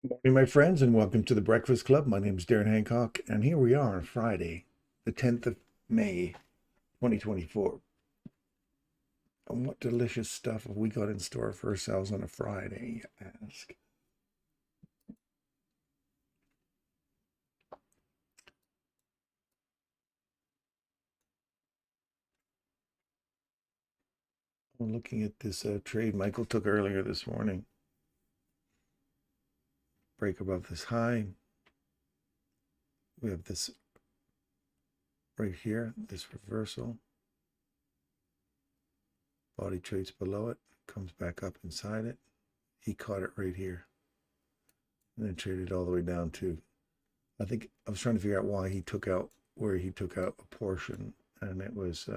Good morning, my friends, and welcome to the Breakfast Club. My name is Darren Hancock, and here we are on Friday, the 10th of May, 2024. And what delicious stuff have we got in store for ourselves on a Friday, you ask? I'm looking at this trade Michael took earlier this morning. Break above this high. We have this right here, this reversal. Body trades below it, comes back up inside it. He caught it right here and then traded all the way down to, I think I was trying to figure out why he took out, where he took out a portion, and it was,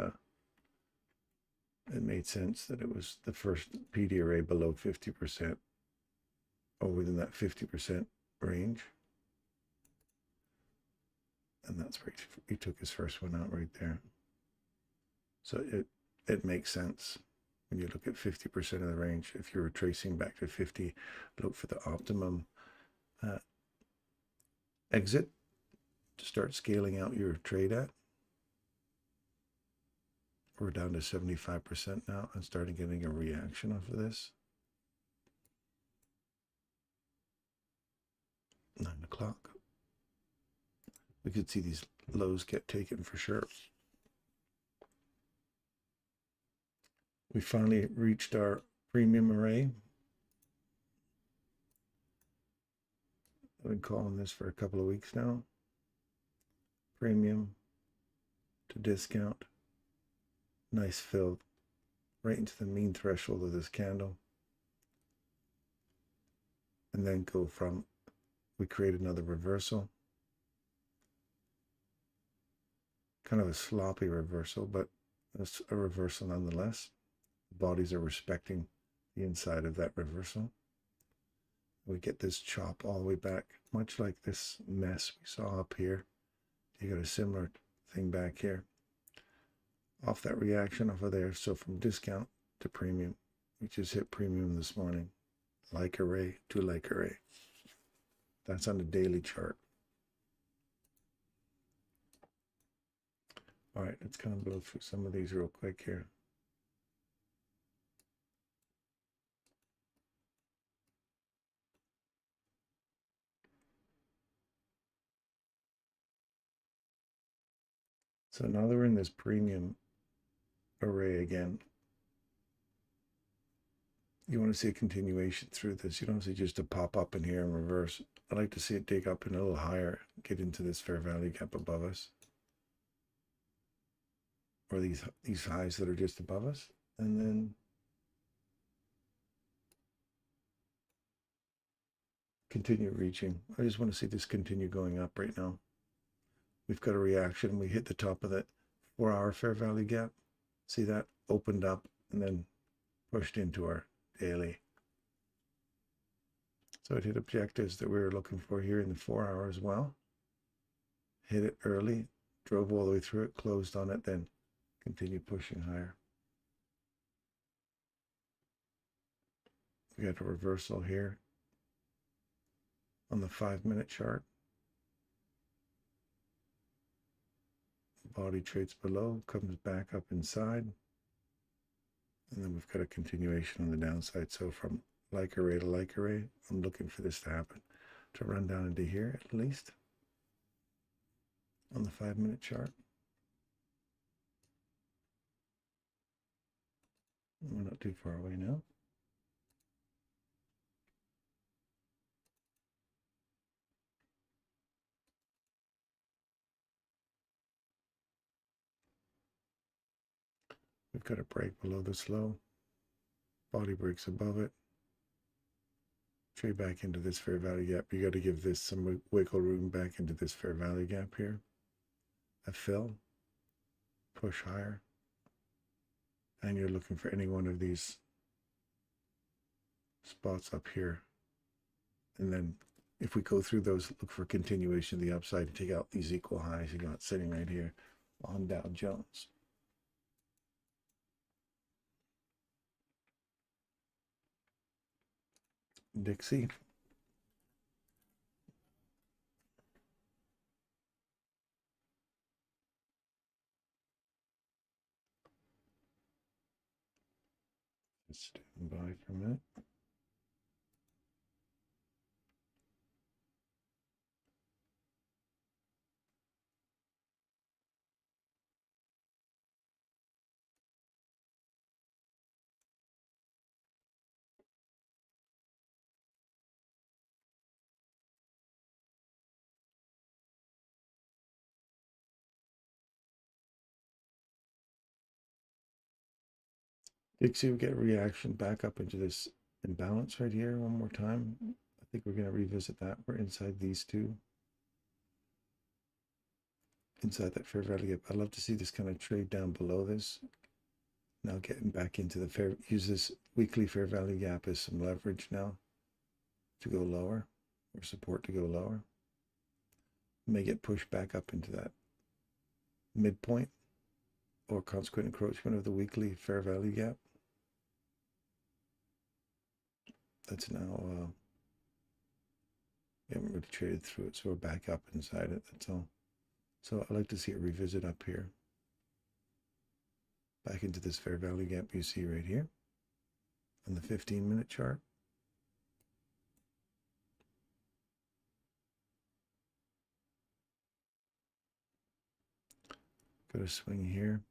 it made sense that it was the first PD array below 50% or within that 50% range. And that's where he took his first one out right there. So it makes sense when you look at 50% of the range. If you're tracing back to 50, look for the optimum exit to start scaling out your trade at. We're down to 75% now and starting getting a reaction off of this. 9 o'clock. We could see these lows get taken for sure. We finally reached our premium array. I've been calling this for a couple of weeks now. Premium to discount. Nice fill right into the mean threshold of this candle. And then go from, we create another reversal. Kind of a sloppy reversal, but it's a reversal nonetheless. Bodies are respecting the inside of that reversal. We get this chop all the way back, much like this mess we saw up here. You got a similar thing back here. Off that reaction off of there, so from discount to premium. We just hit premium this morning. Like array to like array. That's on the daily chart. All right, let's kind of blow through some of these real quick here. So now that we're in this premium array again, you want to see a continuation through this. You don't see just a pop up in here and reverse. I like to see it dig up and a little higher, get into this fair value gap above us, or these highs that are just above us, and then continue reaching. I just want to see this continue going up right now. We've got a reaction. We hit the top of that 4-hour fair value gap. See that? Opened up and then pushed into our daily. So it hit objectives that we were looking for here in the 4-hour as well. Hit it early, drove all the way through it, closed on it, then continued pushing higher. We got a reversal here on the 5-minute chart. Body trades below, comes back up inside. And then we've got a continuation on the downside. So from like array to like array, I'm looking for this to happen, to run down into here at least on the 5-minute chart. We're not too far away now. We've got a break below this low. Body breaks above it. Trade back into this fair value gap. You got to give this some wiggle room back into this fair value gap here. A fill, push higher, and you're looking for any one of these spots up here. And then if we go through those, look for continuation of the upside and take out these equal highs you got sitting right here on Dow Jones. Dixie. by for a minute. You can see we get a reaction back up into this imbalance right here one more time. I think we're going to revisit that. We're inside these two. Inside that fair value gap. I'd love to see this kind of trade down below this. Now getting back into the fair, use this weekly fair value gap as some leverage now to go lower, or support to go lower. May get pushed back up into that midpoint or consequent encroachment of the weekly fair value gap. That's now, we haven't really traded through it, so we're back up inside it, that's all. So I like to see it revisit up here. Back into this fair value gap you see right here on the 15-minute chart. Got a swing here,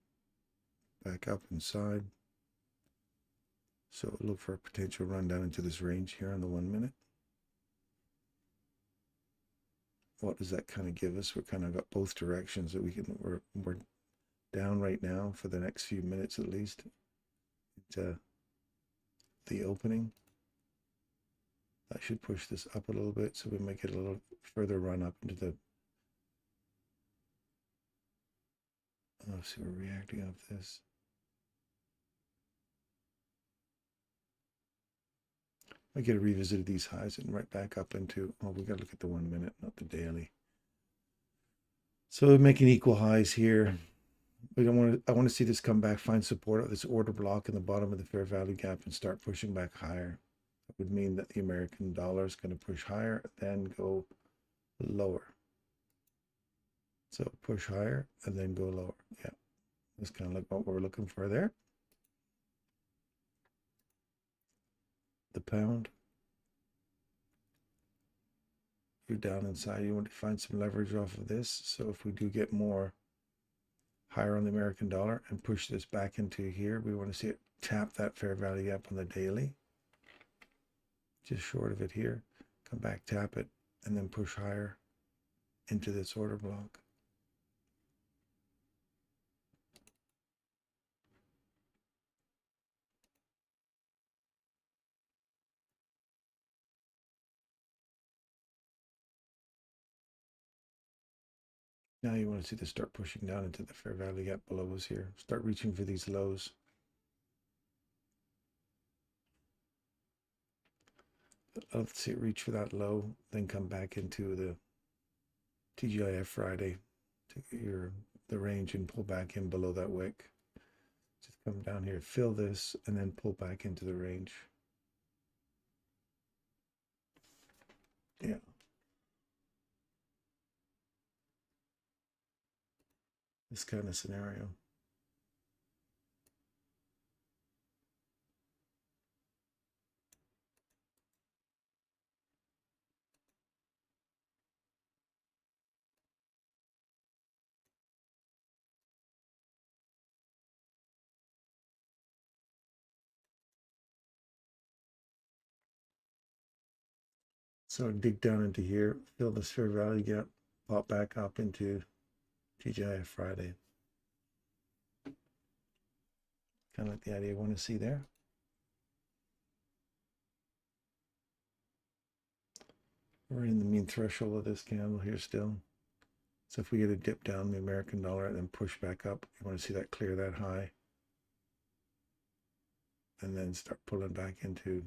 back up inside. So look for a potential run down into this range here on the 1 minute. What does that kind of give us? We're kind of got both directions that we can, we're down right now for the next few minutes at least. The opening. That should push this up a little bit, so we might get a little further run up into the, let's see, we're reacting off this. I get a revisit of these highs and right back up into, oh, we got to look at the 1 minute, not the daily. So we're making equal highs here. We don't want to, I want to see this come back, find support of this order block in the bottom of the fair value gap and start pushing back higher. That would mean that the American dollar is going to push higher, then go lower. So push higher and then go lower. Yeah, that's kind of like what we're looking for there. The pound. You're down inside. You want to find some leverage off of this. So if we do get more higher on the American dollar and push this back into here, we want to see it tap that fair value gap on the daily. Just short of it here. Come back, tap it, and then push higher into this order block. Now you want to see this start pushing down into the fair value gap below us here. Start reaching for these lows. Let's see it reach for that low, then come back into the TGIF Friday to the range and pull back in below that wick. Just come down here, fill this, and then pull back into the range. Yeah. This kind of scenario. So dig down into here, fill this fair value gap, pop back up into TGIF Friday. Kind of like the idea I want to see there. We're in the mean threshold of this candle here still. So if we get a dip down the American dollar and then push back up, you want to see that clear that high. And then start pulling back into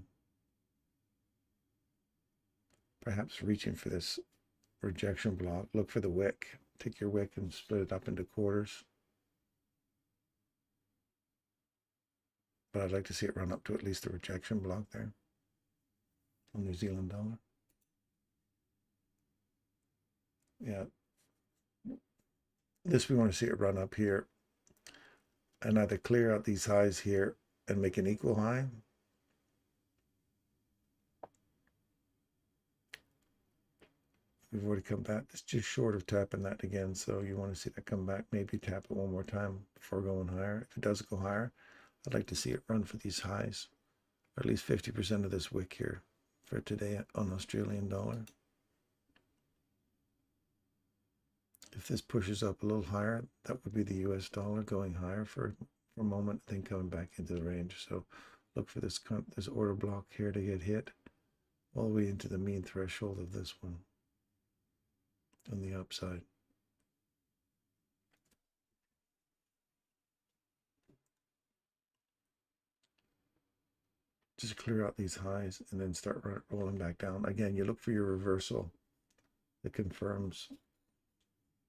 perhaps reaching for this rejection block. Look for the wick. Take your wick and split it up into quarters. But I'd like to see it run up to at least the rejection block there on New Zealand dollar. Yeah. This we want to see it run up here and either clear out these highs here and make an equal high, we've already come back. It's just short of tapping that again. So you want to see that come back, maybe tap it one more time before going higher. If it does go higher, I'd like to see it run for these highs, or at least 50% of this wick here for today on Australian dollar. If this pushes up a little higher, that would be the US dollar going higher for a moment, then coming back into the range. So look for this order block here to get hit all the way into the mean threshold of this one on the upside. Just clear out these highs and then start rolling back down. Again, you look for your reversal that confirms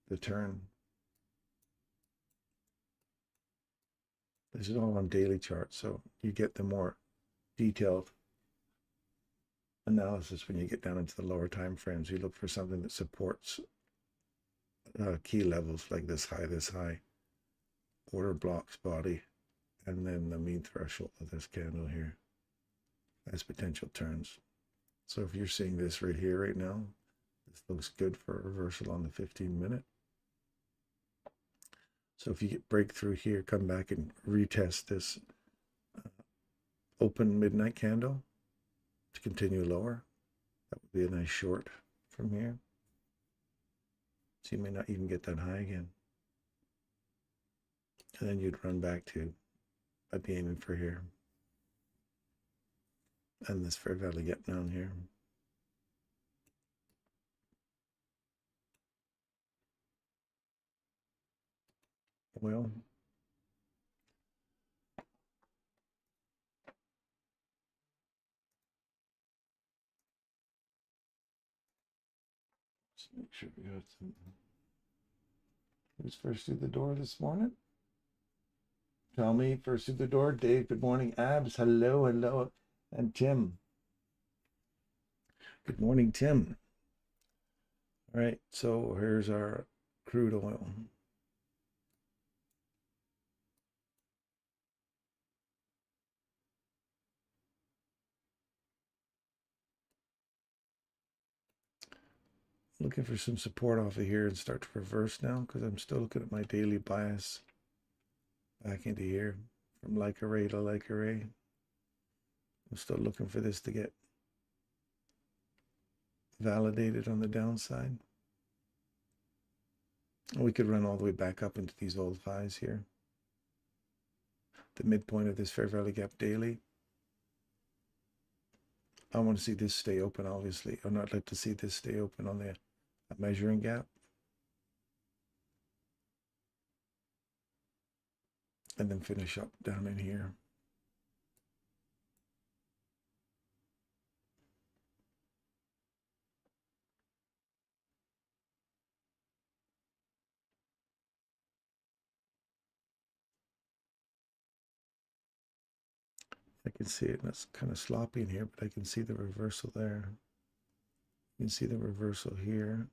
the turn. This is all on daily charts, so you get the more detailed analysis when you get down into the lower time frames. You look for something that supports key levels like this high, order blocks body, and then the mean threshold of this candle here as potential turns. So if you're seeing this right here right now, this looks good for a reversal on the 15-minute. So if you get breakthrough here, come back and retest this open midnight candle to continue lower. That would be a nice short from here. So you may not even get that high again. And then you'd run back to, I'd be aiming for here. And this fair value gap down here. Well, let's make sure we got some. Who's first through the door this morning? Tell me, first through the door. Dave, good morning. Abs, hello, hello. And Tim. Good morning, Tim. All right, so here's our crude oil. Looking for some support off of here and start to reverse now, because I'm still looking at my daily bias back into here from like array to like array. I'm still looking for this to get validated on the downside. And we could run all the way back up into these old highs here. The midpoint of this fair value gap daily. I want to see this stay open, obviously. I'd not like to see this stay open on the measuring gap. And then finish up down in here. I can see it, and it's kind of sloppy in here, but I can see the reversal there. You can see the reversal here.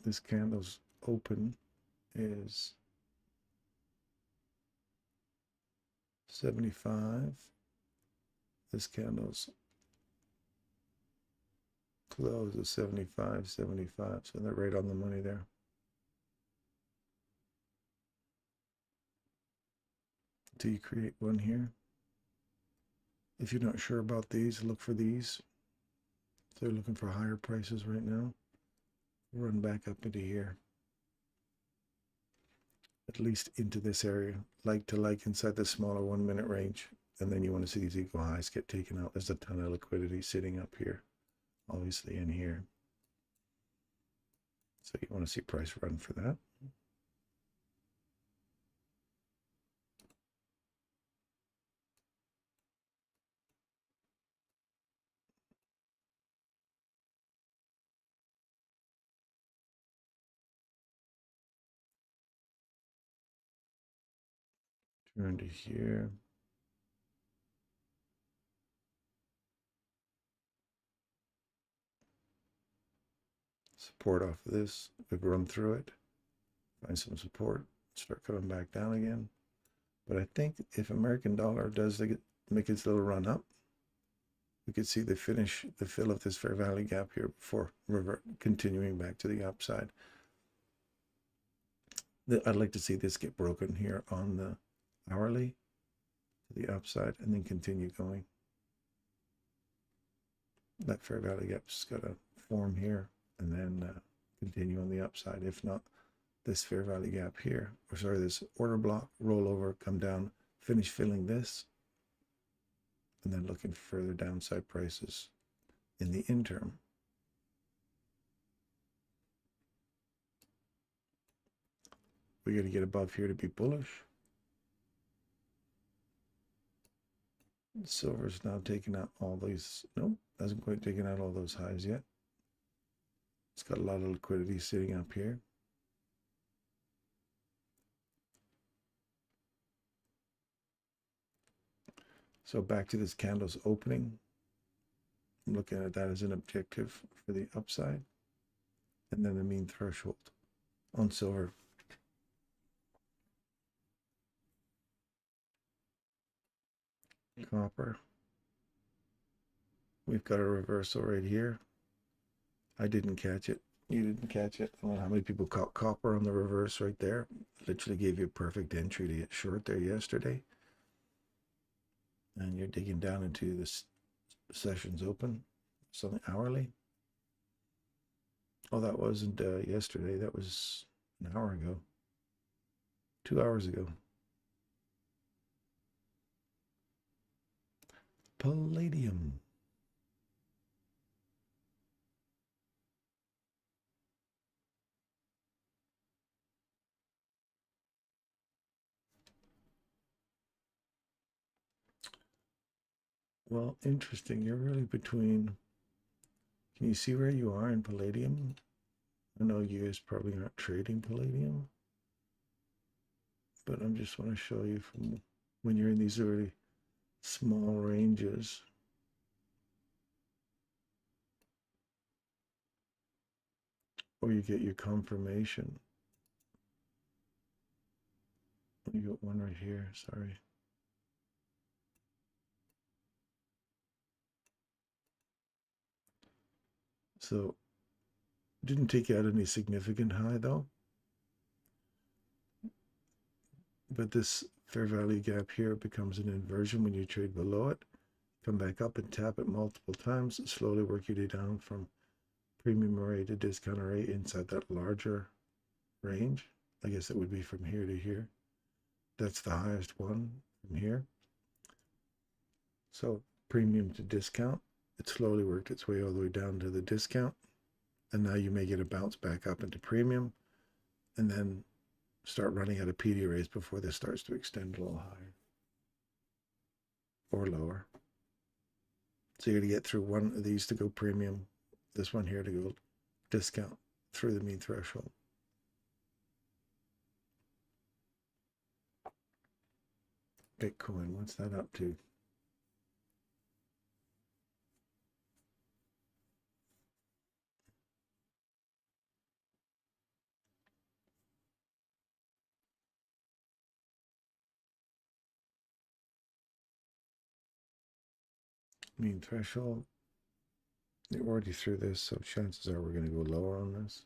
This candle's open is 75. This candle's close is 75, 75. So they're right on the money there. Do you create one here? If you're not sure about these, look for these. They're looking for higher prices right now. Run back up into here. At least into this area, like to like inside the smaller 1 minute range. And then you want to see these equal highs get taken out. There's a ton of liquidity sitting up here, obviously in here. So you want to see price run for that. Turn to here. Support off of this. We've run through it. Find some support. Start coming back down again. But I think if American dollar does make its little run up, we could see the fill of this fair value gap here before continuing back to the upside. I'd like to see this get broken here on the hourly to the upside and then continue going. That fair value gap's got to form here and then continue on the upside. If not, this fair value gap here, or sorry, this order block, roll over, come down, finish filling this, and then looking for further downside prices in the interim. We got to get above here to be bullish. Silver's now taking out all these. Nope, hasn't quite taken out all those highs yet. It's got a lot of liquidity sitting up here. So back to this candle's opening. I'm looking at that as an objective for the upside. And then the mean threshold on silver. Copper. We've got a reversal right here. I didn't catch it. You didn't catch it. I don't know how many people caught copper on the reverse right there. Literally gave you a perfect entry to get short there yesterday. And you're digging down into this sessions open, something hourly. Oh, that wasn't yesterday. That was an hour ago. 2 hours ago. Palladium. Well, interesting. You're really between. Can you see where you are in palladium? I know you guys probably aren't trading palladium, but I just want to show you from when you're in these really small ranges. Or you get your confirmation. You got one right here, sorry. So didn't take out any significant high though. But this fair value gap here becomes an inversion when you trade below it. Come back up and tap it multiple times, slowly work your way down from premium array to discount array inside that larger range. I guess it would be from here to here. That's the highest one from here. So premium to discount, it slowly worked its way all the way down to the discount. And now you may get a bounce back up into premium and then start running out of PD arrays before this starts to extend a little higher or lower. So you're going to get through one of these to go premium, this one here to go discount through the mean threshold. Bitcoin, what's that up to? Mean threshold. You're already through this, so chances are we're going to go lower on this.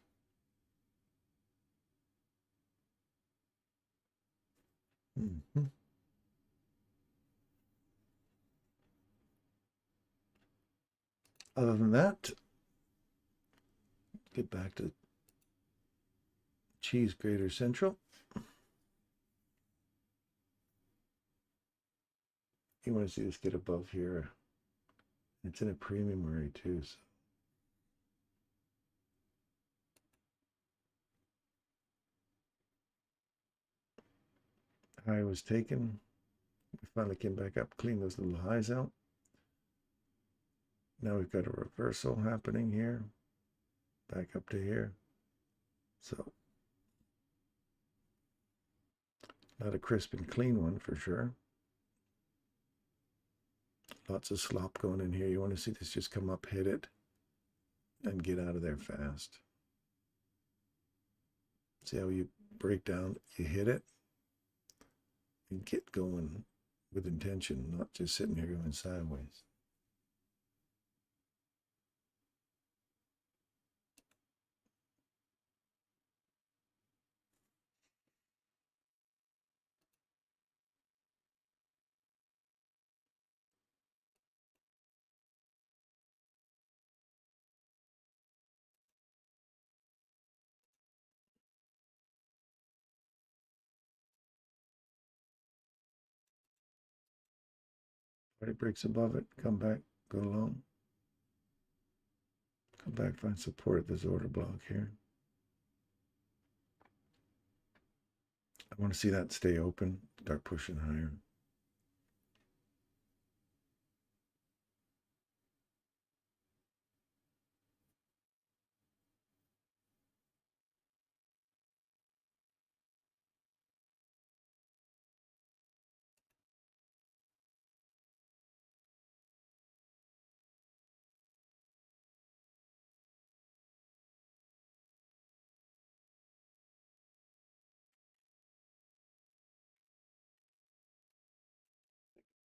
Other than that, get back to cheese grater central. You want to see this get above here. It's in a premium array too. So. High was taken. We finally came back up, cleaned those little highs out. Now we've got a reversal happening here. Back up to here. So not a crisp and clean one for sure. Lots of slop going in here. You want to see this just come up, hit it, and get out of there fast. See how you break down, you hit it, and get going with intention, not just sitting here going sideways. When it breaks above it, come back, go long. Come back, find support at this order block here. I want to see that stay open, start pushing higher.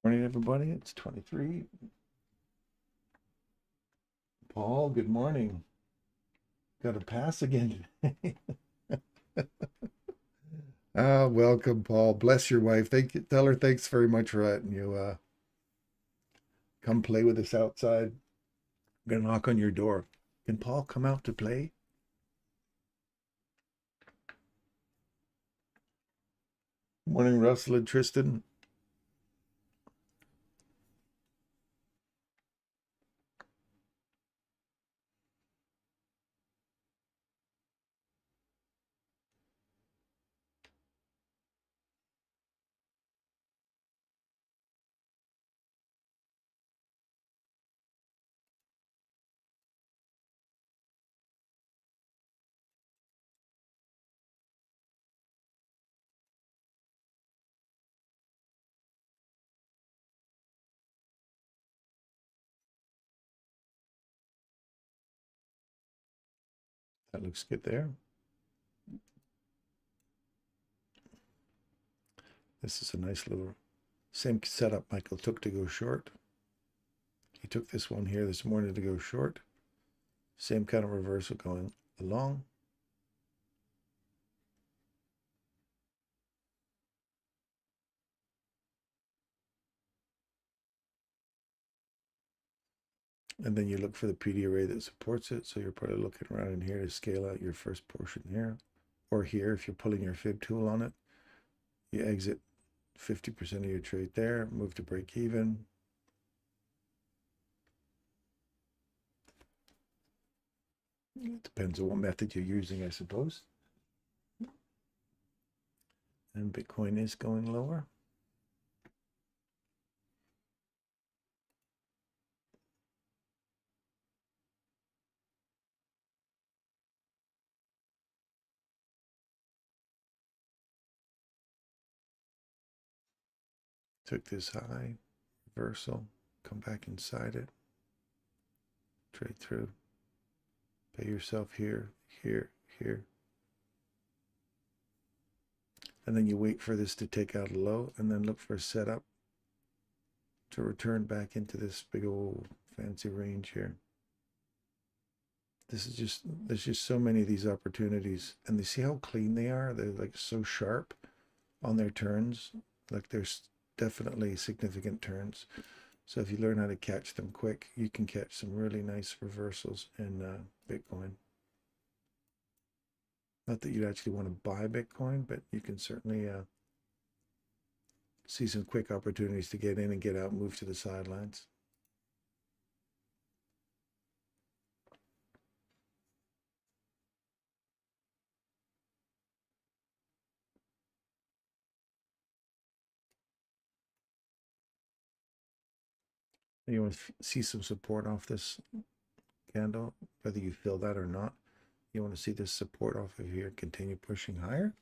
Morning, everybody. It's 23. Paul, good morning. Got a pass again today. Welcome, Paul. Bless your wife. Thank you. Tell her thanks very much for letting you come play with us outside. I'm gonna knock on your door. Can Paul come out to play? Morning, Russell and Tristan. That looks good there. This is a nice little, same setup Michael took to go short. He took this one here this morning to go short. Same kind of reversal going along. And then you look for the PD array that supports it. So you're probably looking around in here to scale out your first portion here. Or here, if you're pulling your fib tool on it, you exit 50% of your trade there, move to break even. It depends on what method you're using, I suppose. And Bitcoin is going lower. Took this high, reversal, come back inside it, trade through, pay yourself here, here, here. And then you wait for this to take out a low and then look for a setup to return back into this big old fancy range here. This is just, there's just so many of these opportunities, and you see how clean they are. They're like so sharp on their turns. Like there's definitely significant turns. So if you learn how to catch them quick, you can catch some really nice reversals in Bitcoin. Not that you'd actually want to buy Bitcoin, but you can certainly see some quick opportunities to get in and get out, move to the sidelines. And you want to see some support off this candle, whether you fill that or not. You want to see this support off of here continue pushing higher.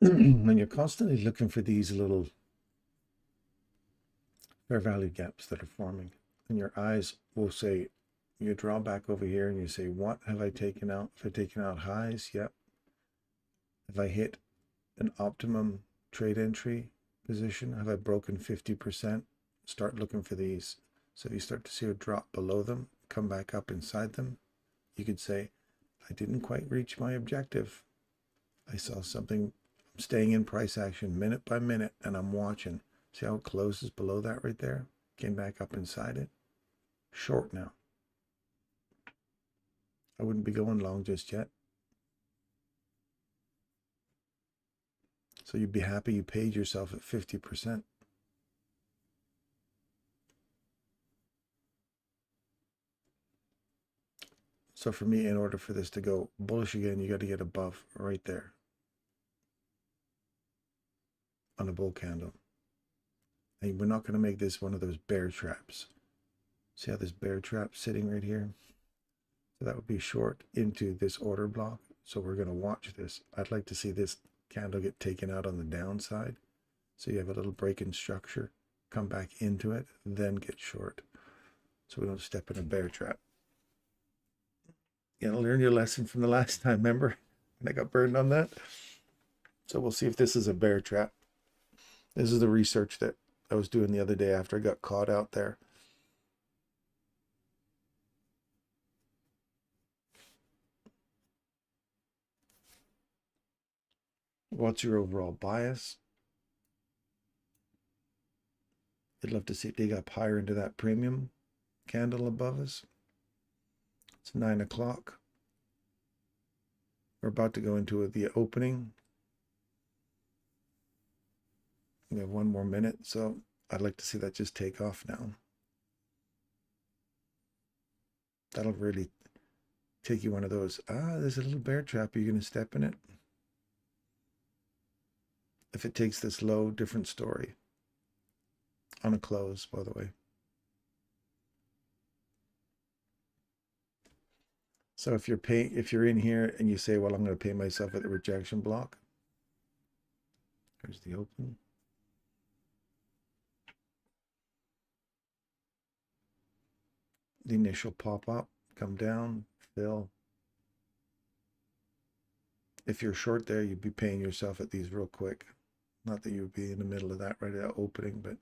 And you're constantly looking for these little fair value gaps that are forming, and your eyes will say, you draw back over here and you say, what have I taken out? Have I taken out highs? Yep. Have I hit an optimum trade entry position? Have I broken 50%? Start looking for these. So if you start to see a drop below them, come back up inside them, you could say, I didn't quite reach my objective. I saw something. I'm staying in price action minute by minute, and I'm watching. See how it closes below that right there? Came back up inside it. Short now. I wouldn't be going long just yet. So you'd be happy you paid yourself at 50%. So for me, in order for this to go bullish again, you got to get above right there on a bull candle. And we're not going to make this one of those bear traps. See how this bear trap's sitting right here? So that would be short into this order block. So we're going to watch this. I'd like to see this candle get taken out on the downside. So you have a little break in structure, come back into it, then get short. So we don't step in a bear trap. You gotta learn your lesson from the last time, remember? And I got burned on that. So we'll see if this is a bear trap. This is the research that I was doing the other day after I got caught out there. What's your overall bias? I'd love to see it dig up higher into that premium candle above us. It's 9 o'clock. We're about to go into the opening. We have 1 more minute, so I'd like to see that just take off now. That'll really take you one of those, there's a little bear trap, are you going to step in it? If it takes this low, different story. On a close, by the way. So if you're in here and you say, well, I'm going to pay myself at the rejection block. Here's the open. The initial pop up, come down, fill. If you're short there, you'd be paying yourself at these real quick. Not that you would be in the middle of that right at opening, but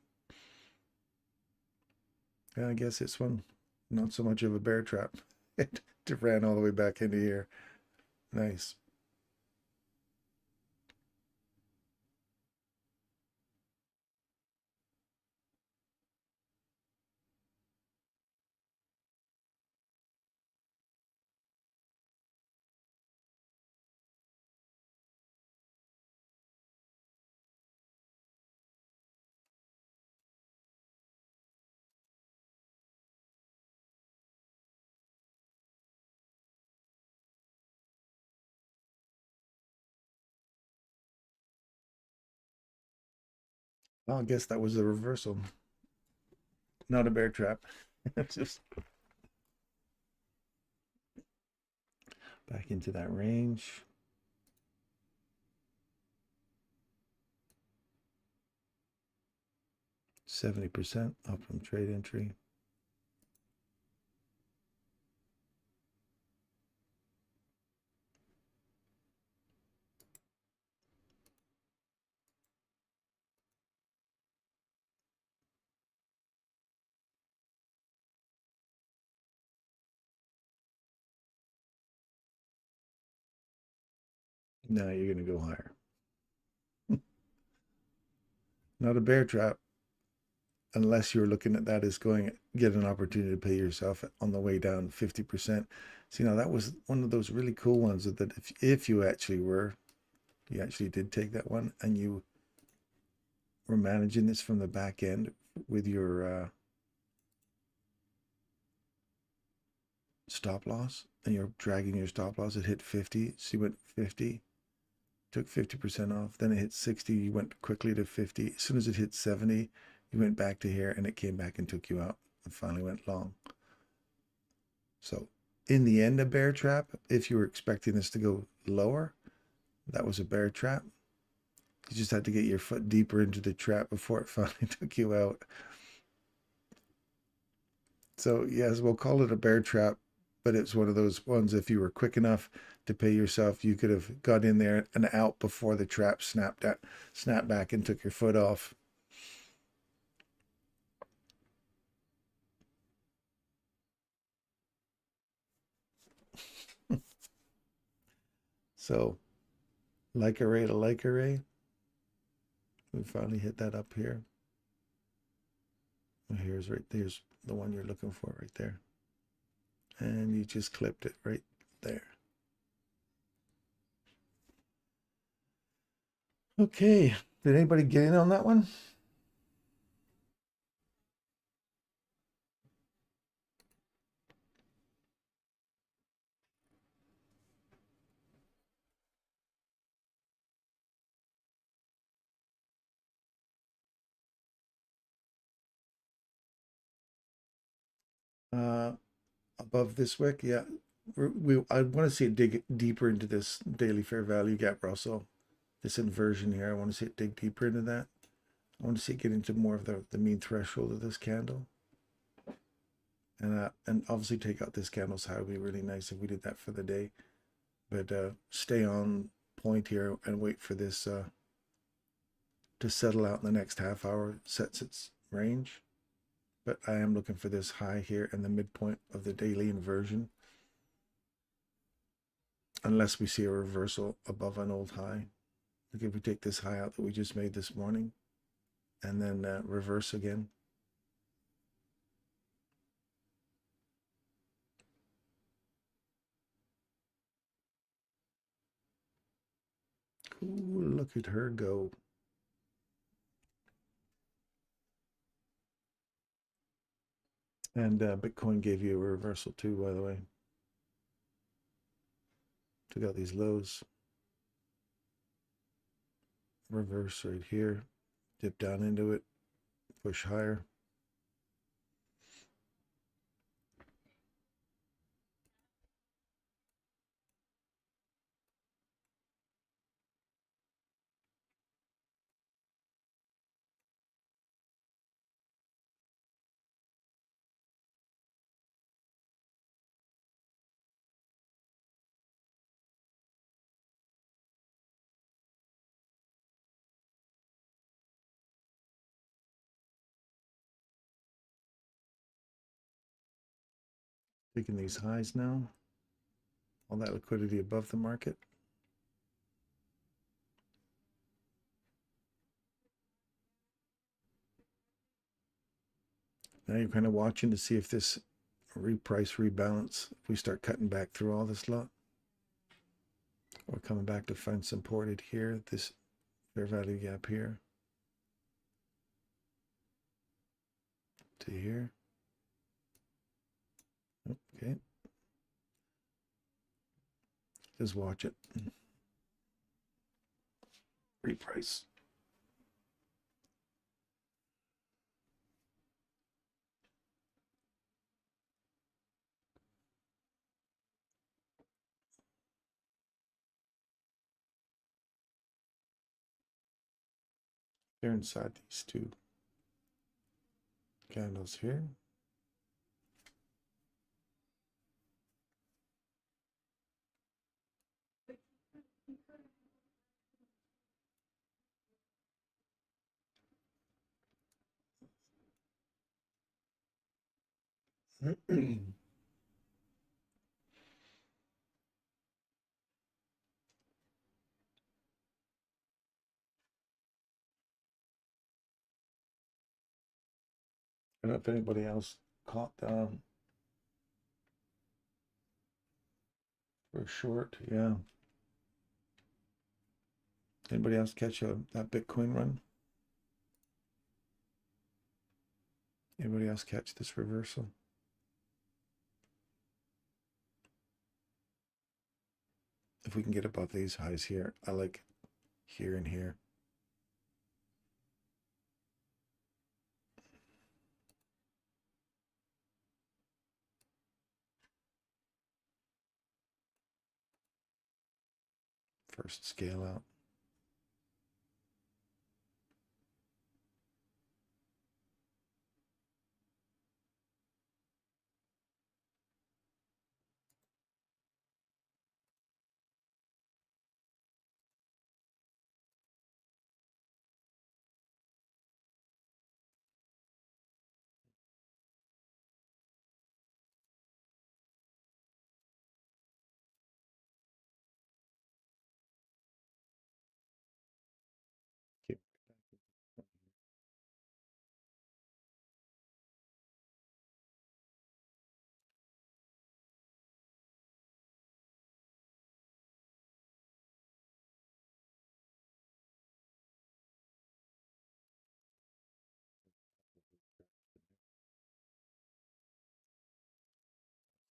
yeah, I guess this one, not so much of a bear trap. It ran all the way back into here. Nice. Well, I guess that was a reversal. Not a bear trap. Just back into that range. %, up from trade entry. Now you're going to go higher. Not a bear trap, unless you're looking at that as going, get an opportunity to pay yourself on the way down 50%. See, now that was one of those really cool ones that if you actually did take that one and you were managing this from the back end with your stop loss, and you're dragging your stop loss, it hit 50, so you went 50, took 50% off, then it hit 60, you went quickly to 50. As soon as it hit 70, you went back to here and it came back and took you out and finally went long. So in the end, a bear trap. If you were expecting this to go lower, that was a bear trap. You just had to get your foot deeper into the trap before it finally took you out. So yes, we'll call it a bear trap, but it's one of those ones, if you were quick enough to pay yourself, you could have got in there and out before the trap snapped back and took your foot off. So like array to like array, we finally hit that up here. Here's the one you're looking for right there. And you just clipped it right there. Okay, did anybody get in on that one? Above this wick, yeah. I want to see it dig deeper into this daily fair value gap, Russell. This inversion here, I want to see it dig deeper into that. I want to see it get into more of the mean threshold of this candle. And obviously take out this candle's high would be really nice if we did that for the day. But stay on point here and wait for this to settle out in the next half hour, sets its range. But I am looking for this high here in the midpoint of the daily inversion. Unless we see a reversal above an old high. Like if we take this high out that we just made this morning and then reverse again. Ooh, look at her go. And Bitcoin gave you a reversal too, by the way. Took out these lows. Reverse right here. Dip down into it. Push higher. Taking these highs now. All that liquidity above the market. Now you're kind of watching to see if this reprice, rebalance, if we start cutting back through all this lot. We're coming back to find supported here, this fair value gap here. To here. Okay. Just watch it. Reprice. They're inside these two candles here. I don't know if anybody else caught for short. Yeah. Anybody else catch that Bitcoin run? Anybody else catch this reversal? If we can get above these highs here, I like here and here. First scale out.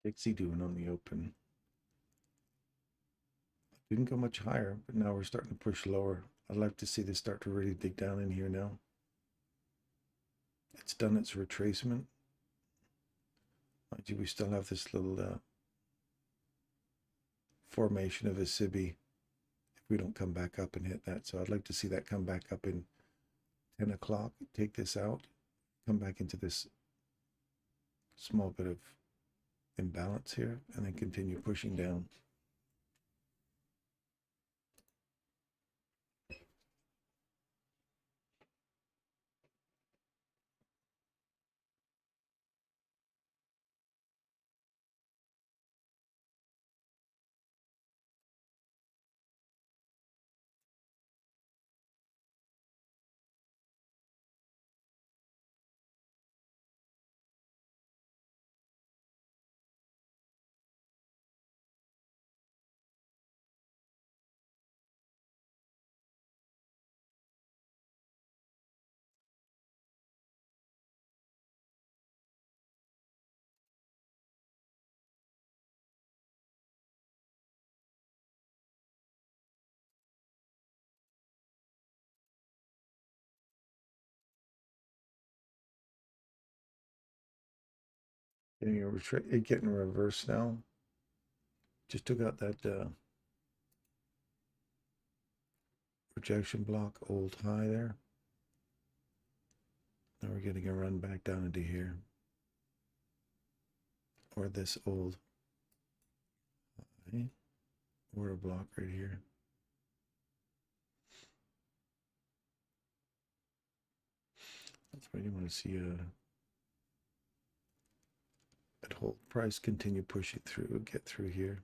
Dixie doing on the open? Didn't go much higher, but now we're starting to push lower. I'd like to see this start to really dig down in here now. It's done its retracement. Mind you, we still have this little formation of a SIBI if we don't come back up and hit that. So I'd like to see that come back up in 10 o'clock, take this out, come back into this small bit of imbalance here, and then continue pushing down. Getting reversed now. Just took out that projection block, old high there. Now we're getting a run back down into here. Or this old high. Or a block right here. That's why you want to see that whole price continue pushing through, get through here.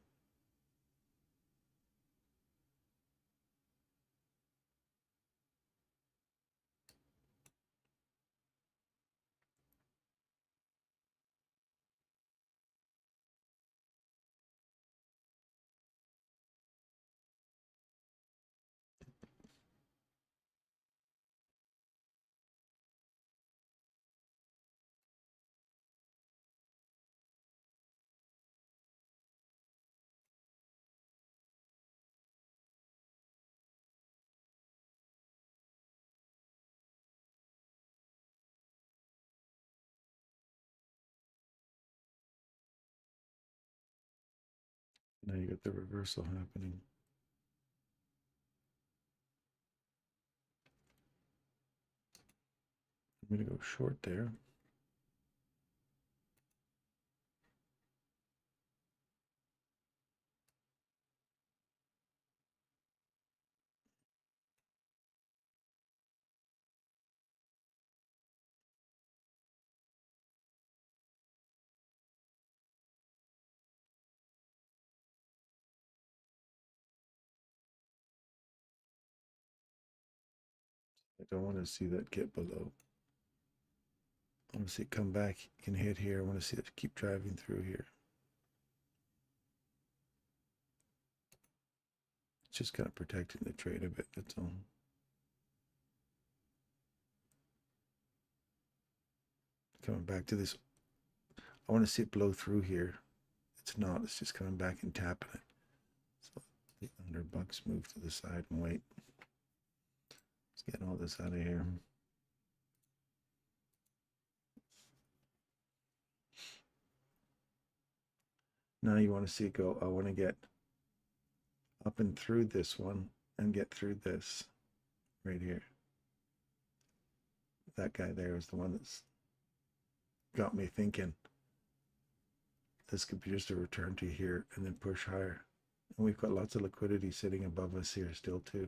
Now you got the reversal happening. I'm going to go short there. I don't want to see that get below. I want to see it come back and hit here. I want to see it keep driving through here. It's just kind of protecting the trade a bit, that's all. Coming back to this. I want to see it blow through here. It's not. It's just coming back and tapping it. So the $100 move to the side and wait. Let's get all this out of here. Now you want to see it go. I want to get up and through this one and get through this right here. That guy there is the one that's got me thinking this could be just a return to here and then push higher. And we've got lots of liquidity sitting above us here still too.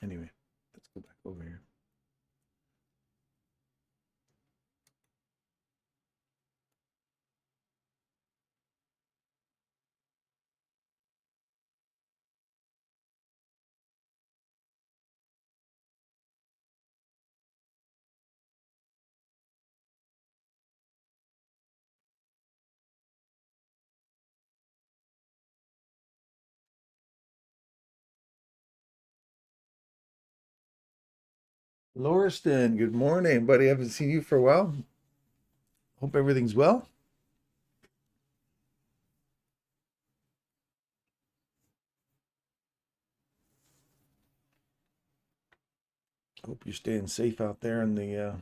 Anyway, let's go back over here. Lauriston, good morning, buddy. Haven't seen you for a while. Hope everything's well. Hope you're staying safe out there in the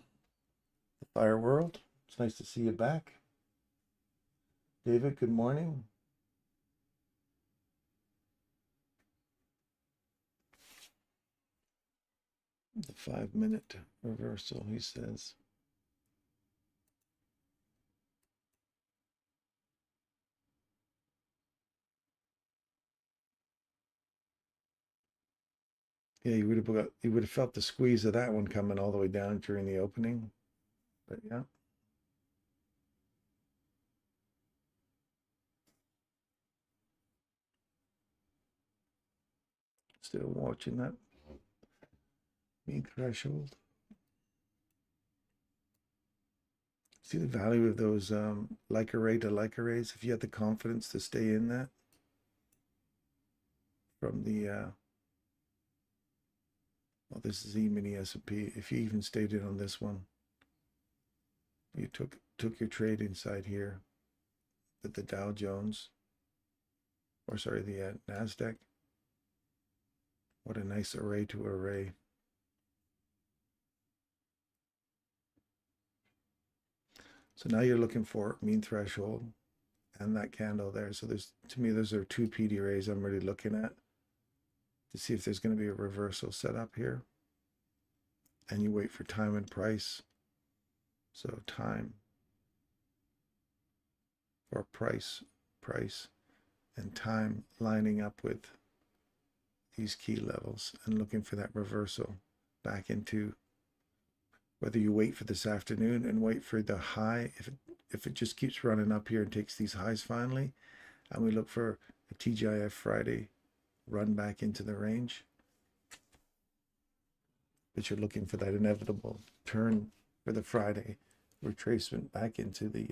fire world. It's nice to see you back. David, good morning. The 5-minute reversal, he says. Yeah, you would have felt the squeeze of that one coming all the way down during the opening. But yeah. Still watching that mean threshold. See the value of those like array to like arrays if you had the confidence to stay in that from the well, this is E-mini S&P. If you even stayed in on this one, you took your trade inside here with the Dow Jones, or sorry, the NASDAQ. What a nice array to array. So now you're looking for mean threshold and that candle there. So there's, to me, those are two PD arrays I'm really looking at to see if there's going to be a reversal set up here. And you wait for time and price. So time or price, and time lining up with these key levels and looking for that reversal back into, whether you wait for this afternoon and wait for the high, if it just keeps running up here and takes these highs finally, and we look for a TGIF Friday run back into the range, but you're looking for that inevitable turn for the Friday retracement back into the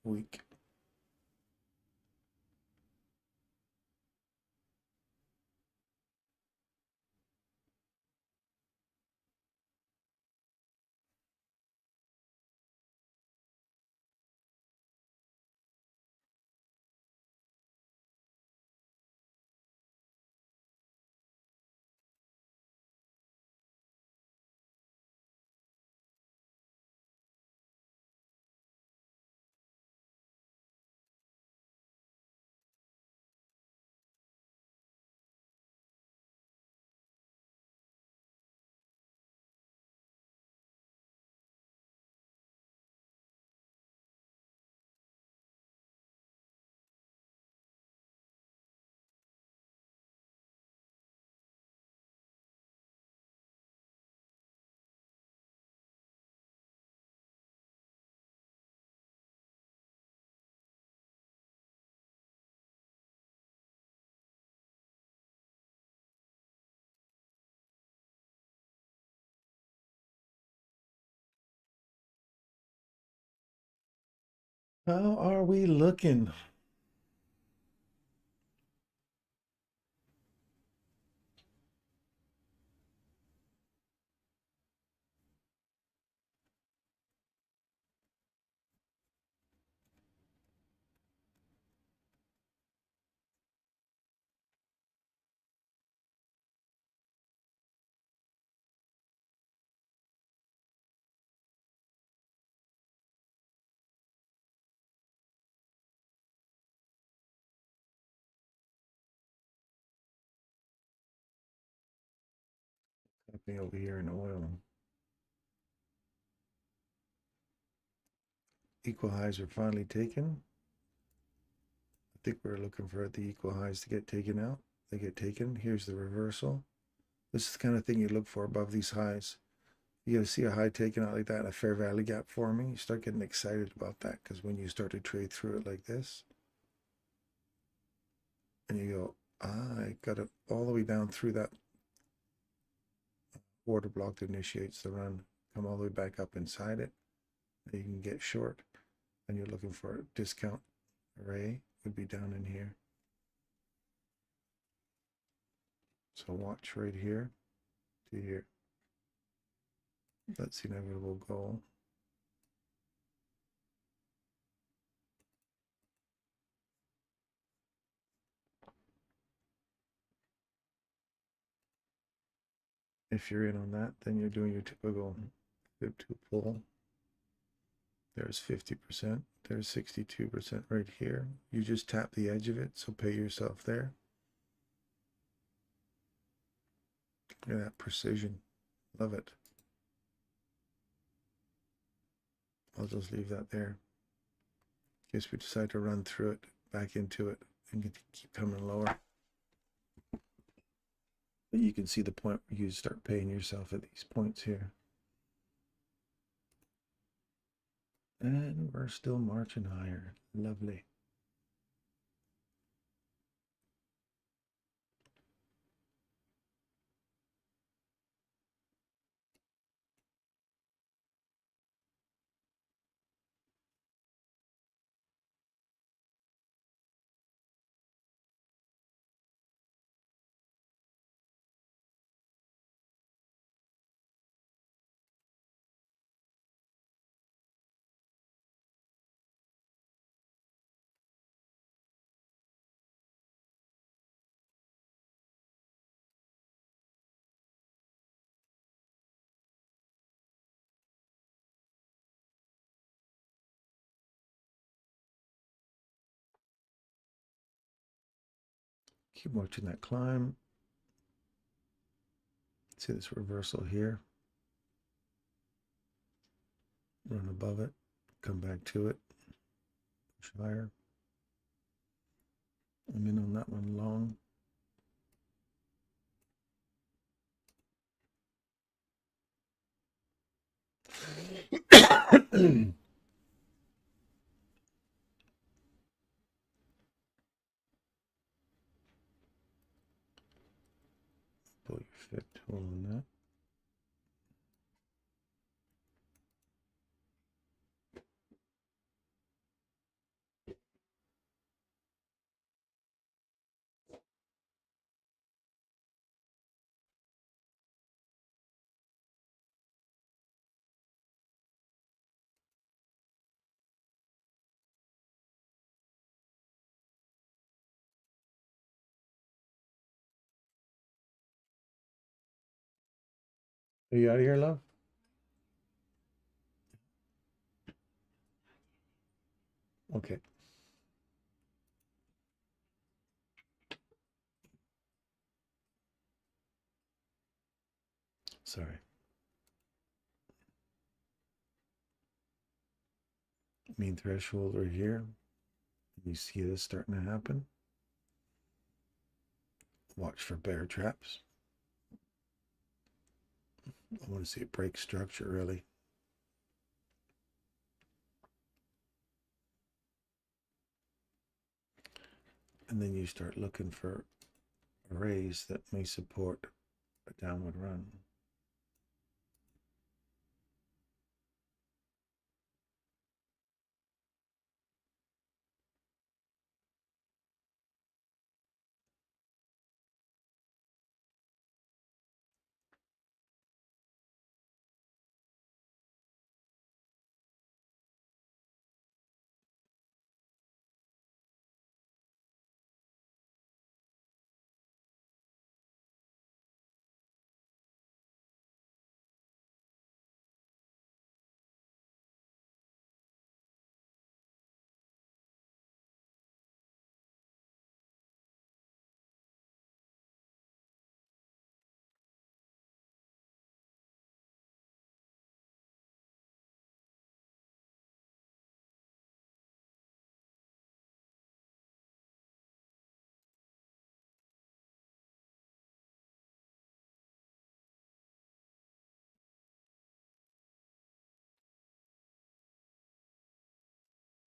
week. How are we looking? Happening over here in oil. Equal highs are finally taken. I think we're looking for the equal highs to get taken out. They get taken. Here's the reversal. This is the kind of thing you look for above these highs. You gotta see a high taken out like that, a fair value gap forming. You start getting excited about that because when you start to trade through it like this, and you go, I got it all the way down through that order block that initiates the run, come all the way back up inside it, and you can get short, and you're looking for a discount array, would be down in here. So watch right here to here. That's the inevitable goal. If you're in on that, then you're doing your typical fib to pull. There's 50%. There's 62% right here. You just tap the edge of it, so pay yourself there. Look at that precision. Love it. I'll just leave that there. In case we decide to run through it, back into it, and keep coming lower. But you can see the point where you start paying yourself at these points here. And we're still marching higher. Lovely. Keep watching that climb. See this reversal here. Run above it, come back to it, push higher. I'm in on that one long. Pull your fib tool on that. Are you out of here, love? Okay. Sorry. Mean threshold right here. You see this starting to happen. Watch for bear traps. I want to see it break structure, really. And then you start looking for arrays that may support a downward run.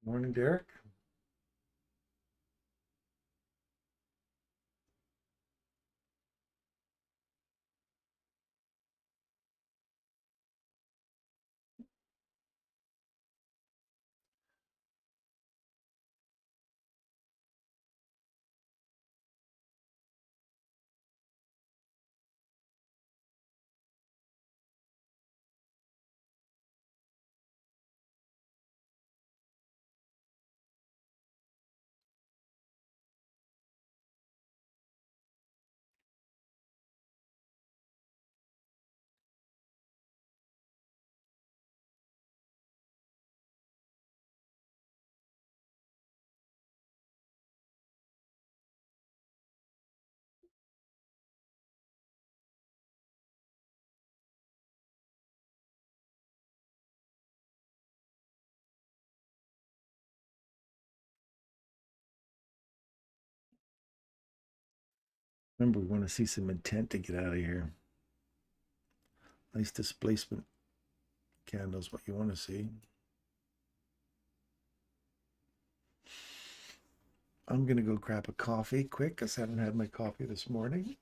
Morning, Derek. Remember, we want to see some intent to get out of here. Nice displacement candles, what you want to see. I'm going to go grab a coffee quick because I haven't had my coffee this morning.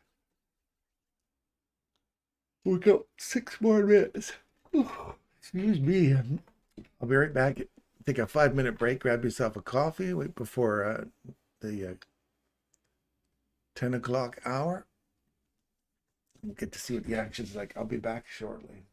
We got 6 more minutes. Excuse me. I'll be right back. Take a 5-minute break. Grab yourself a coffee. Wait before the 10 o'clock hour. We'll get to see what the action's like. I'll be back shortly.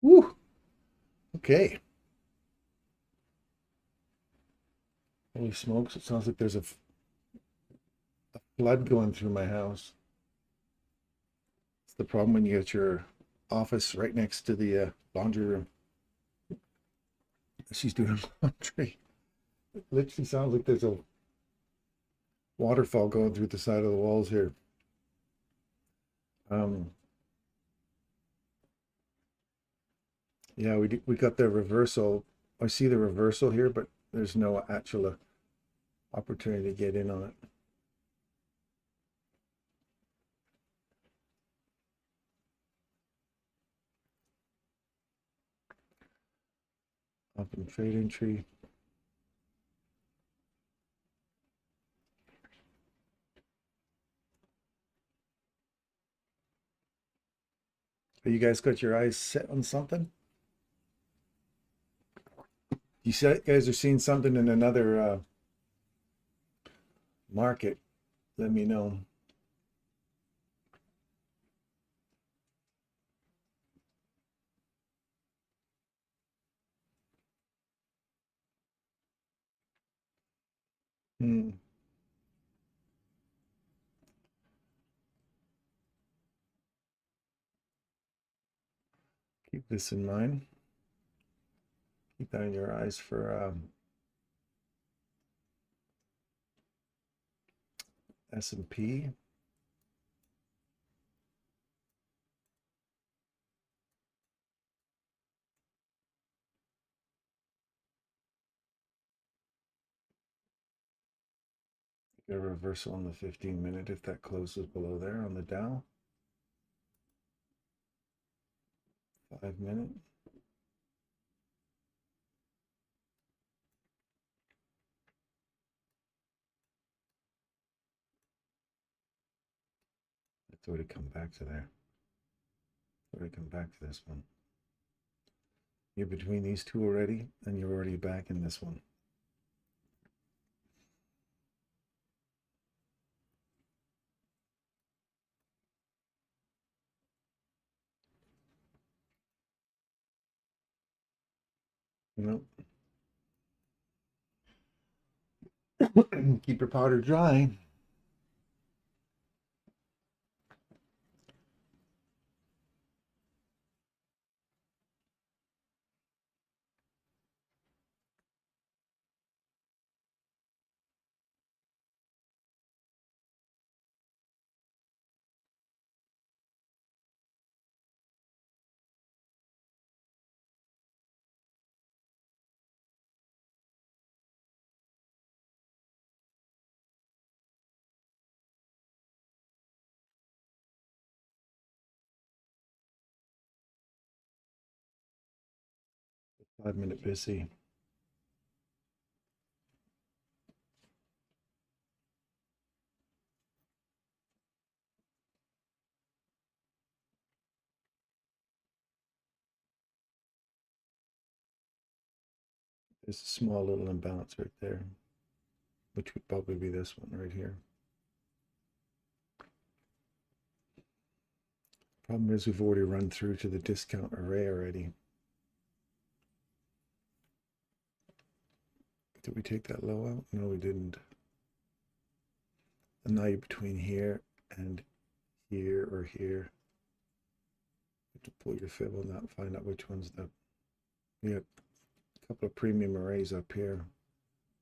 Woo! Okay. Holy smokes, it sounds like there's a flood going through my house. It's the problem when you get your office right next to the laundry room. She's doing laundry. It literally sounds like there's a waterfall going through the side of the walls here. Um, yeah, we got the reversal. I see the reversal here, but there's no actual opportunity to get in on it. Up in trade entry. You guys got your eyes set on something? You guys are seeing something in another market, let me know. Hmm. Keep this in mind. Keep that in your eyes for S&P. Get a reversal on the 15-minute if that closes below there on the Dow. 5-minute. It's already come back to there. It's already come back to this one. You're between these two already, and you're already back in this one. Nope. Keep your powder dry. Five-minute busy. There's a small little imbalance right there, which would probably be this one right here. Problem is we've already run through to the discount array already. Did we take that low out? No, we didn't. And now you're between here and here or here. You have to pull your fib on that, find out which one's the. You got a couple of premium arrays up here.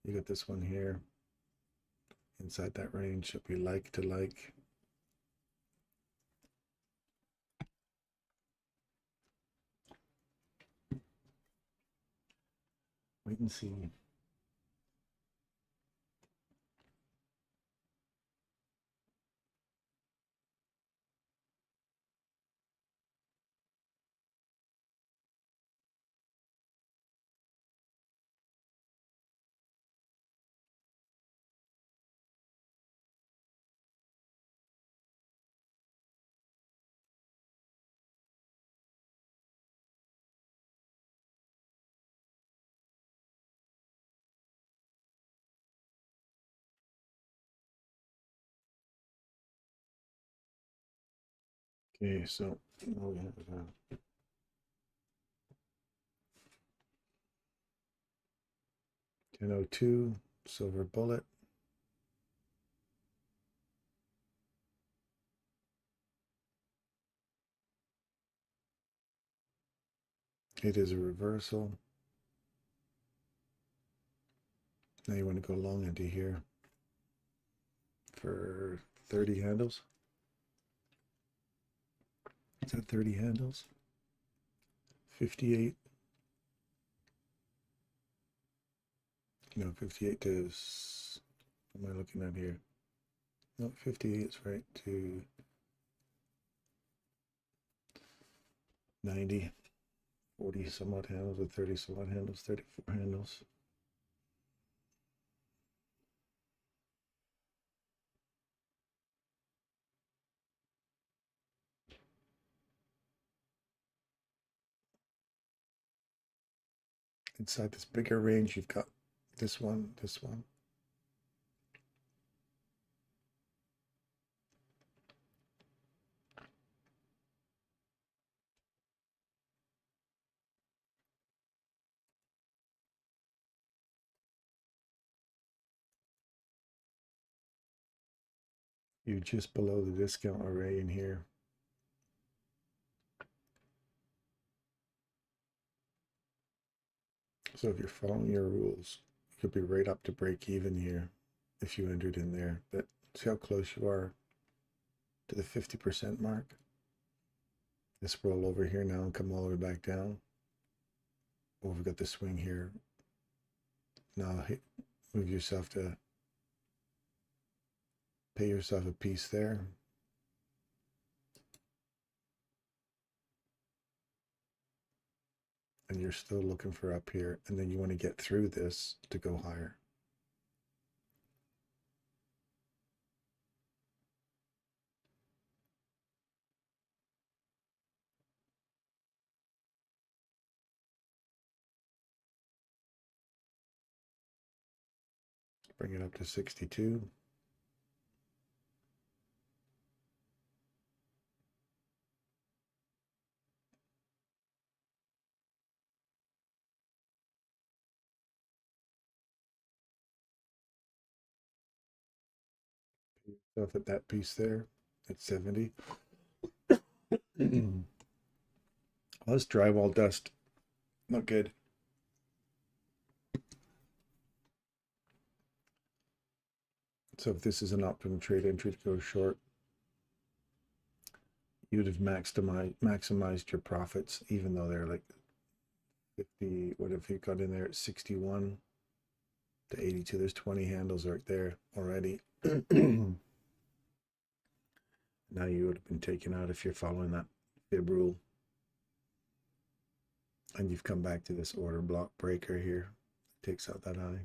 You got this one here. Inside that range should be like to like. Wait and see. Okay, so we have 10.02, silver bullet. It is a reversal. Now you want to go long into here for 30 handles. Is that 30 handles? 58. No, 58 to, what am I looking at here? No, 58 is right to 90, 40 somewhat handles or 30 somewhat handles, 34 handles. Inside this bigger range, you've got this one, this one. You're just below the discount array in here. So if you're following your rules, you'll be right up to break even here if you entered in there. But see how close you are to the 50% mark? Let's roll over here now and come all the way back down. Oh, we've got the swing here. Now move yourself to pay yourself a piece there. And you're still looking for up here. And then you want to get through this to go higher. Bring it up to 62. Stuff at that piece there at 70. Well, this drywall dust, not good. So if this is an optimum trade entry to go short, you'd have maximized your profits, even though they're like 50. What if you got in there at 61 to 82? There's 20 handles right there already. Now you would have been taken out if you're following that fib rule. And you've come back to this order block breaker here. Takes out that high.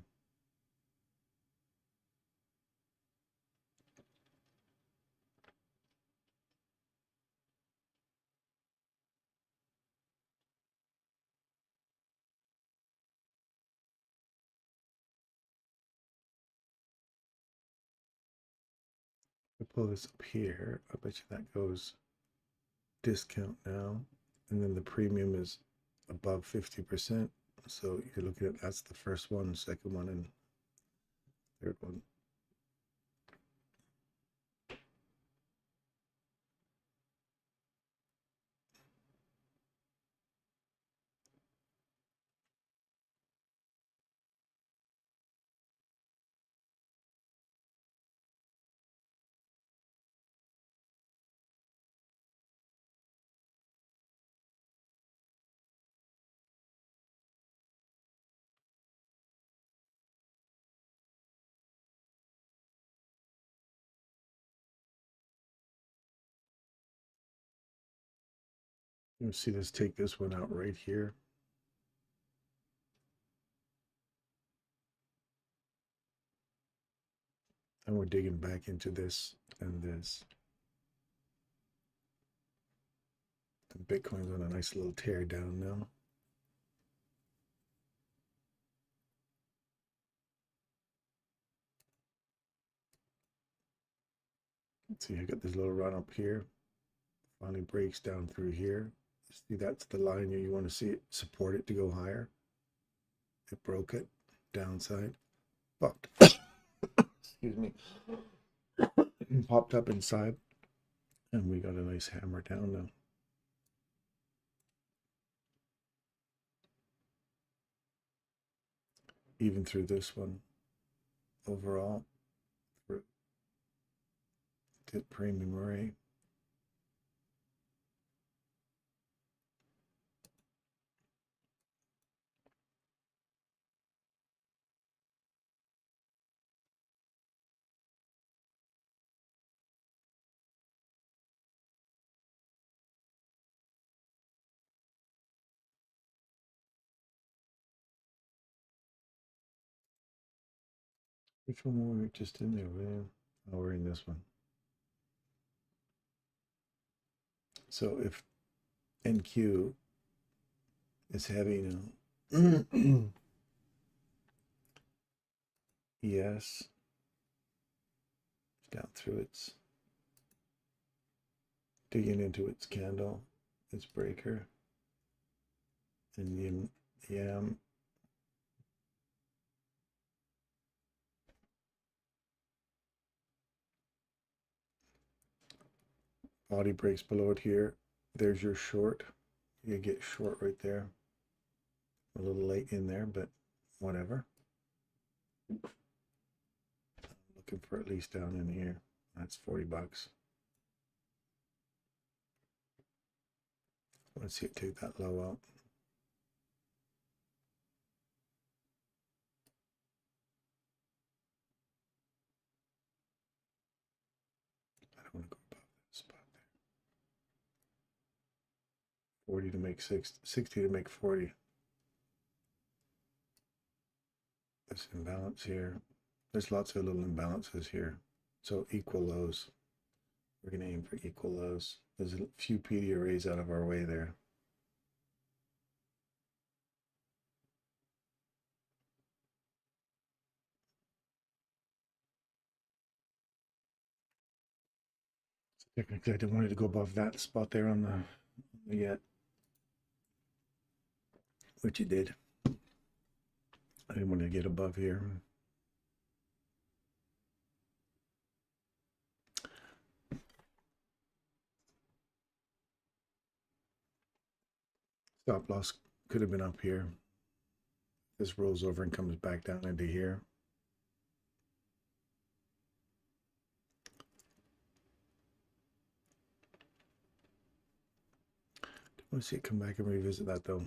I pull this up here. I bet you that goes discount now. And then the premium is above 50%. So you're looking at, that's the first one, second one, and third one. You'll see this, take this one out right here. And we're digging back into this and this. And Bitcoin's on a nice little tear down now. See, I got this little run up here. Finally breaks down through here. See, that's the line you want to see it support it to go higher. It broke it, downside. Popped. Excuse me. Popped up inside. And we got a nice hammer down now. Even through this one, overall, for dip premium array. Which one were we just in there, man? Oh, we're in this one. So if NQ is having a ES down through its, digging into its candle, its breaker, and YAM body breaks below it here. There's your short. You get short right there. A little late in there, but whatever. Looking for at least down in here. That's 40 bucks. Let's see it take that low out. I don't want to go above that spot there. 40 to make 60, 60 to make 40. This imbalance here. There's lots of little imbalances here. So equal lows. We're going to aim for equal lows. There's a few PD arrays out of our way there. Technically, I didn't want it to go above that spot there on the yet, which it did. I didn't want to get above here. Stop loss could have been up here. This rolls over and comes back down into here. Let's see it come back and revisit that though.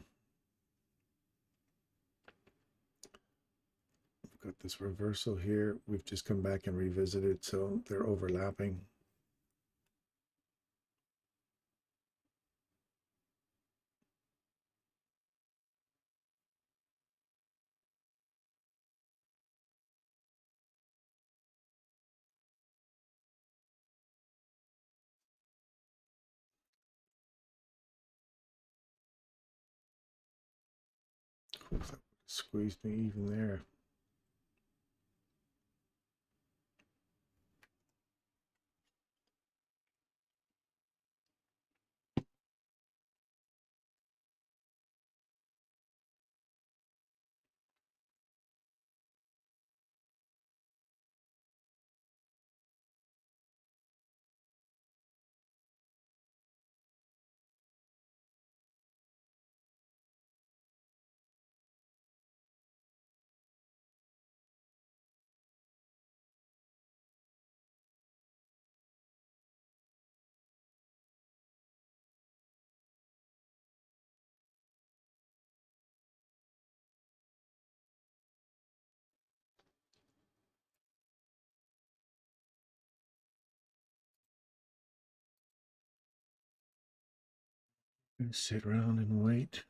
We've got this reversal here. We've just come back and revisited, so they're overlapping. Squeezed me even there. And sit around and wait.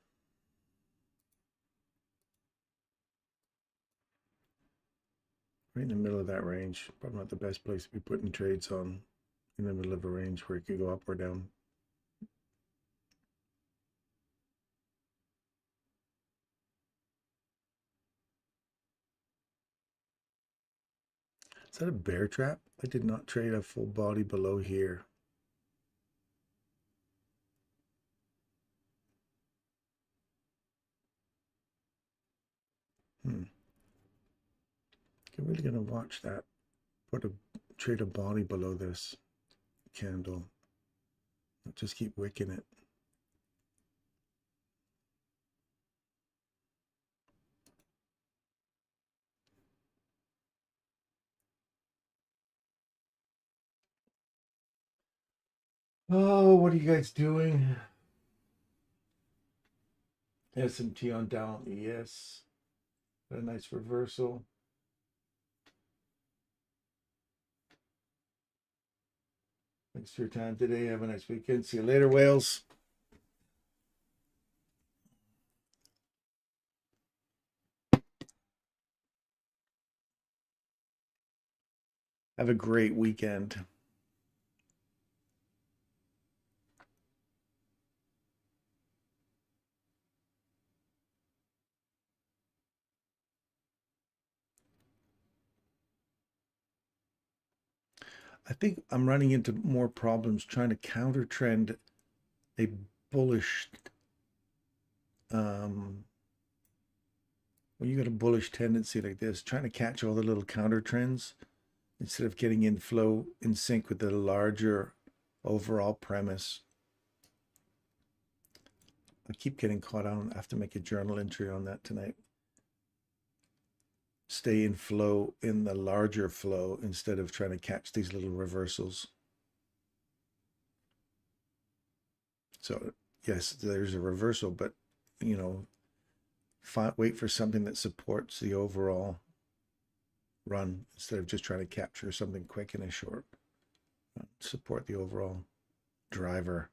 Right in the middle of that range. Probably not the best place to be putting trades on, in the middle of a range where it could go up or down. Is that a bear trap? I did not trade a full body below here. I'm really going to watch that. Trade a body below this candle. I'll just keep wicking it. Oh, what are you guys doing? SMT on down. Yes. A nice reversal. Thanks for your time today. Have a nice weekend. See you later, whales. Have a great weekend. I think I'm running into more problems trying to counter trend a bullish when you got a bullish tendency like this, trying to catch all the little counter trends instead of getting in flow in sync with the larger overall premise. I keep getting caught on. I have to make a journal entry on that tonight. Stay in flow in the larger flow instead of trying to catch these little reversals. So yes, there's a reversal, but you know, wait for something that supports the overall run instead of just trying to capture something quick in a short. Support the overall driver.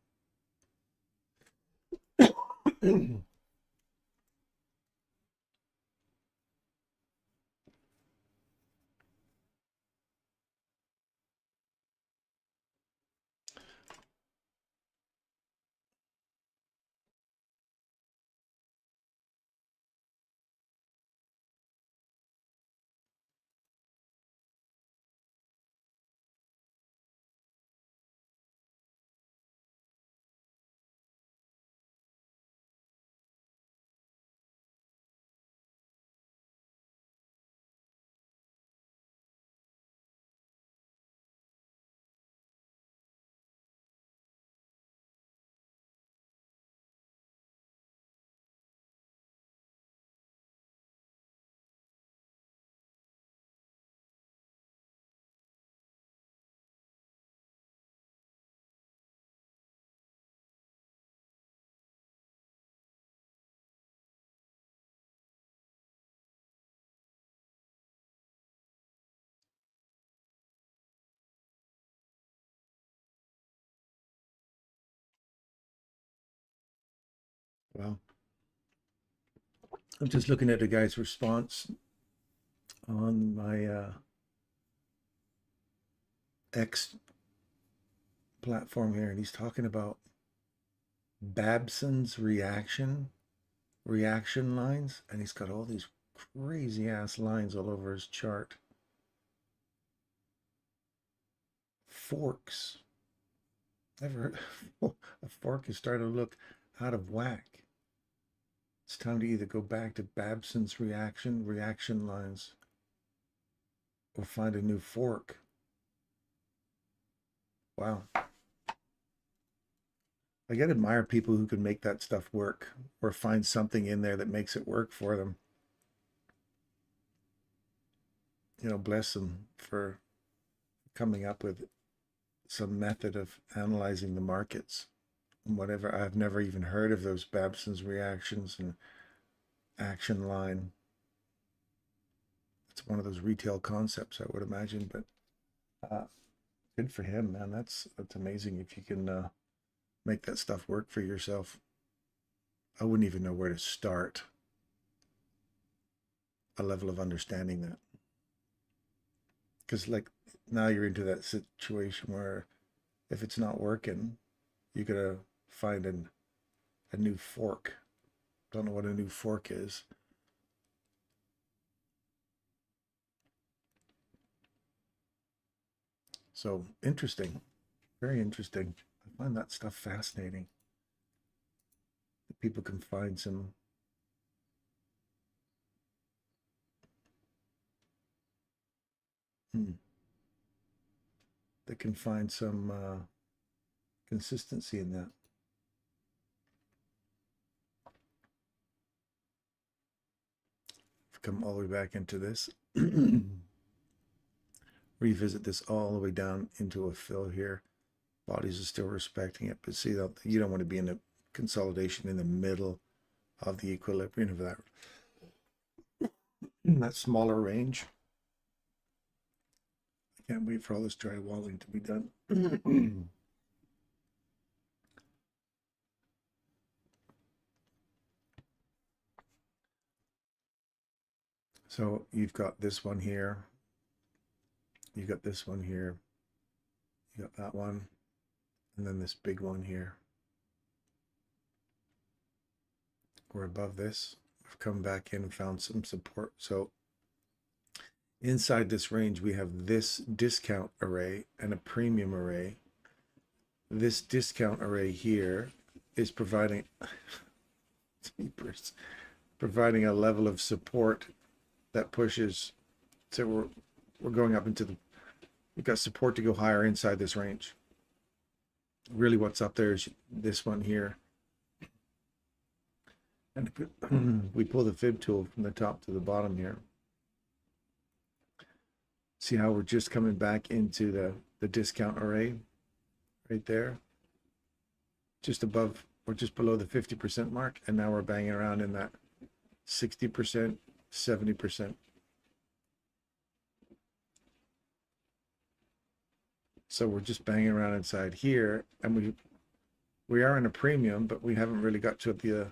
Well, I'm just looking at the guy's response on my X platform here, and he's talking about Babson's reaction lines, and he's got all these crazy ass lines all over his chart. Forks. Ever a fork is starting to look out of whack. It's time to either go back to Babson's reaction lines, or find a new fork. Wow. I gotta admire people who can make that stuff work, or find something in there that makes it work for them. You know, bless them for coming up with some method of analyzing the markets. Whatever, I've never even heard of those Babson's reactions and action line. It's one of those retail concepts, I would imagine, but good for him, man. That's amazing if you can make that stuff work for yourself. I wouldn't even know where to start a level of understanding that. Because like now you're into that situation where if it's not working, you gotta find a new fork. Don't know what a new fork is. So interesting, very interesting. I find that stuff fascinating. That people can find some that can find some consistency in that. Come all the way back into this. Revisit this all the way down into a fill here. Bodies are still respecting it, but see that you don't want to be in a consolidation in the middle of the equilibrium of that smaller range. I can't wait for all this drywalling to be done. So you've got this one here. You've got this one here. You got that one. And then this big one here. We're above this. We've come back in and found some support. So inside this range, we have this discount array and a premium array. This discount array here is providing a level of support that pushes. So we're going up into the, we've got support to go higher inside this range. Really what's up there is this one here. And we pull the fib tool from the top to the bottom here. See how we're just coming back into the discount array right there. Just above, or just below the 50% mark. And now we're banging around in that 60%, 70%. So we're just banging around inside here, and we are in a premium, but we haven't really got to the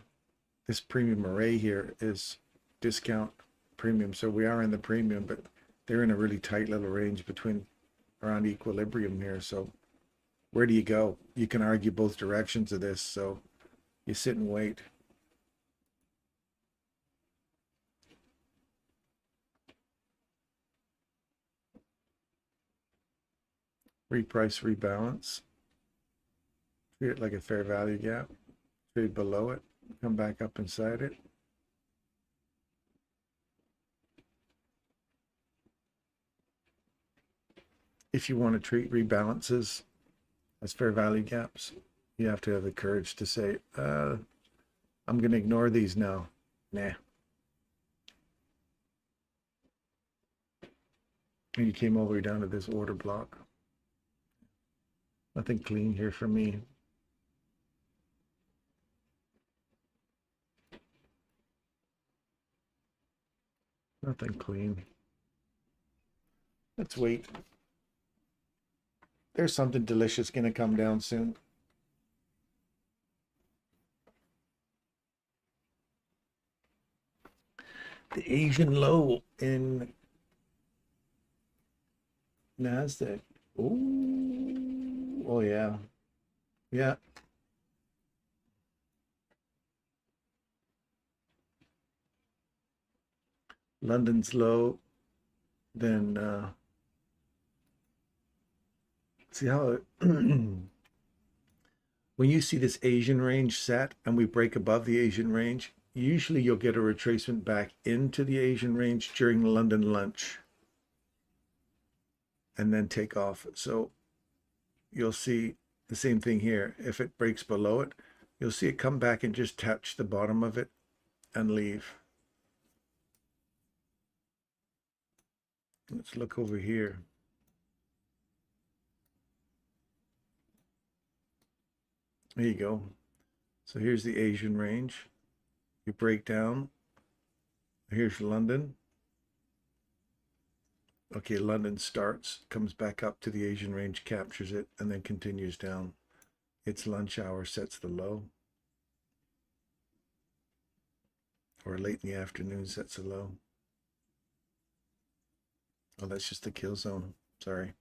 this premium array here is discount premium. So we are in the premium, but they're in a really tight little range between around equilibrium here. So where do you go? You can argue both directions of this. So you sit and wait. Reprice, rebalance. Treat it like a fair value gap. Trade below it. Come back up inside it. If you want to treat rebalances as fair value gaps, you have to have the courage to say, I'm going to ignore these now. Nah. And you came all the way down to this order block. Nothing clean here for me. Nothing clean. Let's wait. There's something delicious going to come down soon. The Asian low in NASDAQ. Oh yeah. Yeah. London's low. Then see how when you see this Asian range set and we break above the Asian range, usually you'll get a retracement back into the Asian range during London lunch and then take off. So you'll see the same thing here. If it breaks below it, you'll see it come back and just touch the bottom of it and leave. Let's look over here. There you go. So here's the Asian range. You break down. Here's London. Okay, London starts, comes back up to the Asian range, captures it, and then continues down. Its lunch hour sets the low. Or late in the afternoon sets a low. Oh, that's just the kill zone. Sorry.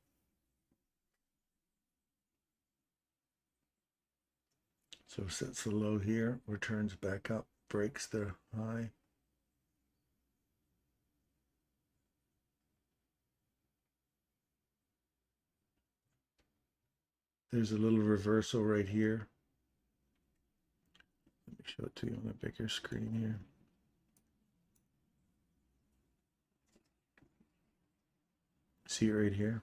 So sets the low here, returns back up, breaks the high. There's a little reversal right here. Let me show it to you on a bigger screen here. see it right here.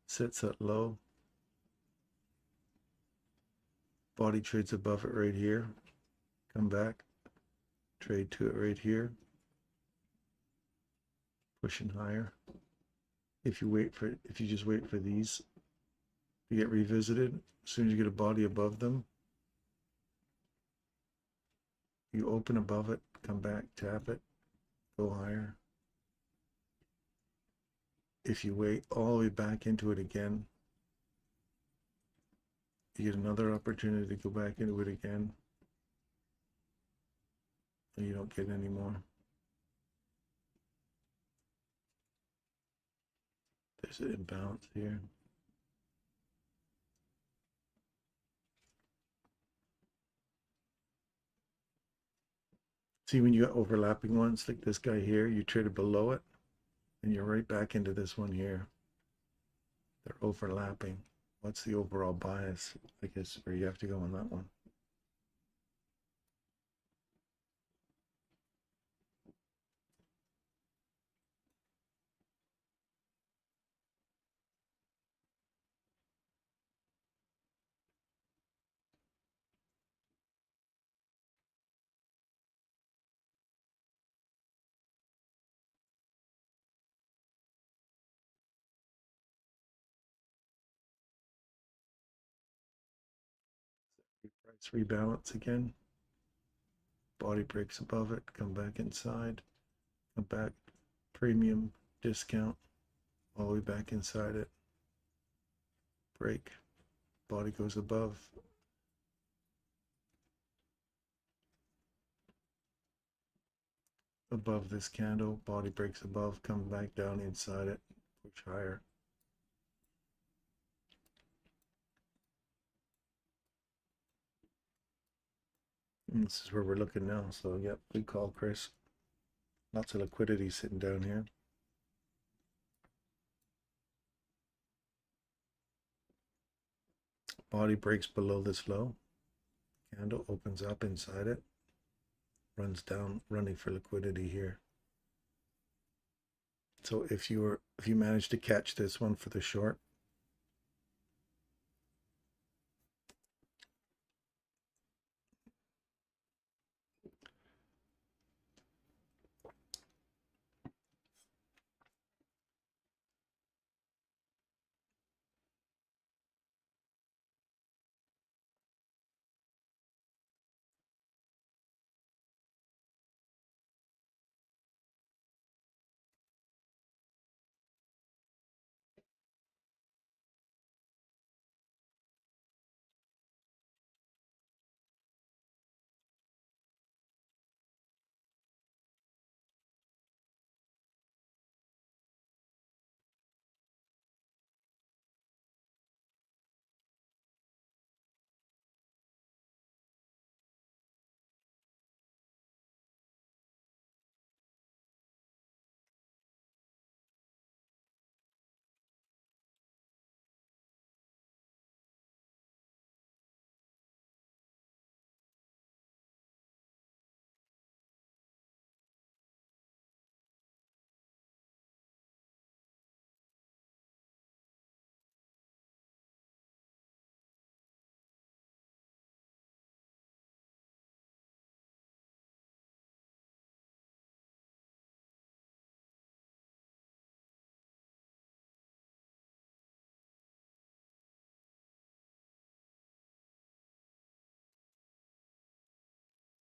Sets at low. Body trades above it right here. Come back. Trade to it right here. Pushing higher. If you just wait for these to get revisited, as soon as you get a body above them, you open above it, come back, tap it, go higher. If you wait all the way back into it again, you get another opportunity to go back into it again, and you don't get any more. There's an imbalance here. See, when you got overlapping ones like this guy here, you traded below it, and you're right back into this one here. They're overlapping. What's the overall bias? I guess where you have to go on that one. Price rebalance again. Body breaks above it, come back inside, come back, premium, discount, all the way back inside it. Break, body goes above. Above this candle, body breaks above, come back down inside it, push higher. And this is where we're looking now. So yep, we call Chris. Lots of liquidity sitting down here. Body breaks below this low. Candle opens up inside it. Runs down, running for liquidity here. So if you manage to catch this one for the short,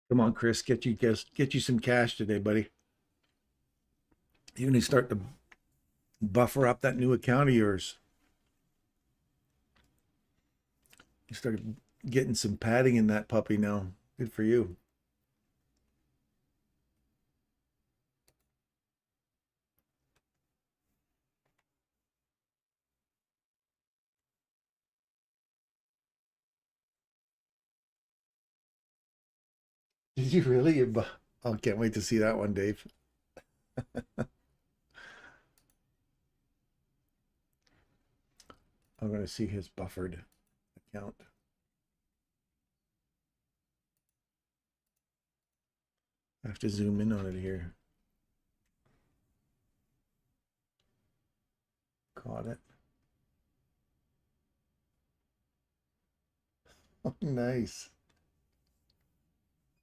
come on, Chris, get you some cash today, buddy. You need to start to buffer up that new account of yours. You started getting some padding in that puppy now. Good for you. Did you really? I can't wait to see that one, Dave. I'm going to see his buffered account. I have to zoom in on it here. Caught it. Oh, nice.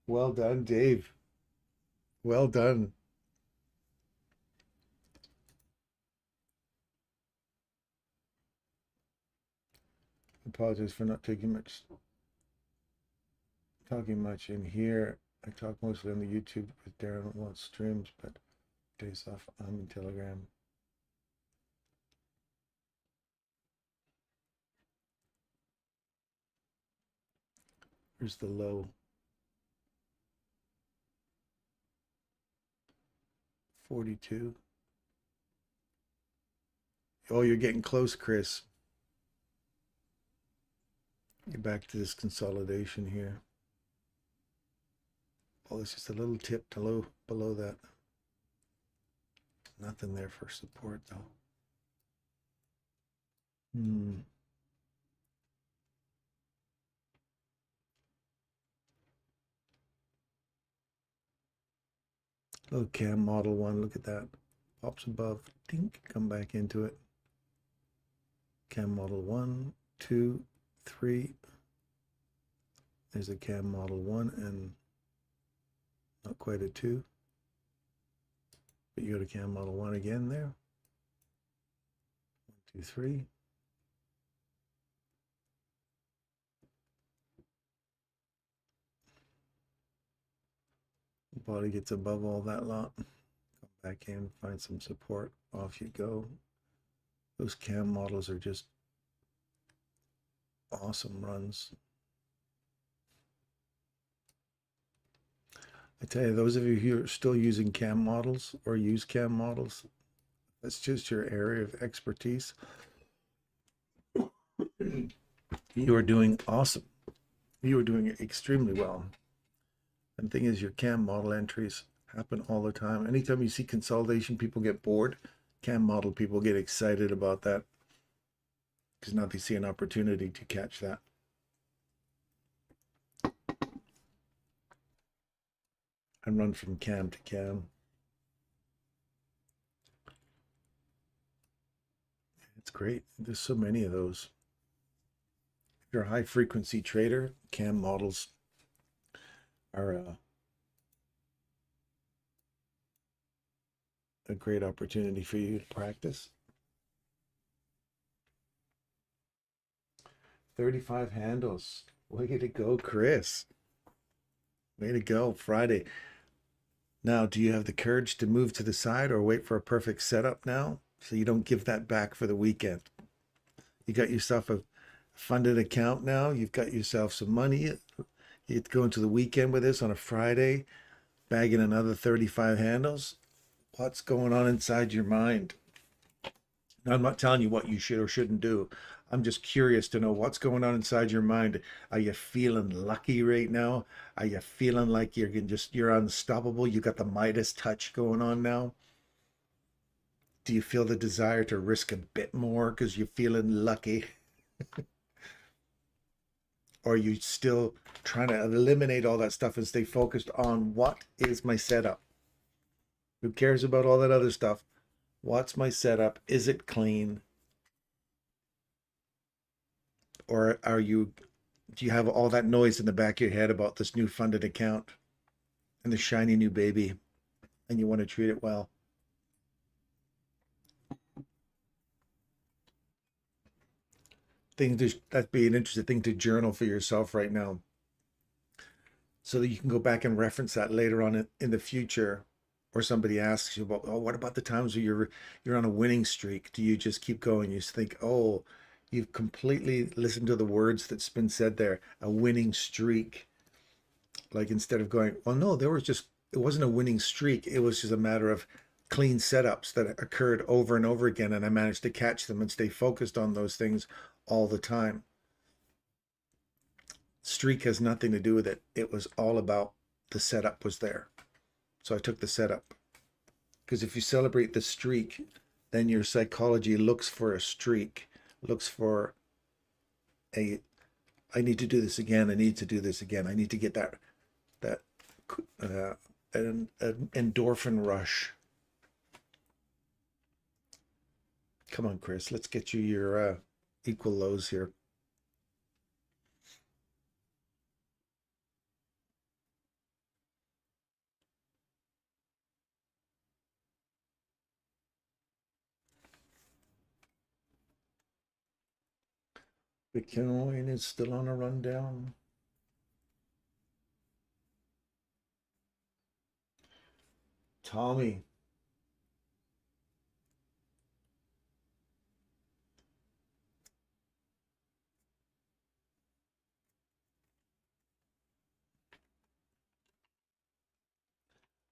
Well done, Dave. Well done. Apologize for not talking much in here. I talk mostly on the YouTube with Darren while streams, but days off I'm in Telegram. Here's the low. 42. Oh, you're getting close, Chris. Get back to this consolidation here. Oh, it's just a little tip below that. Nothing there for support though. Little cam model one, look at that. Pops above, dink, come back into it. Cam model 1, 2, 3. There's a cam model 1 and not quite a 2. But you go to cam model 1 again there. 1, 2, 3. Body gets above all that lot. Come back in, find some support. Off you go. Those cam models are just awesome runs. I tell you, those of you who are still using cam models or use cam models, that's just your area of expertise. You are doing awesome. You are doing extremely well. And the thing is, your cam model entries happen all the time. Anytime you see consolidation, people get bored. Cam model people get excited about that because now they see an opportunity to catch that. And run from cam to cam. It's great. There's so many of those. If you're a high frequency trader, cam models are a great opportunity for you to practice. 35 handles. Way to go, Chris. Way to go, Friday. Now, do you have the courage to move to the side or wait for a perfect setup now so you don't give that back for the weekend? You got yourself a funded account now. You've got yourself some money. You go into the weekend with this on a Friday, bagging another 35 handles. What's going on inside your mind? Now, I'm not telling you what you should or shouldn't do. I'm just curious to know what's going on inside your mind. Are you feeling lucky right now? Are you feeling like you're unstoppable? You got the Midas touch going on now? Do you feel the desire to risk a bit more because you're feeling lucky? Or are you still trying to eliminate all that stuff and stay focused on what is my setup? Who cares about all that other stuff? What's my setup? Is it clean? Or do you have all that noise in the back of your head about this new funded account and the shiny new baby and you want to treat it well? That'd be an interesting thing to journal for yourself right now so that you can go back and reference that later on in the future, or somebody asks you about, oh, what about the times where you're on a winning streak? Do you just keep going? You think, oh, you've completely listened to the words that's been said there, a winning streak. Like instead of going, well, no, it wasn't a winning streak. It was just a matter of clean setups that occurred over and over again. And I managed to catch them and stay focused on those things all the time. Streak has nothing to do with it. It was all about the setup was there. So I took the setup. Because if you celebrate the streak, then your psychology looks for a streak, looks for I need to do this again. I need to do this again. I need to get an endorphin rush. Come on, Chris. Let's get you your equal lows here. Bitcoin is still on a rundown. Tommy.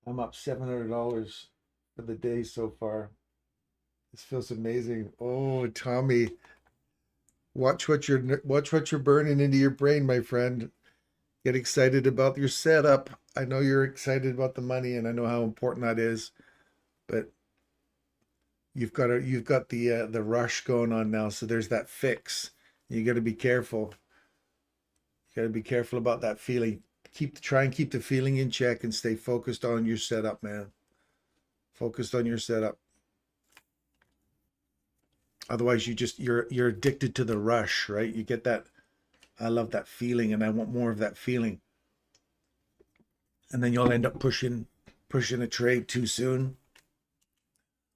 I'm up $700 for the day so far. This feels amazing. Oh, Tommy, watch what you're burning into your brain, my friend. Get excited about your setup. I know you're excited about the money, and I know how important that is. But you've got the rush going on now. So there's that fix. You got to be careful. You got to be careful about that feeling. Try and keep the feeling in check and stay focused on your setup, man. Focused on your setup. Otherwise, you're addicted to the rush, right? You get that. I love that feeling, and I want more of that feeling. And then you'll end up pushing a trade too soon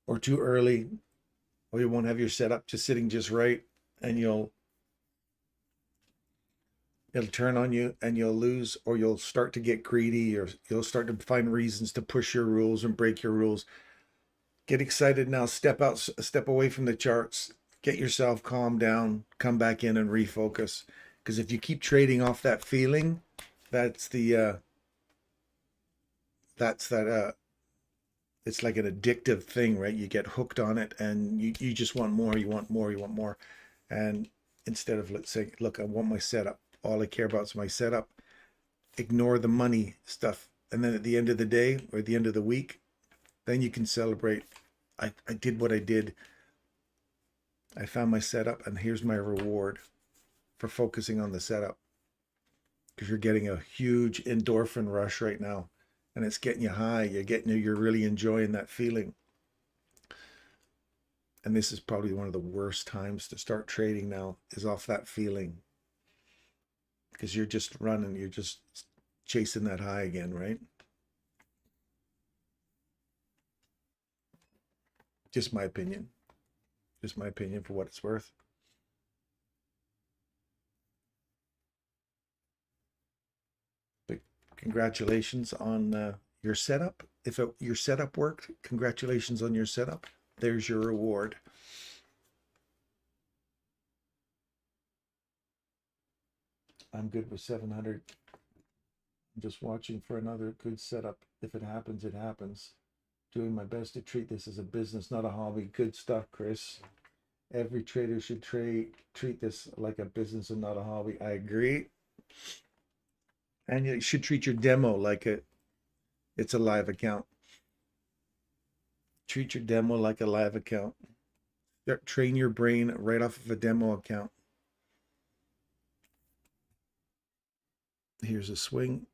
or too early, or you won't have your setup just sitting just right, and it'll turn on you and you'll lose, or you'll start to get greedy, or you'll start to find reasons to push your rules and break your rules. Get excited now. Step away from the charts. Get yourself calmed down. Come back in and refocus. Because if you keep trading off that feeling, that's that it's like an addictive thing, right? You get hooked on it, and you just want more. You want more. You want more. And instead of, let's say, look, I want my setup. All I care about is my setup. Ignore the money stuff, and then at the end of the day or at the end of the week, then you can celebrate. I did what I did. I found my setup, and here's my reward for focusing on the setup, because you're getting a huge endorphin rush right now, and it's getting you high. You're really enjoying that feeling. And this is probably one of the worst times to start trading now, is off that feeling, because you're just running, you're just chasing that high again, right? Just my opinion. Just my opinion for what it's worth. But congratulations on your setup. If your setup worked, congratulations on your setup. There's your reward. I'm good with 700. I'm just watching for another good setup. If it happens, it happens. Doing my best to treat this as a business, not a hobby. Good stuff, Chris. Every trader should treat this like a business and not a hobby. I agree. And you should treat your demo like it's a live account. Treat your demo like a live account. Train your brain right off of a demo account. Here's a swing.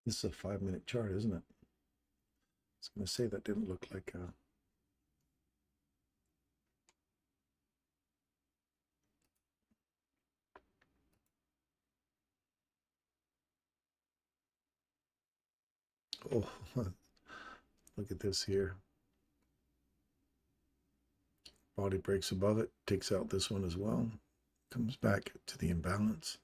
This is a 5-minute chart, isn't it? I was going to say that didn't look like a... Oh, look at this here. Body breaks above it, takes out this one as well. Comes back to the imbalance.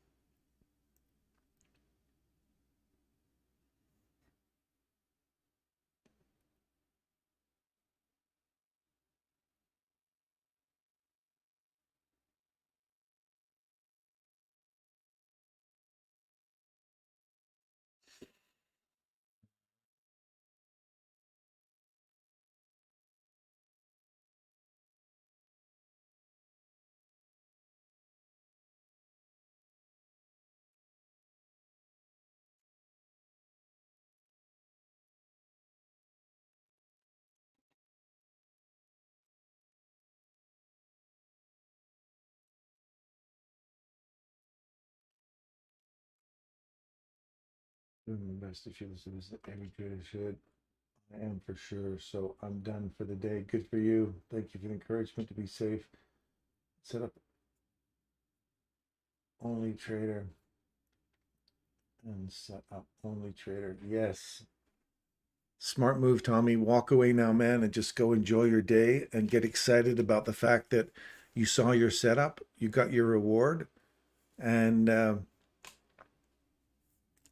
Doing my best to show this as every trader should. I am for sure. So I'm done for the day. Good for you. Thank you for the encouragement to be safe. Set up only trader and set up only trader. Yes. Smart move, Tommy. Walk away now, man, and just go enjoy your day and get excited about the fact that you saw your setup, you got your reward, and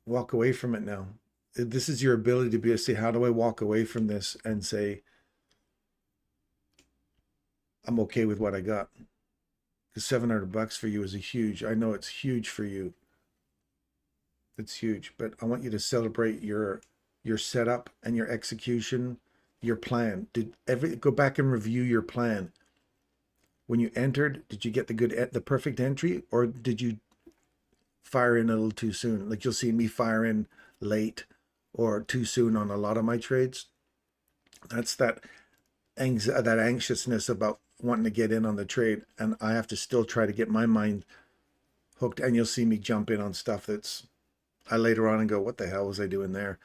walk away from it now. This is your ability to be able to say, how do I walk away from this and say, I'm okay with what I got? Because $700 for you is a huge, I know it's huge for you. It's huge, but I want you to celebrate your setup and your execution, your plan. Go back and review your plan. When you entered, did you get the perfect entry, or did you fire in a little too soon? Like you'll see me fire in late or too soon on a lot of my trades. That's that anxiousness about wanting to get in on the trade, and I have to still try to get my mind hooked. And you'll see me jump in on stuff that's I later on and go, what the hell was I doing there?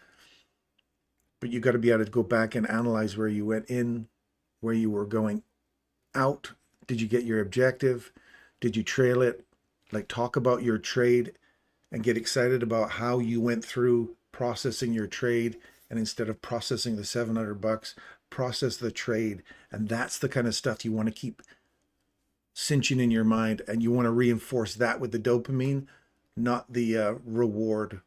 But you got to be able to go back and analyze where you went in, where you were going out. Did you get your objective? Did you trail it? Like, talk about your trade and get excited about how you went through processing your trade. And instead of processing the $700, process the trade. And that's the kind of stuff you want to keep cinching in your mind. And you want to reinforce that with the dopamine, not the reward.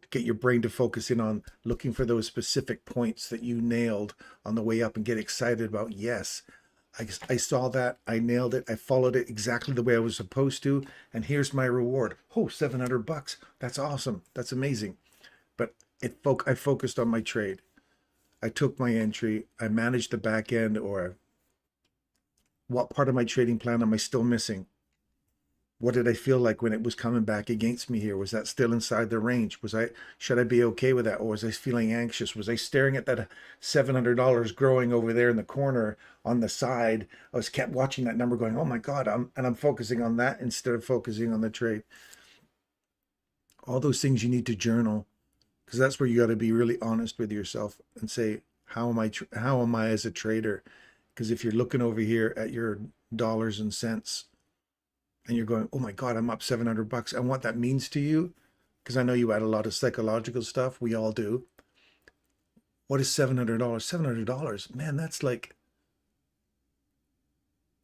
Get your brain to focus in on looking for those specific points that you nailed on the way up and get excited about, yes, I saw that, I nailed it, I followed it exactly the way I was supposed to, and here's my reward. Oh, $700. That's awesome. That's amazing. But I focused on my trade. I took my entry. I managed the back end, or what part of my trading plan am I still missing? What did I feel like when it was coming back against me here? Was that still inside the range? Should I be okay with that? Or was I feeling anxious? Was I staring at that $700 growing over there in the corner on the side? I was kept watching that number going, oh my God, I'm focusing on that instead of focusing on the trade. All those things you need to journal, because that's where you got to be really honest with yourself and say, how am I as a trader? Because if you're looking over here at your dollars and cents, and you're going, oh my God, I'm up $700, and what that means to you, because I know you add a lot of psychological stuff. We all do. What is $700? $700, man, that's like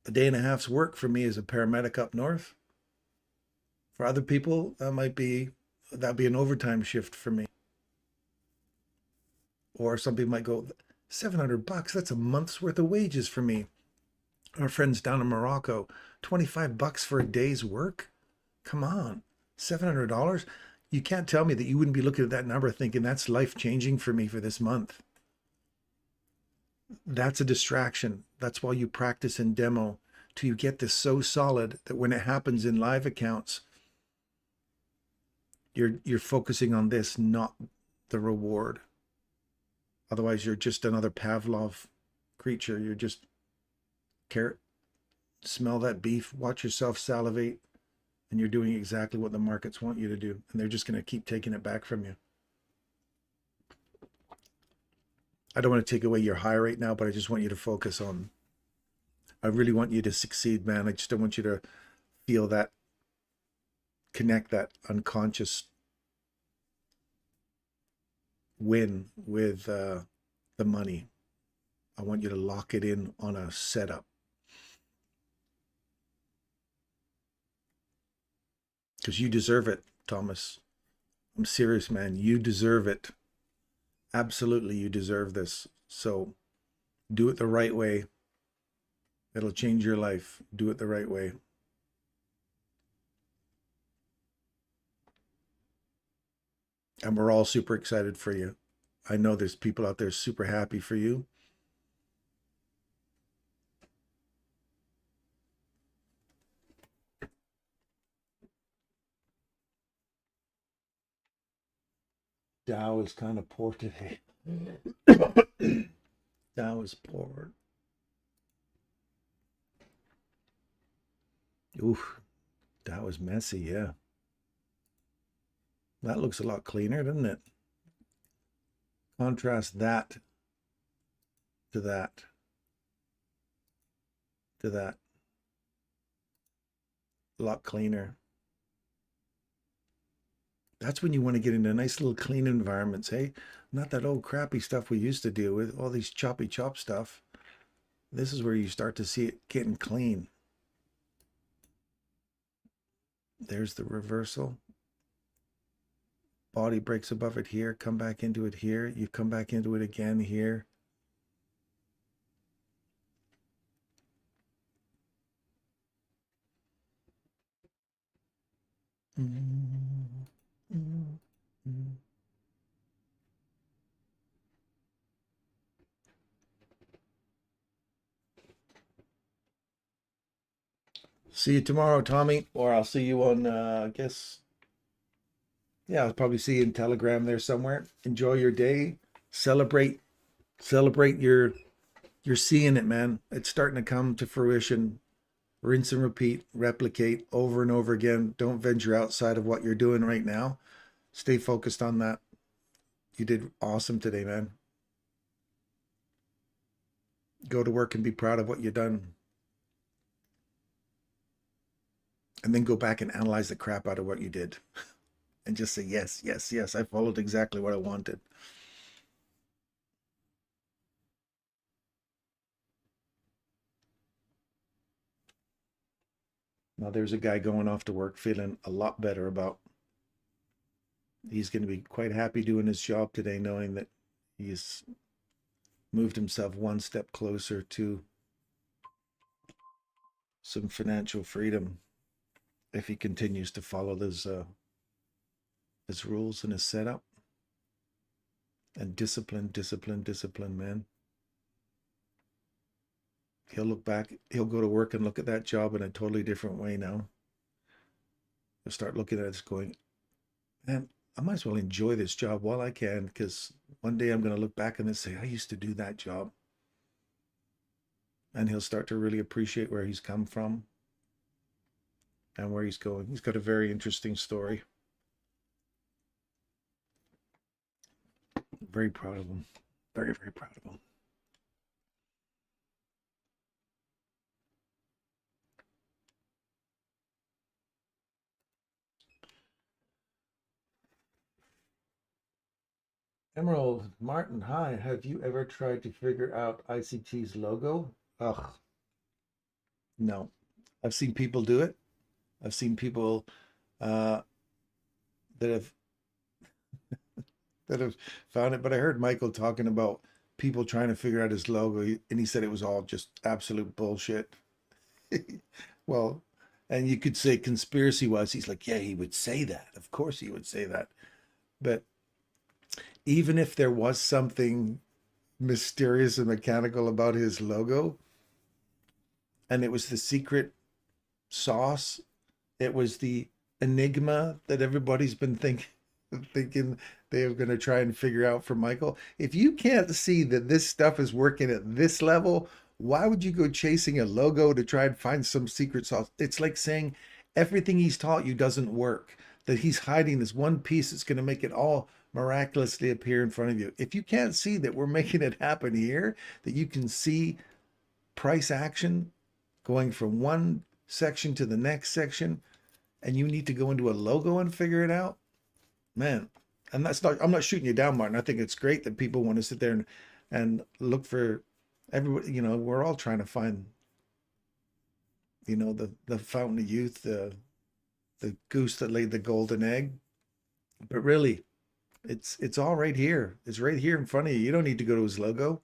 a day and a half's work for me as a paramedic up north. For other people, that'd be an overtime shift for me. Or some people might go, $700, that's a month's worth of wages for me. Our friends down in Morocco, $25 for a day's work? Come on, $700? You can't tell me that you wouldn't be looking at that number thinking that's life-changing for me for this month. That's a distraction. That's why you practice and demo till you get this so solid that when it happens in live accounts, you're focusing on this, not the reward. Otherwise, you're just another Pavlov creature. You're just carrot, smell that beef, watch yourself salivate, and you're doing exactly what the markets want you to do, and they're just going to keep taking it back from you. I don't want to take away your high right now, but I just want you to focus on, I really want you to succeed, man. I just don't want you to feel that, connect that unconscious win with the money. I want you to lock it in on a setup. Because you deserve it, Thomas. I'm serious, man. You deserve it. Absolutely, you deserve this. So do it the right way. It'll change your life. Do it the right way. And we're all super excited for you. I know there's people out there super happy for you. Dow is kind of poor today. Dow is poor. Oof, Dow is messy, yeah. That looks a lot cleaner, doesn't it? Contrast that to that to that. A lot cleaner. That's when you want to get into nice little clean environments, hey? Not that old crappy stuff we used to deal with, all these choppy chop stuff. This is where you start to see it getting clean. There's the reversal. Body breaks above it here, come back into it here. You come back into it again here. See you tomorrow, Tommy, or I'll see you on, I guess, yeah, I'll probably see you in Telegram there somewhere. Enjoy your day. Celebrate your, you're seeing it, man. It's starting to come to fruition. Rinse and repeat, replicate over and over again. Don't venture outside of what you're doing right now. Stay focused on that. You did awesome today, man. Go to work and be proud of what you've done. And then go back and analyze the crap out of what you did. And just say, yes, yes, yes, I followed exactly what I wanted. Now there's a guy going off to work feeling a lot better about, he's going to be quite happy doing his job today, knowing that he's moved himself one step closer to some financial freedom if he continues to follow his rules and his setup. And discipline, man. He'll look back, he'll go to work and look at that job in a totally different way now. He'll start looking at it going, man, I might as well enjoy this job while I can, because one day I'm going to look back and say, I used to do that job. And he'll start to really appreciate where he's come from and where he's going. He's got a very interesting story. Very proud of him. Very, very proud of him. Emerald Martin, hi. Have you ever tried to figure out ICT's logo? Ugh, no. I've seen people do it. I've seen people that have found it, but I heard Michael talking about people trying to figure out his logo, and he said it was all just absolute bullshit. Well, and you could say conspiracy wise, he's like, yeah, he would say that. Of course he would say that. But even if there was something mysterious and mechanical about his logo, and it was the secret sauce, it was the enigma that everybody's been thinking they're going to try and figure out for Michael. If you can't see that this stuff is working at this level, why would you go chasing a logo to try and find some secret sauce? It's like saying everything he's taught you doesn't work, that he's hiding this one piece that's going to make it all miraculously appear in front of you. If you can't see that we're making it happen here, that you can see price action going from one section to the next section, and you need to go into a logo and figure it out, man. And that's not, I'm not shooting you down, Martin. I think it's great that people want to sit there and look for everybody. You know, we're all trying to find, you know, the fountain of youth, the goose that laid the golden egg. But really, it's all right here. It's right here in front of you. You don't need to go to his logo.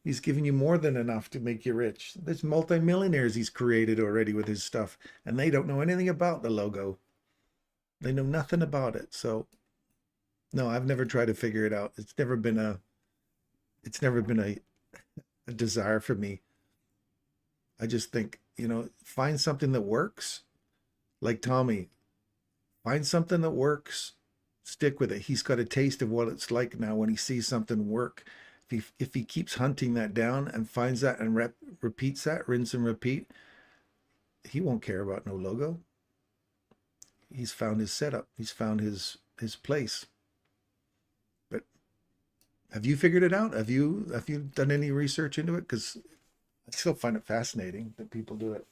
He's giving you more than enough to make you rich. There's multimillionaires he's created already with his stuff, and they don't know anything about the logo. They know nothing about it. So no, I've never tried to figure it out. It's never been a desire for me. I just think, you know, find something that works. Like Tommy, find something that works, stick with it. He's got a taste of what it's like now when he sees something work. If he keeps hunting that down and finds that and repeats that, rinse and repeat, he won't care about no logo. He's found his setup. He's found his his place. But have you figured it out? Have you done any research into it? Because I still find it fascinating that people do it.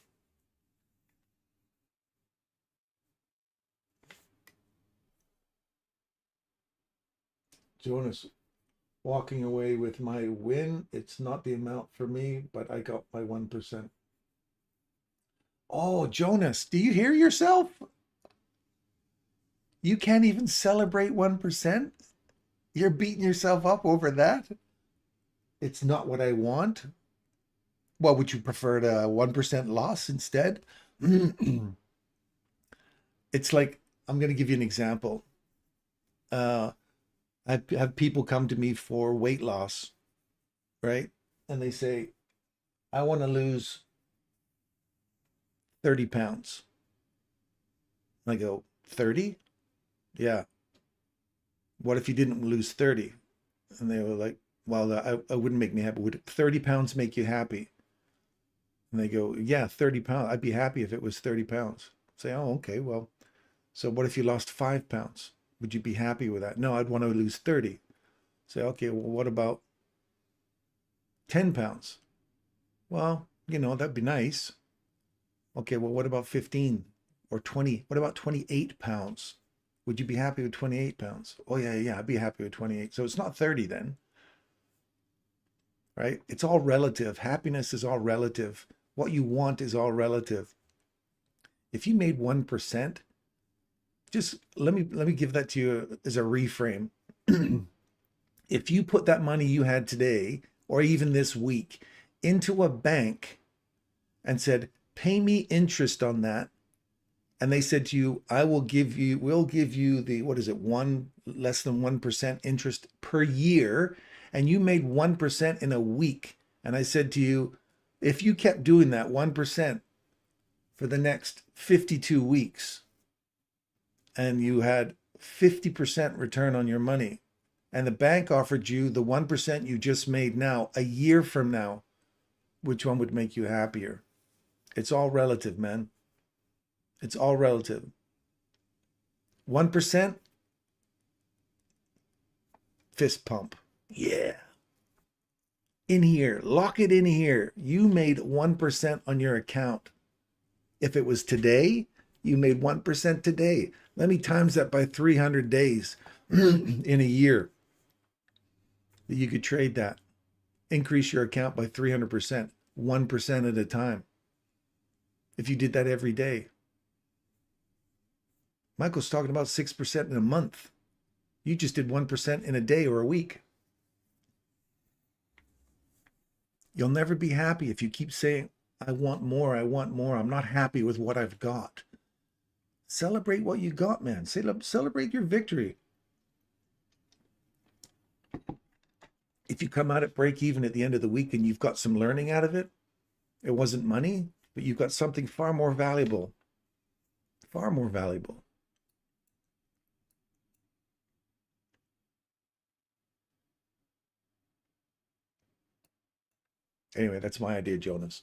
Jonas, walking away with my win. It's not the amount for me, but I got my 1%. Oh, Jonas, do you hear yourself? You can't even celebrate 1%? You're beating yourself up over that? It's not what I want. Well, would you prefer a 1% loss instead? It's like, I'm going to give you an example. I have people come to me for weight loss, right? And they say, I want to lose 30 pounds. I go, 30? Yeah. What if you didn't lose 30? And they were like, well, I wouldn't make me happy. Would 30 pounds make you happy? And they go, yeah, 30 pounds. I'd be happy if it was 30 pounds. Say, oh, okay, well, so what if you lost 5 pounds? Would you be happy with that? No, I'd want to lose 30. Say, okay, well, what about 10 pounds? Well, that'd be nice. Okay, well, what about 15 or 20? What about 28 pounds? Would you be happy with 28 pounds? Oh, yeah, I'd be happy with 28. So it's not 30 then, right? It's all relative. Happiness is all relative. What you want is all relative. If you made 1%, just let me give that to you as a reframe. If you put that money you had today, or even this week, into a bank and said, pay me interest on that, and they said to you, we'll give you the, what is it, less than 1% interest per year, and you made 1% in a week. And I said to you, if you kept doing that 1% for the next 52 weeks, and you had 50% return on your money, and the bank offered you the 1% you just made now, a year from now, which one would make you happier? It's all relative, man. It's all relative. 1%, fist pump. Yeah. In here, lock it in here. You made 1% on your account. If it was today, you made 1% today. Let me times that by 300 days in a year. You could trade that. Increase your account by 300%, 1% at a time. If you did that every day. Michael's talking about 6% in a month. You just did 1% in a day or a week. You'll never be happy if you keep saying, I want more, I'm not happy with what I've got. Celebrate what you got, man. Celebrate your victory. If you come out at break even at the end of the week and you've got some learning out of it, it wasn't money, but you've got something far more valuable. Far more valuable. Anyway, that's my idea, Jonas.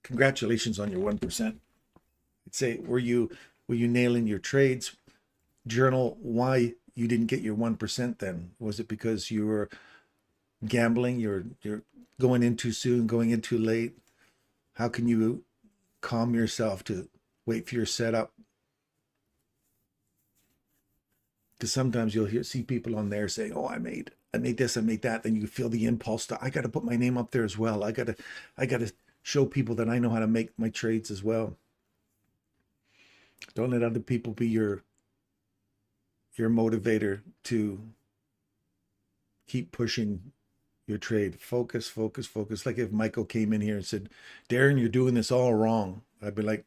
Congratulations on your 1%. I'd say, were you nailing your trades? Journal why you didn't get your 1% then. Was it because you were gambling? You're going in too soon, going in too late? How can you calm yourself to wait for your setup? Because sometimes you'll see people on there saying, oh, I made this, I made that. Then you feel the impulse to, I got to put my name up there as well. I got to show people that I know how to make my trades as well. Don't let other people be your motivator to keep pushing your trade. Focus, focus, focus. Like if Michael came in here and said, Darren, you're doing this all wrong. I'd be like,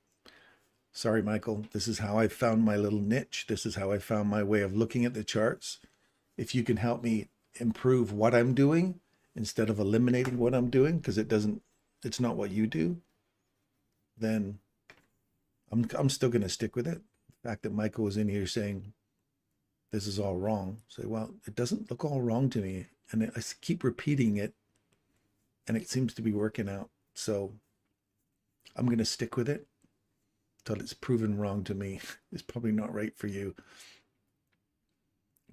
sorry, Michael, this is how I found my little niche. This is how I found my way of looking at the charts. If you can help me improve what I'm doing instead of eliminating what I'm doing, because it's not what you do, then I'm still going to stick with it. The fact that Michael was in here saying, this is all wrong. Say, well, it doesn't look all wrong to me. And I keep repeating it, and it seems to be working out. So I'm going to stick with it until it's proven wrong to me. It's probably not right for you.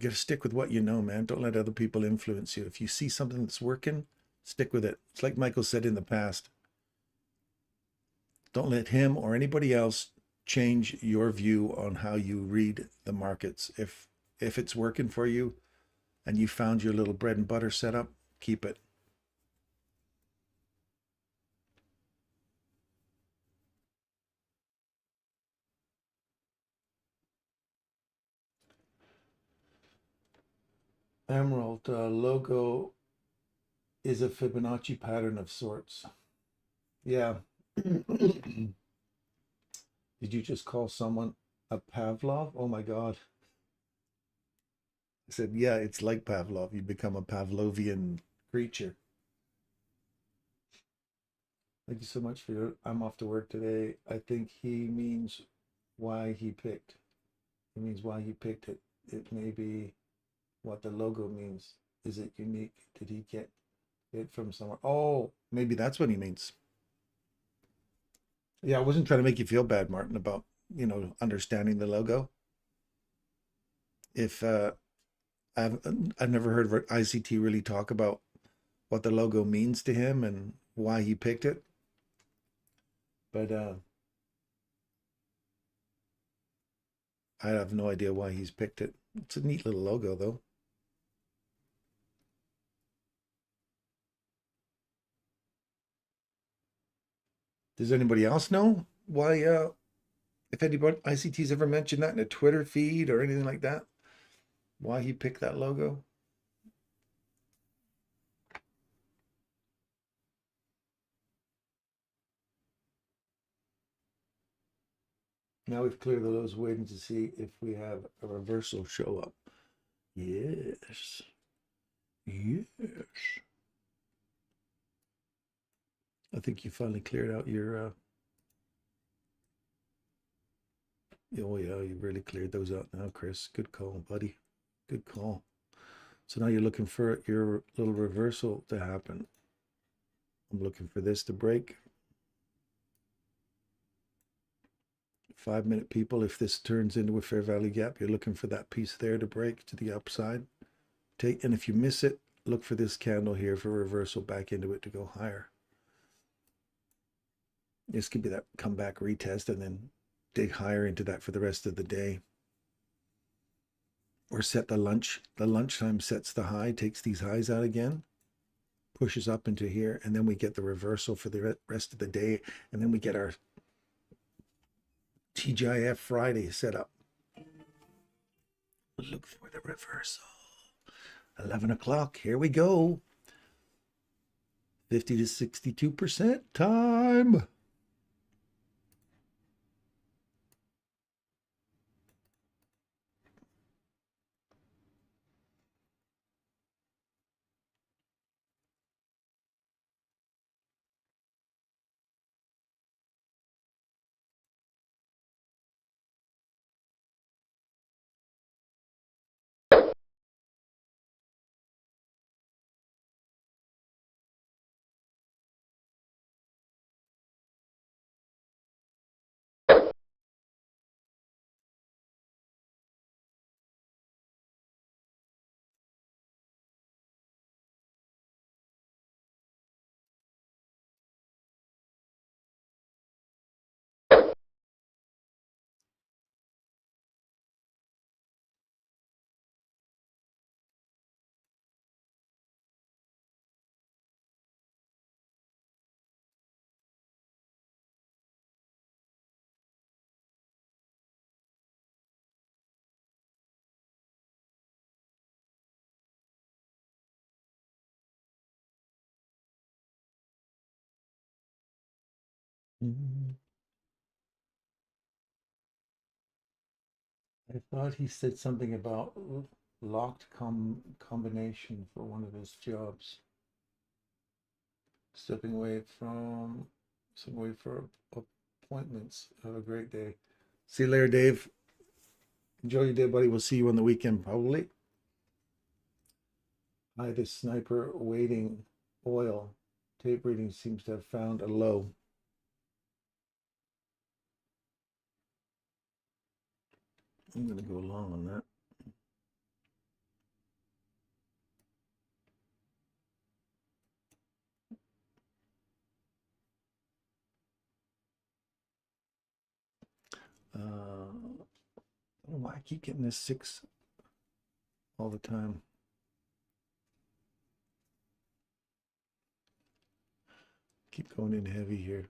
You got to stick with what you know, man. Don't let other people influence you. If you see something that's working, stick with it. It's like Michael said in the past. Don't let him or anybody else change your view on how you read the markets. If it's working for you and you found your little bread and butter setup, keep it. Emerald logo is a Fibonacci pattern of sorts. Yeah. Did you just call someone a Pavlov? Oh my God. I said, yeah, it's like Pavlov. You become a Pavlovian creature. Thank you so much for your, I'm off to work today. I think he means why he picked. He means why he picked it. It may be what the logo means. Is it unique? Did he get it from somewhere? Oh, maybe that's what he means. Yeah, I wasn't trying to make you feel bad, Martin, about, understanding the logo. If I've never heard of ICT really talk about what the logo means to him and why he picked it. But I have no idea why he's picked it. It's a neat little logo, though. Does anybody else know why, if anybody, ICT's ever mentioned that in a Twitter feed or anything like that, why he picked that logo? Now we've cleared the lows, waiting to see if we have a reversal show up. Yes. Yes. I think you finally cleared out your, oh yeah, you really cleared those out now, Chris. Good call, buddy. Good call. So now you're looking for your little reversal to happen. I'm looking for this to break. 5-minute people, if this turns into a fair value gap, you're looking for that piece there to break to the upside. And if you miss it, look for this candle here for reversal back into it to go higher. This could be that comeback retest and then dig higher into that for the rest of the day. Or set the lunchtime sets the high, takes these highs out again, pushes up into here, and then we get the reversal for the rest of the day, and then we get our TGIF Friday set up. Look for the reversal. 11 o'clock, here we go. 50 to 62% time. I thought he said something about locked combination for one of his jobs. Stepping away for appointments. Have a great day. See you later, Dave. Enjoy your day, buddy. We'll see you on the weekend, probably. Hi, this sniper waiting oil. Tape reading seems to have found a low. I'm going to go along on that. I don't know why I keep getting this 6 all the time. Keep going in heavy here.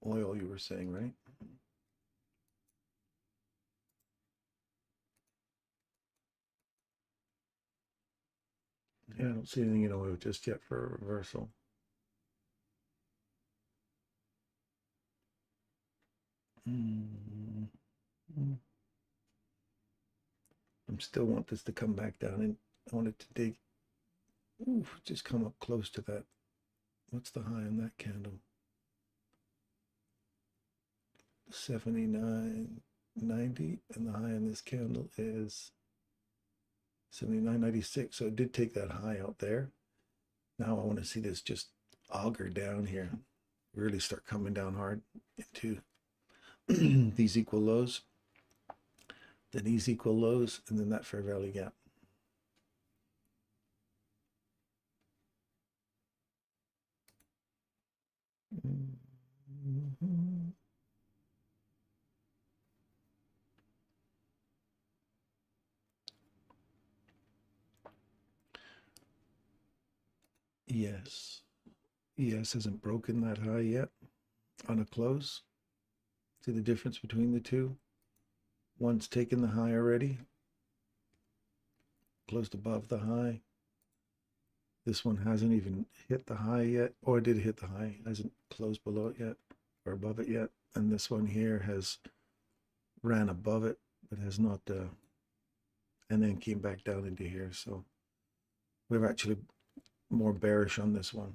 Oil, you were saying, right? Yeah, I don't see anything in oil just yet for a reversal. I still want this to come back down, and I want it to dig. Ooh, just come up close to that. What's the high on that candle? 79.90, and the high on this candle is 79.96. So it did take that high out there. Now I want to see this just auger down here, really start coming down hard into these equal lows, then these equal lows, and then that fair value gap. Yes. ES hasn't broken that high yet on a close. See the difference between the two? One's taken the high already, closed above the high. This one hasn't even hit the high yet, or did hit the high, hasn't closed below it yet or above it yet. And this one here has ran above it, but has not, and then came back down into here. So we're actually more bearish on this one.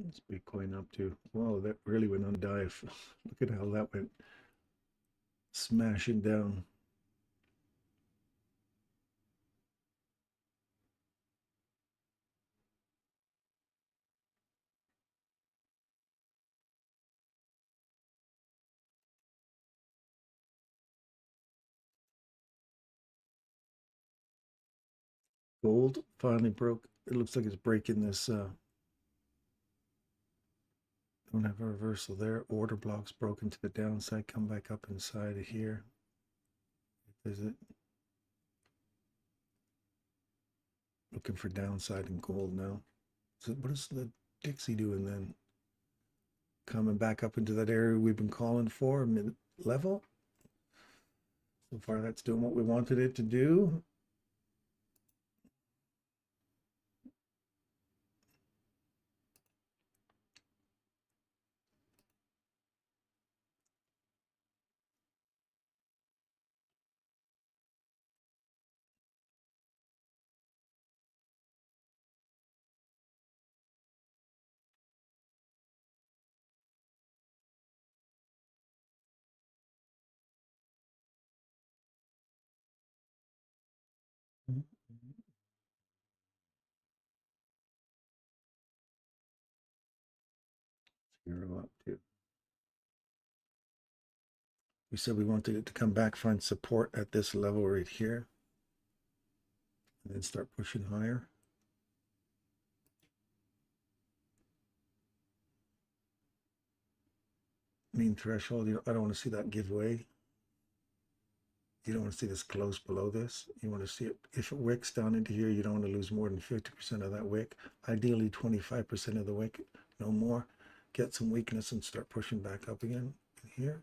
It's Bitcoin up to, whoa, that really went on dive. Look at how that went smashing down. Gold finally broke. It looks like it's breaking this. Don't have a reversal there. Order blocks broken to the downside. Come back up inside of here. Is it? Looking for downside in gold now. So what is the Dixie doing then? Coming back up into that area we've been calling for, mid level. So far that's doing what we wanted it to do. Zero up too. We said we wanted it to come back, find support at this level right here, and then start pushing higher. Mean threshold, I don't want to see that give way. You don't want to see this close below this. You want to see it, if it wicks down into here, you don't want to lose more than 50% of that wick. Ideally 25% of the wick, no more. Get some weakness and start pushing back up again here.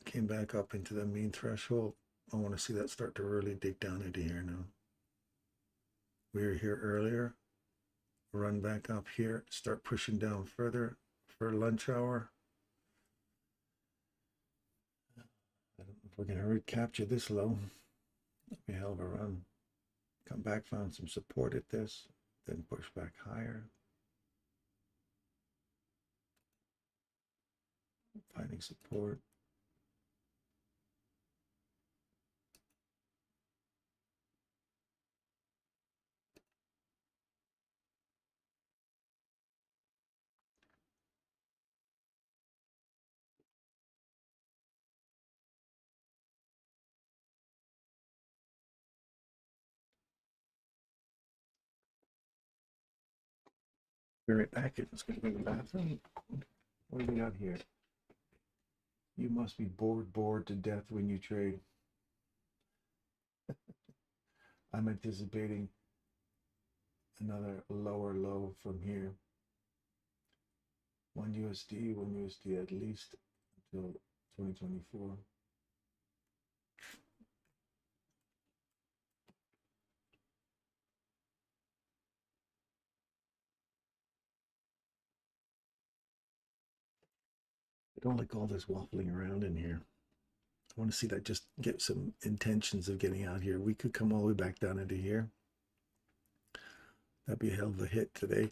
Came back up into the mean threshold. I want to see that start to really dig down into here now. We were here earlier. Run back up here, start pushing down further for lunch hour. I don't know if we're going to recapture this low. That'd be a hell of a run. Come back, found some support at this, then push back higher. Finding support. Be right back. It's going to be the bathroom. What do we got here? You must be bored to death when you trade. I'm anticipating another lower low from here. 1 USD at least until 2024. I don't like all this waffling around in here. I want to see that just get some intentions of getting out here. We could come all the way back down into here. That'd be a hell of a hit today.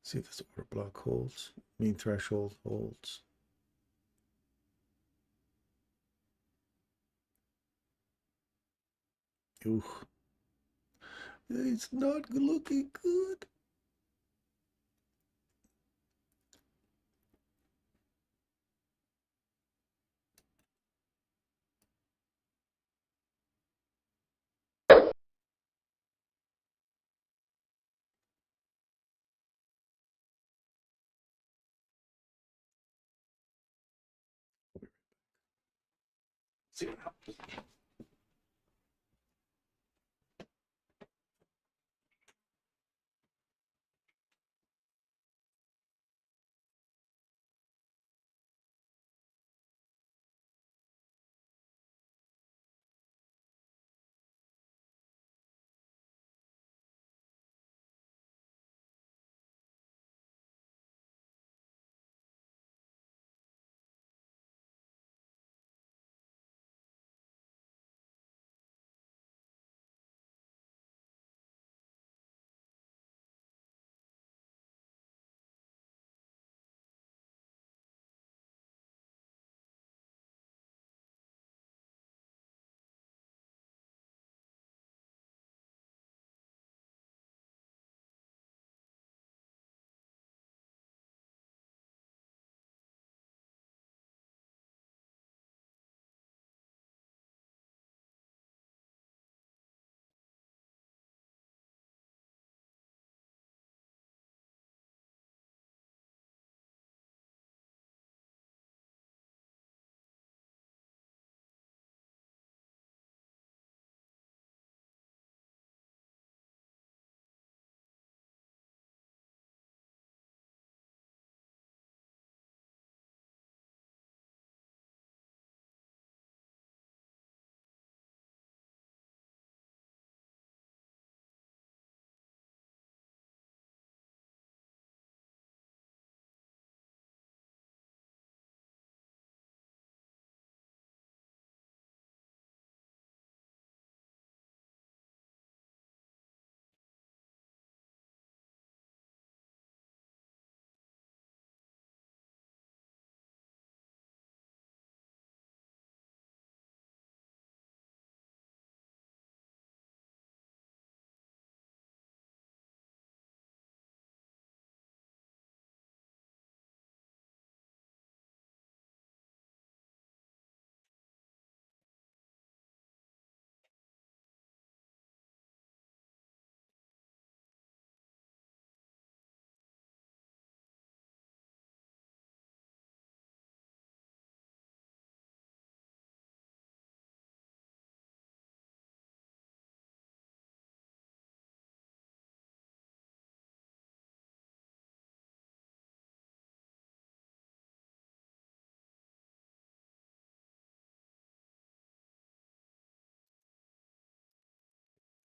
See if this order block holds. Mean threshold holds. Ooh. It's not looking good. See what happens.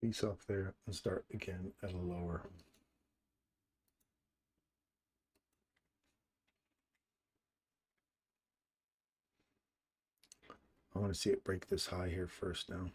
piece off there and start again at a lower. I want to see it break this high here first now.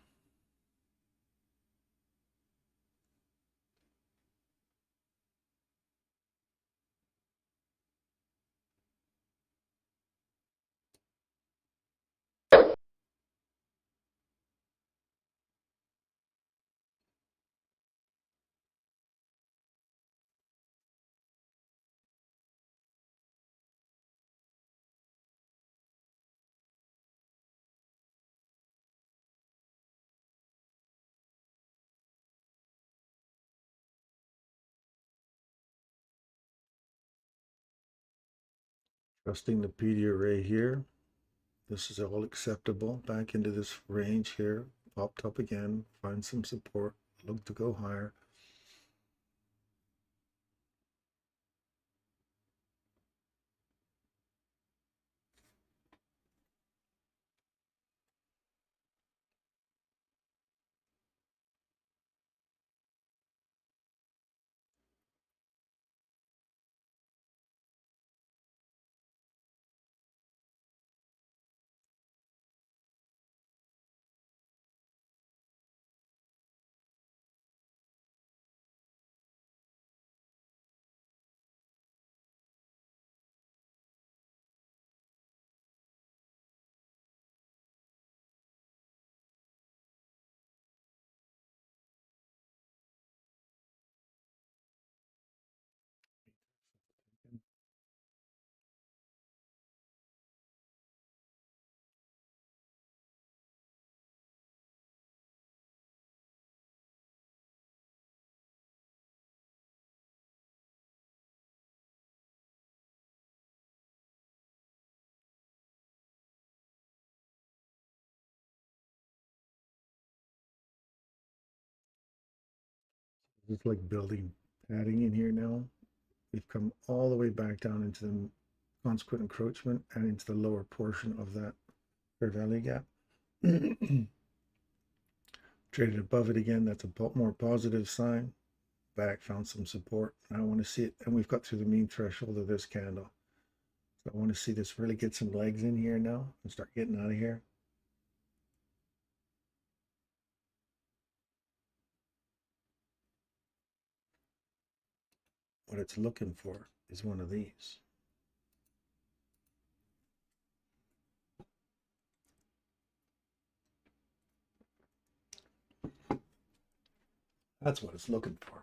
Trusting the PD array here. This is all acceptable. Back into this range here. Popped up again. Find some support. Look to go higher. It's like building padding in here now. We've come all the way back down into the consequent encroachment and into the lower portion of that fair value gap. Traded above it again. That's a more positive sign. Back, found some support. I want to see it, and we've got through the mean threshold of this candle. So I want to see this really get some legs in here now and start getting out of here. What it's looking for is one of these. That's what it's looking for.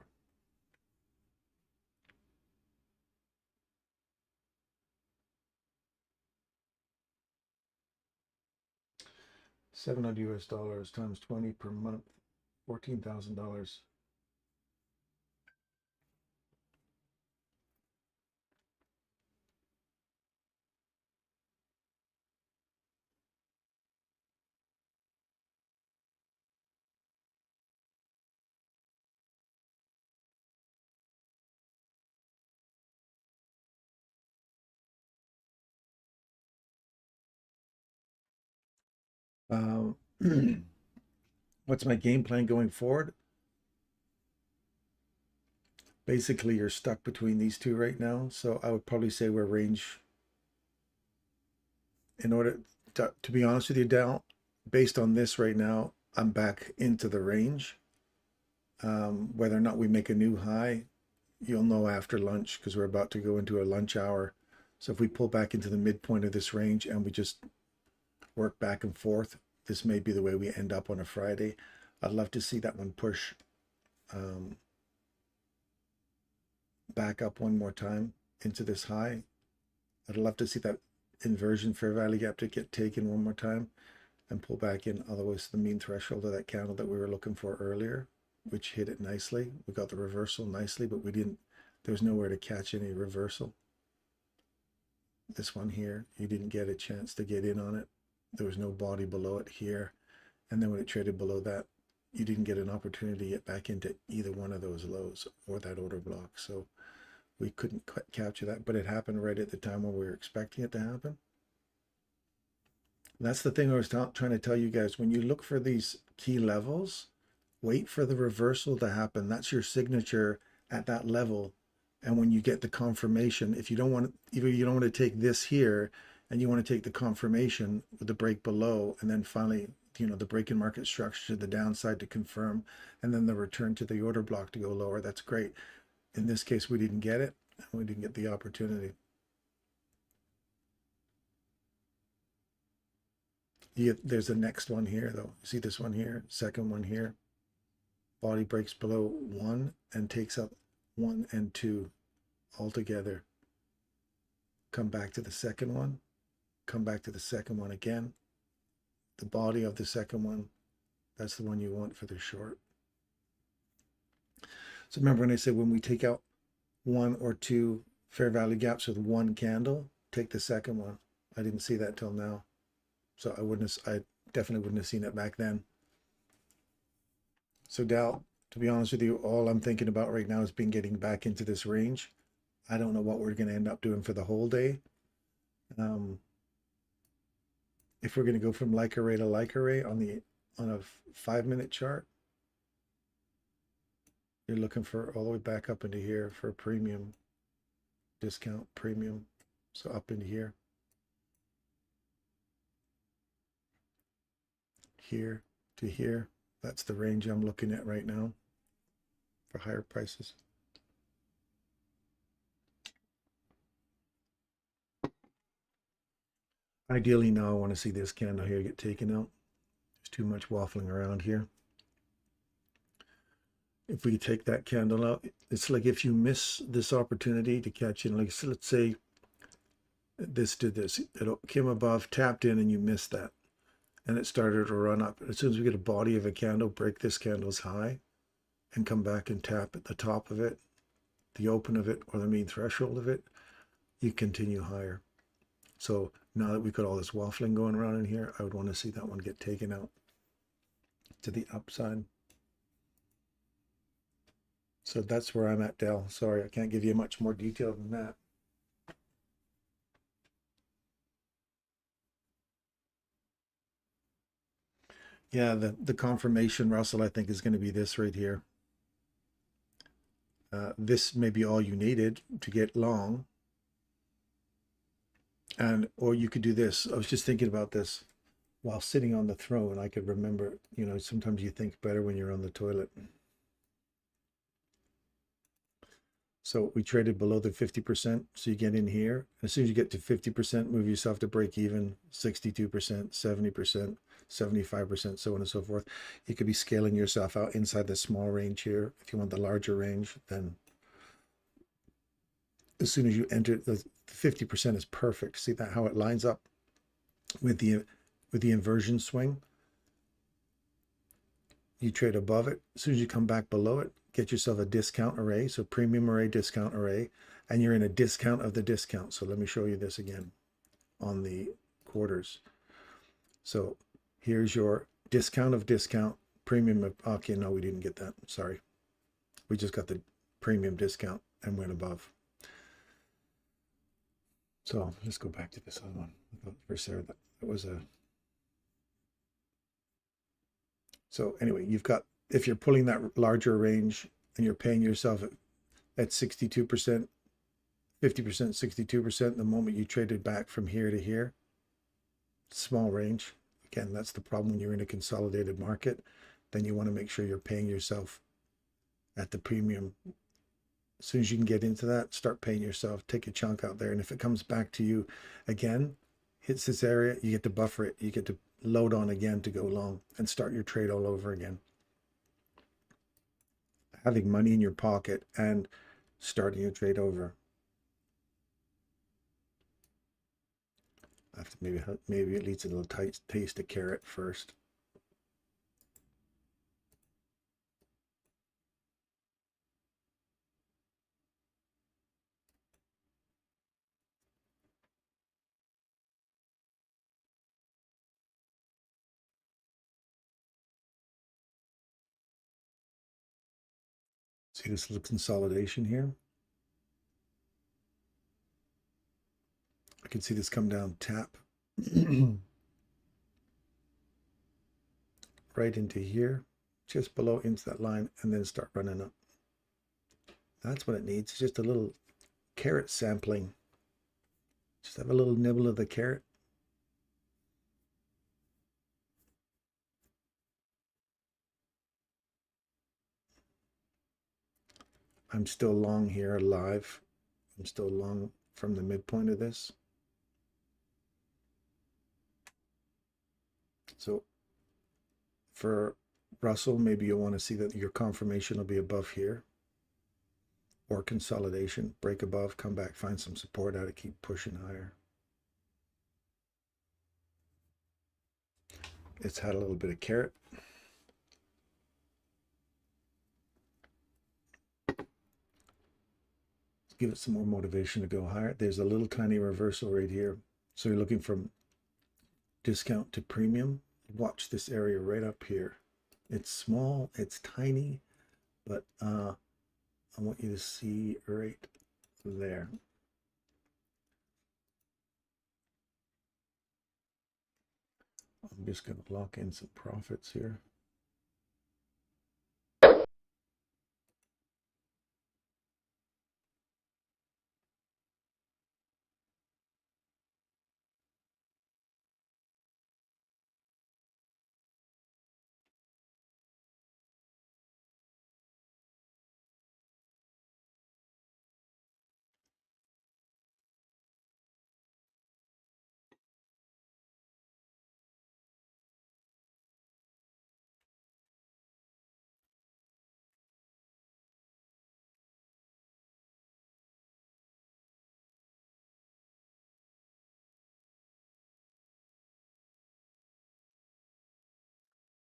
$700 times 20 per month, $14,000. What's my game plan going forward? Basically, you're stuck between these two right now. So I would probably say we're range. In order to be honest with you, Dal, based on this right now, I'm back into the range. Whether or not we make a new high, you'll know after lunch because we're about to go into a lunch hour. So if we pull back into the midpoint of this range and we just work back and forth, this may be the way we end up on a Friday. I'd love to see that one push back up one more time into this high. I'd love to see that inversion fair value gap to get taken one more time and pull back in otherwise to the mean threshold of that candle that we were looking for earlier, which hit it nicely. We got the reversal nicely, but we didn't, there's nowhere to catch any reversal. This one here, you didn't get a chance to get in on it. There was no body below it here. And then when it traded below that, you didn't get an opportunity to get back into either one of those lows or that order block. So we couldn't capture that, but it happened right at the time when we were expecting it to happen. That's the thing I was trying to tell you guys. When you look for these key levels, Wait for the reversal to happen. That's your signature at that level. And when you get the confirmation, if you don't want to, either you don't want to take this here and you want to take the confirmation with the break below, and then finally, the break in market structure to the downside to confirm, and then the return to the order block to go lower, that's great. In this case, we didn't get it. We didn't get the opportunity. There's the next one here, though. See this one here, second one here. Body breaks below 1 and takes up 1 and 2 altogether. Come back to the second one. Come back to the second one again. The body of the second one, that's the one you want for the short. So remember when I said when we take out 1 or 2 fair value gaps with 1 candle, take the second one. I didn't see that till now. So I definitely wouldn't have seen it back then. So Dal, to be honest with you, all I'm thinking about right now is getting back into this range. I don't know what we're going to end up doing for the whole day. If we're going to go from like array to like array on a 5-minute chart, you're looking for all the way back up into here for a premium discount, premium. So up into here. Here to here. That's the range I'm looking at right now for higher prices. Ideally now I want to see this candle here get taken out. There's too much waffling around here. If we take that candle out, it's like if you miss this opportunity to catch in, like so let's say this did this, it came above, tapped in, and you missed that. And it started to run up. As soon as we get a body of a candle, break this candle's high and come back and tap at the top of it, the open of it, or the mean threshold of it, you continue higher. So now that we've got all this waffling going around in here, I would want to see that one get taken out to the upside. So that's where I'm at, Dell. Sorry, I can't give you much more detail than that. Yeah, the confirmation, Russell, I think is going to be this right here. This may be all you needed to get long. Or you could do this. I was just thinking about this while sitting on the throne. I could remember, sometimes you think better when you're on the toilet. So we traded below the 50%. So you get in here. As soon as you get to 50%, move yourself to break even, 62%, 70%, 75%, so on and so forth. You could be scaling yourself out inside the small range here. If you want the larger range, then as soon as you enter, the 50% is perfect. See that how it lines up with the inversion swing? You trade above it. As soon as you come back below it, get yourself a discount array, so premium array, discount array, and you're in a discount of the discount. So let me show you this again on the quarters. So here's your discount of discount, premium of, okay, no, we didn't get that. Sorry. We just got the premium discount and went above. So let's go back to this other one. I thought for Sarah that was a. So anyway, you've got, if you're pulling that larger range and you're paying yourself at 62%, 50%, 62%, the moment you traded back from here to here, small range. Again, that's the problem when you're in a consolidated market. Then you want to make sure you're paying yourself at the premium. As soon as you can get into that, start paying yourself, take a chunk out there. And if it comes back to you again, hits this area, you get to buffer it. You get to load on again to go long and start your trade all over again. Having money in your pocket and starting your trade over. I have to maybe it needs a little taste of carrot first. See this little consolidation here? I can see this come down, tap right into here, just below into that line and then start running up. That's what it needs. It's just a little carrot sampling. Just have a little nibble of the carrot. I'm still long here live. I'm still long from the midpoint of this. So for Russell, maybe you'll want to see that your confirmation will be above here, or consolidation, break above, come back, find some support out, keep pushing higher. It's had a little bit of carrot. Give it some more motivation to go higher. There's a little tiny reversal right here. So you're looking from discount to premium. Watch this area right up here. It's small, it's tiny, but I want you to see right there. I'm just going to lock in some profits here.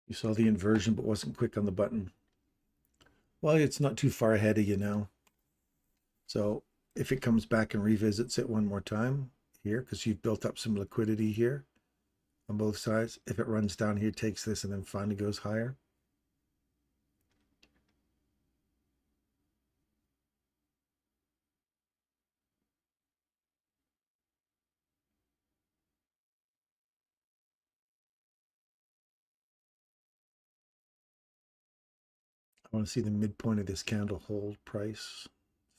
You saw the inversion, but wasn't quick on the button. Well, it's not too far ahead of you now. So if it comes back and revisits it one more time here, because you've built up some liquidity here on both sides, if it runs down here, takes this, and then finally goes higher. I want to see the midpoint of this candle hold price.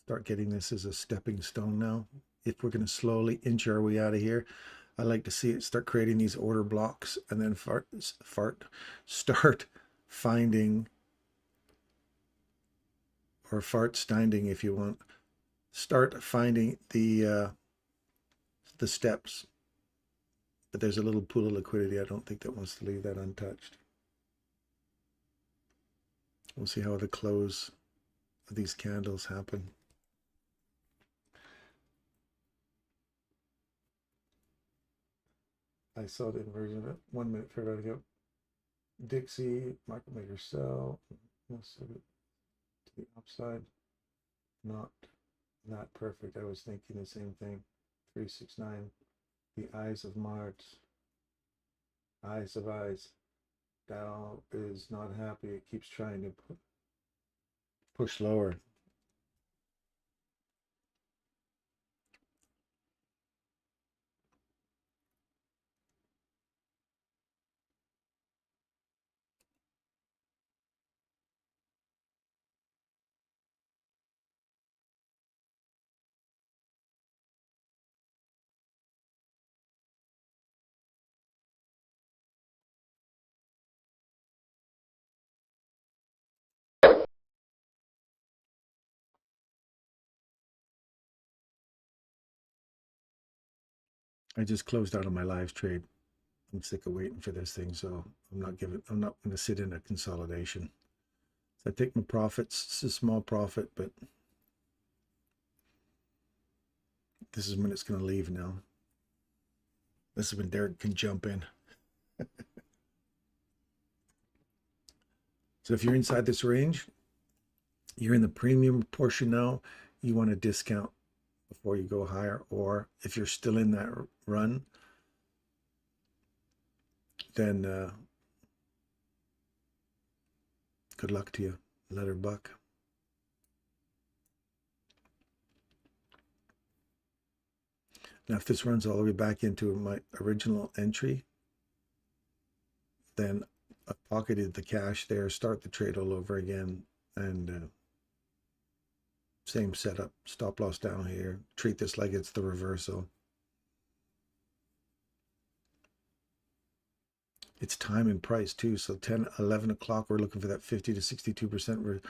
Start getting this as a stepping stone now. If we're going to slowly inch our way out of here, I like to see it start creating these order blocks and then start finding, or standing if you want, start finding the steps. But there's a little pool of liquidity. I don't think that wants to leave that untouched. We'll see how the close of these candles happen. I saw the inversion of it. 1 minute fair value gap. Dixie, market maker sell. Most of it to the upside. Not that perfect. I was thinking the same thing. 369. The eyes of Mars. Eyes of eyes. Dow is not happy. It keeps trying to push lower. I just closed out on my live trade. I'm sick of waiting for this thing, so I'm not going to sit in a consolidation. So I take my profits. It's a small profit, but this is when it's going to leave now. This is when Derek can jump in. So if you're inside this range, you're in the premium portion now, you want to discount before you go higher. Or if you're still in that run, then good luck to you. Let her buck. Now, if this runs all the way back into my original entry, then I've pocketed the cash there, start the trade all over again, and same setup, stop loss down here, treat this like it's the reversal. It's time and price too, so 10, 11 o'clock, we're looking for that 50 to 62%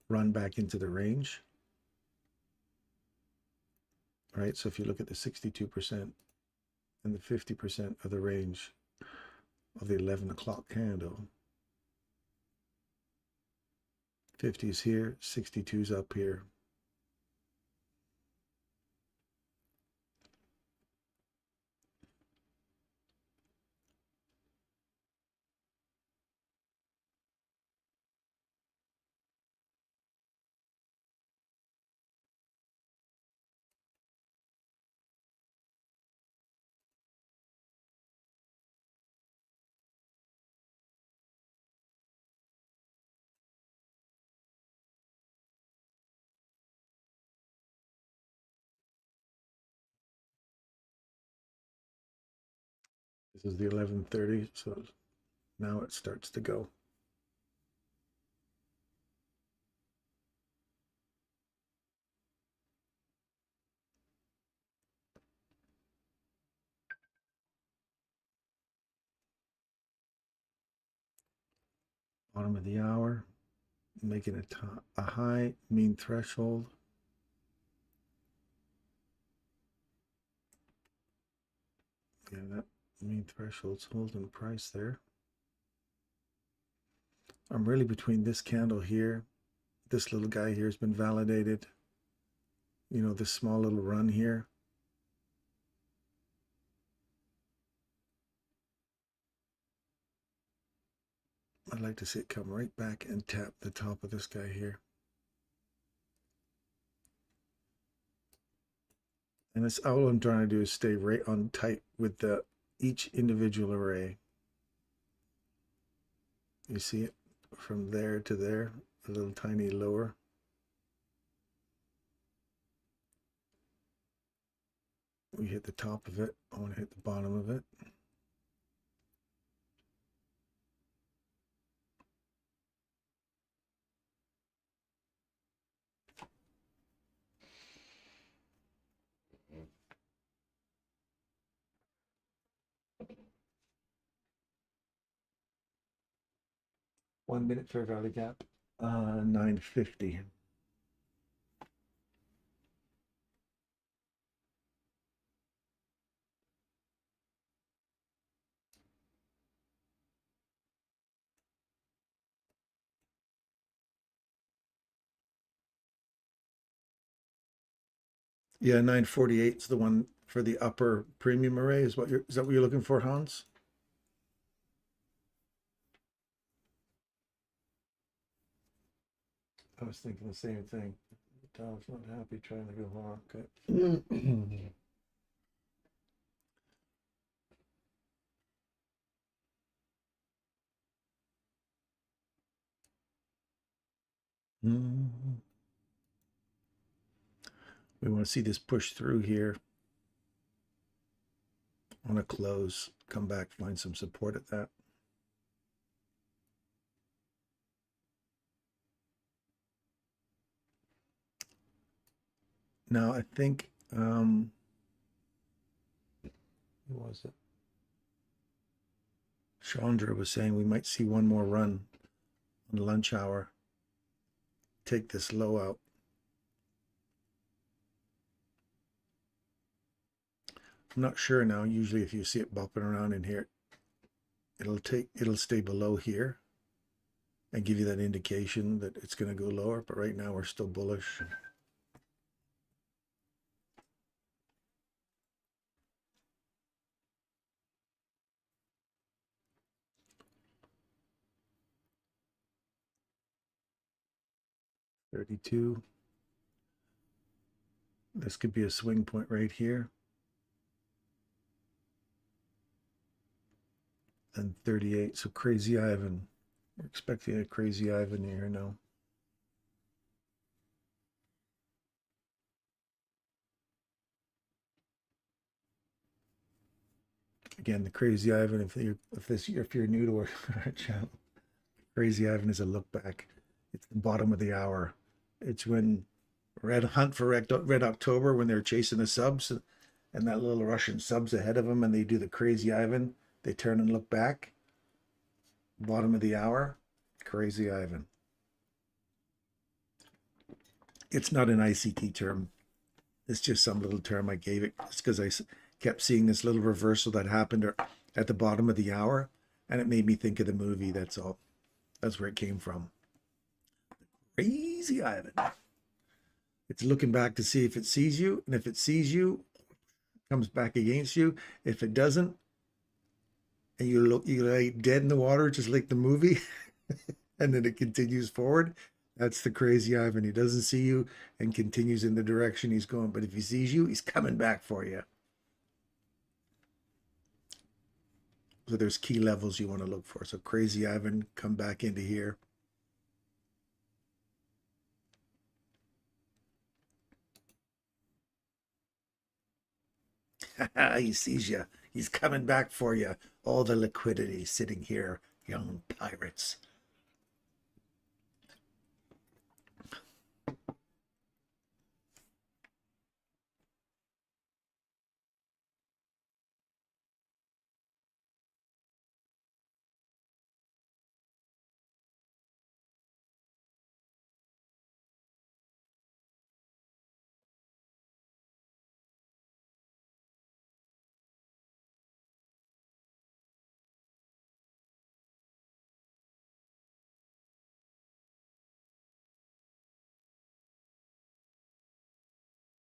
run back into the range. All right, so if you look at the 62% and the 50% of the range of the 11 o'clock candle, 50 is here, 62 is up here. This is the 11:30, so now it starts to go. Bottom of the hour, making a high mean threshold. Yeah, that mean threshold's holding price there. I'm really between this candle here. This little guy here has been validated. You know, this small little run here. I'd like to see it come right back and tap the top of this guy here. And that's all I'm trying to do is stay right on tight with each individual array. You see it from there to there, a little tiny lower. We hit the top of it. I want to hit the bottom of it. One minute fair value gap, 950. Yeah, 948 is the one for the upper premium array. Is that what you're looking for, Hans? I was thinking the same thing. Dog's not happy trying to go hard. Okay. We want to see this push through here on a close, come back, find some support at that. Now I think who was it? Chandra was saying we might see one more run on lunch hour. Take this low out. I'm not sure now. Usually if you see it bopping around in here, it'll stay below here and give you that indication that it's going to go lower, but right now we're still bullish. $32. This could be a swing point right here. And 38. So Crazy Ivan. We're expecting a Crazy Ivan here now. Again, the Crazy Ivan, if you're new to our channel, Crazy Ivan is a look back. It's the bottom of the hour. It's when Red Hunt for Red October, when they're chasing the subs and that little Russian sub's ahead of them and they do the Crazy Ivan. They turn and look back. Bottom of the hour, Crazy Ivan. It's not an ICT term. It's just some little term I gave it. It's because I kept seeing this little reversal that happened at the bottom of the hour, and it made me think of the movie. That's all. That's where it came from. Crazy Ivan. It's looking back to see if it sees you, and if it sees you, it comes back against you. If it doesn't, and you lay dead in the water, just like the movie, and then it continues forward. That's the Crazy Ivan. He doesn't see you and continues in the direction he's going. But if he sees you, he's coming back for you. So there's key levels you want to look for. So Crazy Ivan, come back into here. He sees you. He's coming back for you. All the liquidity sitting here, young pirates.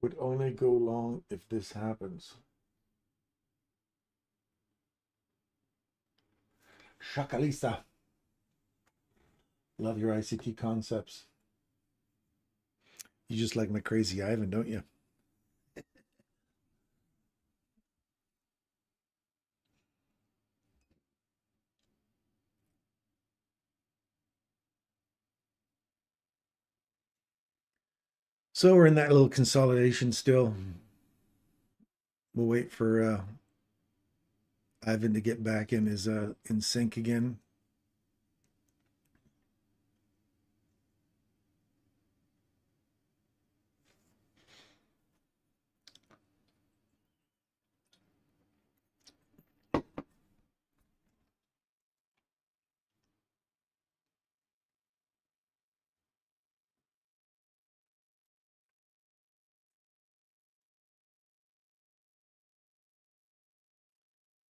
Would only go long if this happens. Shakalisa. Love your ICT concepts. You just like my Crazy Ivan, don't you? So we're in that little consolidation still. We'll wait for Ivan to get back in his in sync again.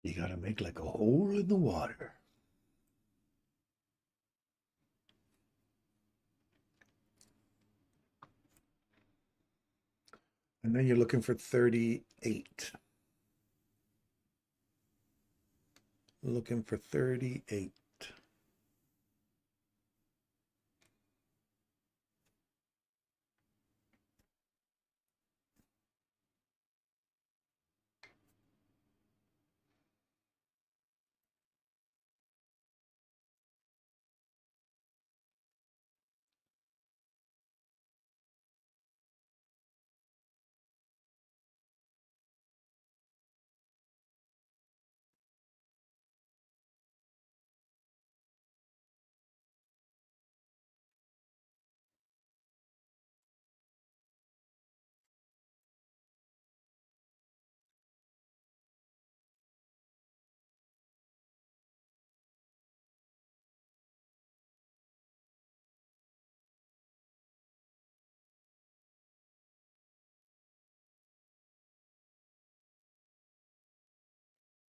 You gotta make like a hole in the water. And then you're looking for 38. Looking for 38.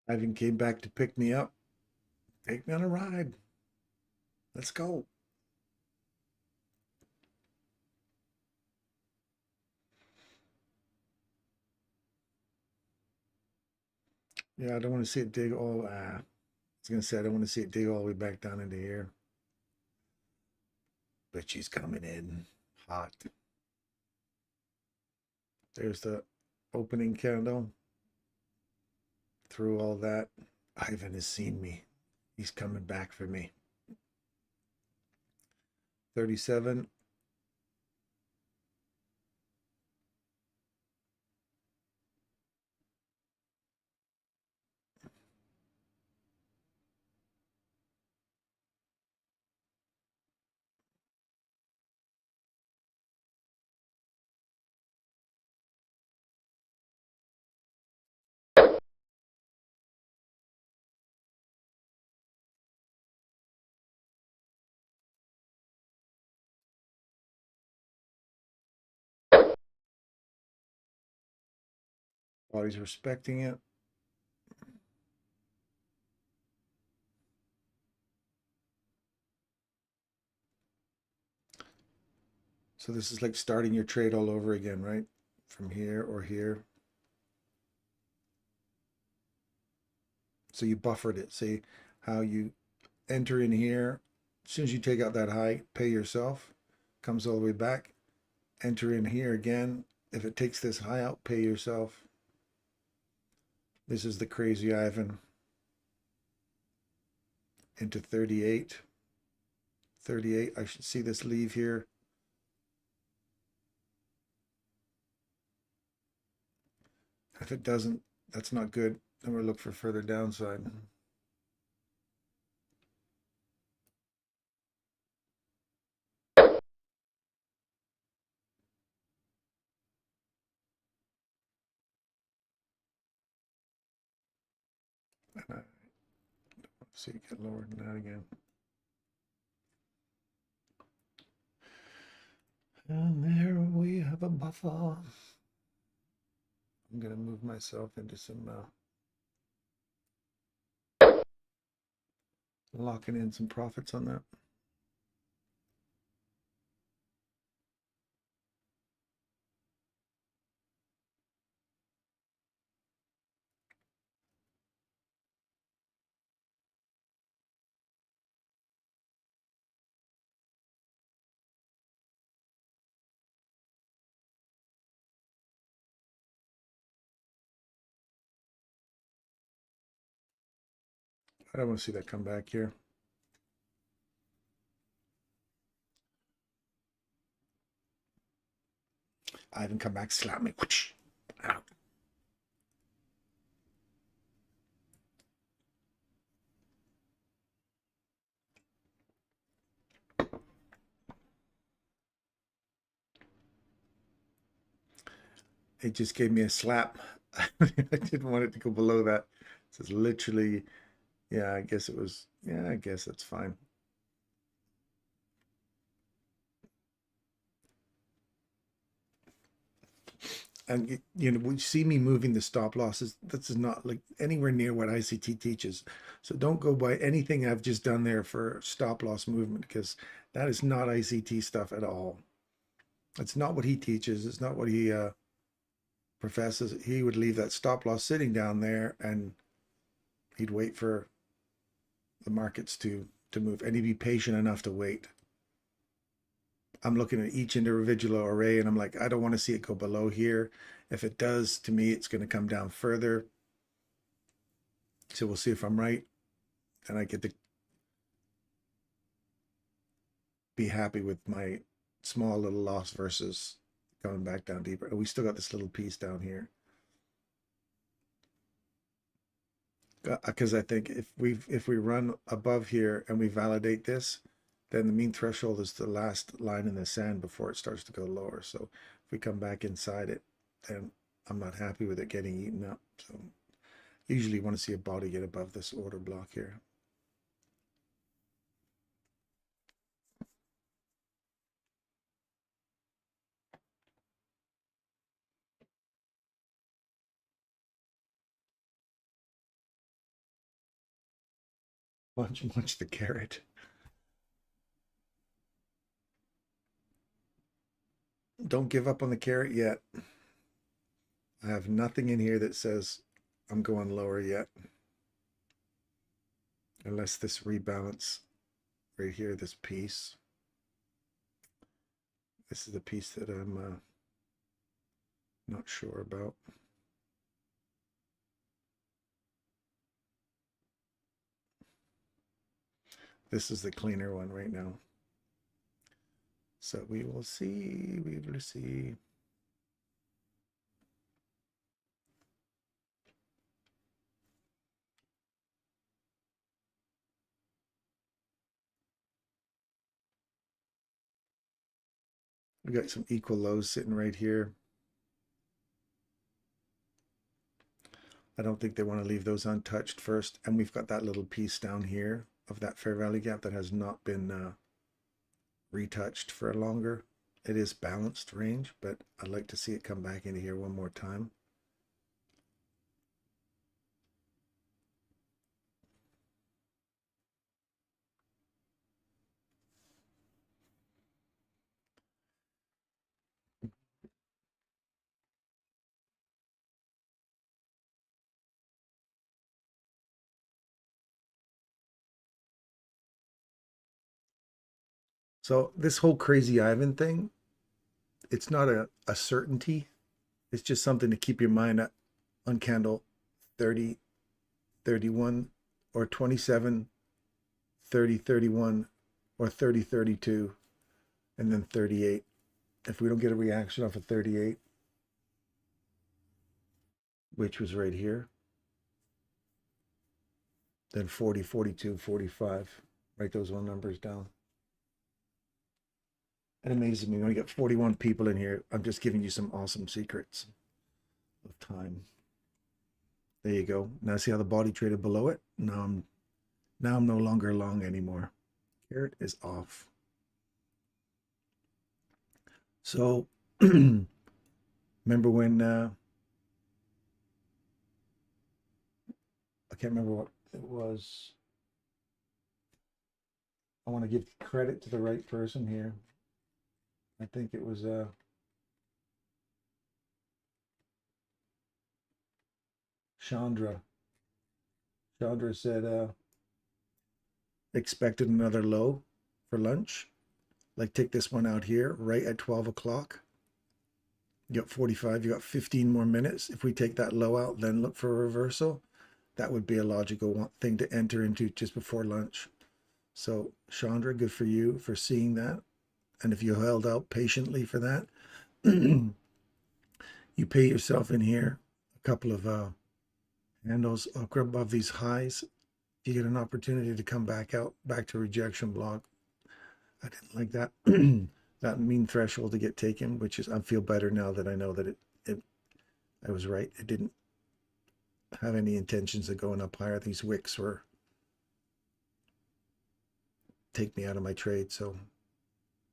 Ivan came back to pick me up. Take me on a ride. Let's go. Yeah, I don't want to see it dig all. I was gonna say I don't want to see it dig all the way back down into here. But she's coming in hot. There's the opening candle. Through all that, Ivan has seen me. He's coming back for me. 37. Body's respecting it. So this is like starting your trade all over again, right? From here or here. So you buffered it. See how you enter in here. As soon as you take out that high, pay yourself. Comes all the way back. Enter in here again. If it takes this high out, pay yourself. This is the crazy Ivan into 38. 38. I should see this leave here. If it doesn't, that's not good. Then we'll look for further downside. And I don't see it get lower than that again. And there we have a buffer. I'm going to move myself into some locking in some profits on that. I don't want to see that come back here. I haven't come back, slap me. Out. It just gave me a slap. I didn't want it to go below that. So it's literally, yeah, I guess it was, yeah, I guess that's fine. And you know, we see me moving the stop losses. This is not like anywhere near what ICT teaches. So don't go by anything I've just done there for stop loss movement, because that is not ICT stuff at all. It's not what he teaches. It's not what he professes. He would leave that stop loss sitting down there and he'd wait for the markets to move, and he'd be patient enough to wait. I'm looking at each individual array and I'm like, I don't want to see it go below here. If it does, to me, it's going to come down further. So we'll see if I'm right. And I get to be happy with my small little loss versus coming back down deeper. And we still got this little piece down here. Because I think if we run above here and we validate this, then the mean threshold is the last line in the sand before it starts to go lower. So if we come back inside it, then I'm not happy with it getting eaten up. So usually you want to see a body get above this order block here. Munch the carrot. Don't give up on the carrot yet. I have nothing in here that says I'm going lower yet. Unless this rebalance right here, this piece. This is the piece that I'm not sure about. This is the cleaner one right now. So we will see, we will see. We got some equal lows sitting right here. I don't think they want to leave those untouched first. And we've got that little piece down here of that fair value gap that has not been retouched for longer. It is balanced range, but I'd like to see it come back into here one more time. So this whole Crazy Ivan thing, it's not a certainty. It's just something to keep your mind on candle 30, 31, or 27, 30, 31, or 30, 32, and then 38. If we don't get a reaction off of 38, which was right here, then 40, 42, 45. Write those one numbers down. It amazes me when we get 41 people in here. I'm just giving you some awesome secrets of time. There you go. Now see how the body traded below it? Now I'm no longer long anymore. Carrot is off. So remember when I can't remember what it was. I want to give credit to the right person here. I think it was Chandra. Chandra said expected another low for lunch. Like take this one out here right at 12 o'clock. You got 45, you got 15 more minutes. If we take that low out, then look for a reversal. That would be a logical thing to enter into just before lunch. So Chandra, good for you for seeing that. And if you held out patiently for that, you pay yourself in here a couple of handles above these highs. You get an opportunity to come back out, back to rejection block. I didn't like that that mean threshold to get taken, which is I feel better now that I know that I was right. It didn't have any intentions of going up higher. These wicks were take me out of my trade, so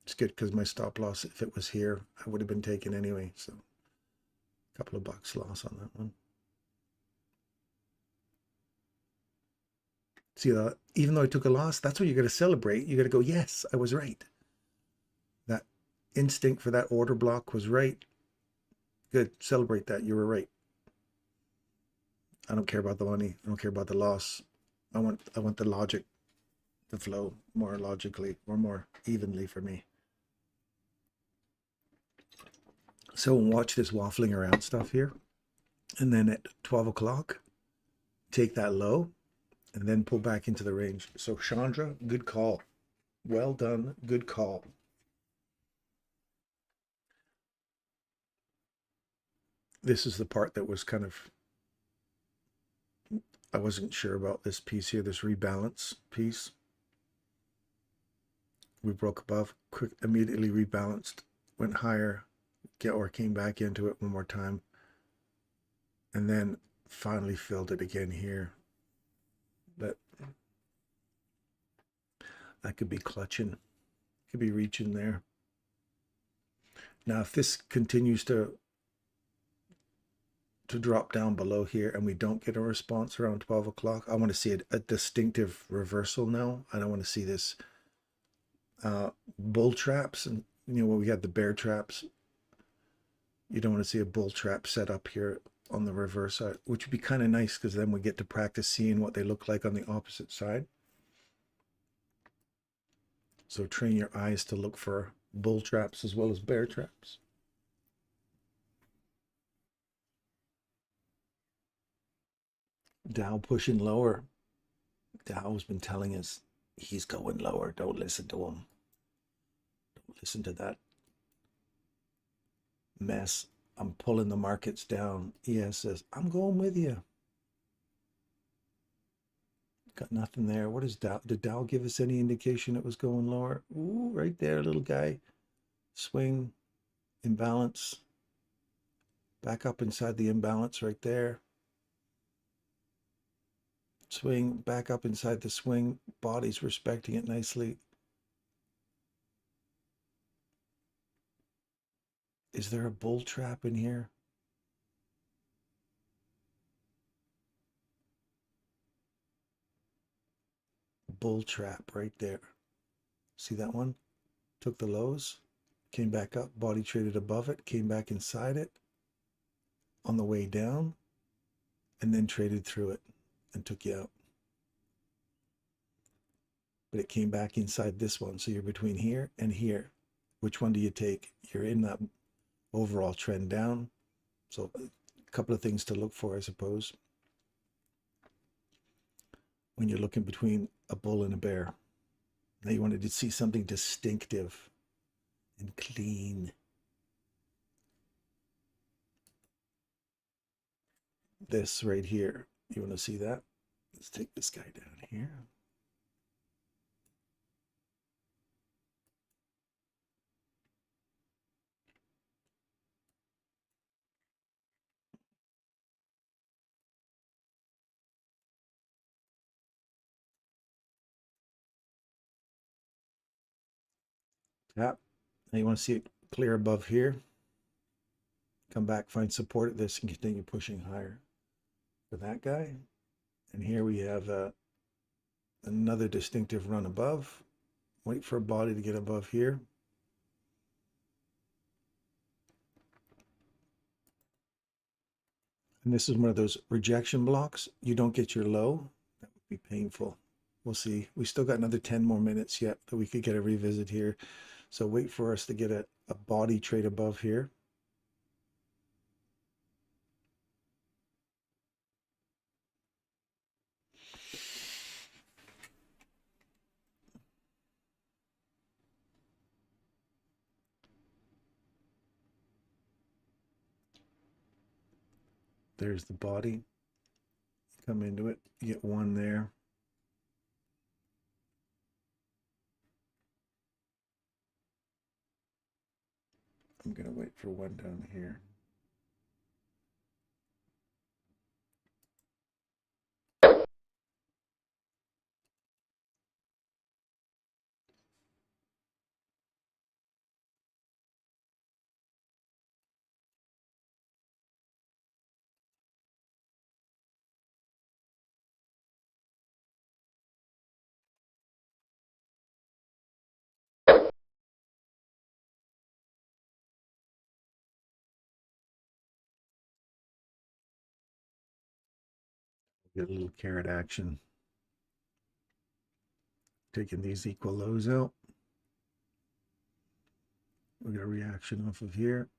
it's good because my stop loss, if it was here, I would have been taken anyway. So a couple of bucks loss on that one. See that? Even though I took a loss, that's what you got to celebrate. You got to go, yes, I was right. That instinct for that order block was right. Good. Celebrate that. You were right. I don't care about the money. I don't care about the loss. I want the logic to flow more logically or more evenly for me. So watch this waffling around stuff here. And then at 12 o'clock, take that low and then pull back into the range. So Chandra, good call. Well done. Good call. This is the part that was kind of, I wasn't sure about this piece here, this rebalance piece. We broke above, quick, immediately rebalanced, went higher, or came back into it one more time, and then finally filled it again here. But that could be clutching, could be reaching there. Now, if this continues to drop down below here and we don't get a response around 12 o'clock, I want to see a distinctive reversal now. I don't want to see this bull traps, and you know, when we had the bear traps, you don't want to see a bull trap set up here on the reverse side, which would be kind of nice because then we get to practice seeing what they look like on the opposite side. So train your eyes to look for bull traps as well as bear traps. Dow pushing lower. Dow's been telling us he's going lower. Don't listen to him. Don't listen to that mess. I'm pulling the markets down. ES says, I'm going with you. Got nothing there. What is Dow? Did Dow give us any indication it was going lower? Ooh, right there, little guy. Swing, imbalance. Back up inside the imbalance right there. Swing, back up inside the swing. Body's respecting it nicely. Is there a bull trap in here? Bull trap right there. See that one? Took the lows, came back up, body traded above it, came back inside it on the way down, and then traded through it and took you out. but it came back inside this one. So you're between here and here. Which one do you take? You're in that overall trend down. So a couple of things to look for, I suppose, when you're looking between a bull and a bear. Now you wanted to see something distinctive and clean. This right here, you want to see that? Let's take this guy down here. Tap. Now you want to see it clear above here. Come back, find support at this, and continue pushing higher for that guy. And here we have another distinctive run above. Wait for a body to get above here. And this is one of those rejection blocks. You don't get your low. That would be painful. We'll see. We still got another 10 more minutes yet that we could get a revisit here. So wait for us to get a body trade above here. There's the body. Come into it. You get one there. I'm going to wait for one down here. Get a little carrot action. Taking these equal lows out. We got a reaction off of here.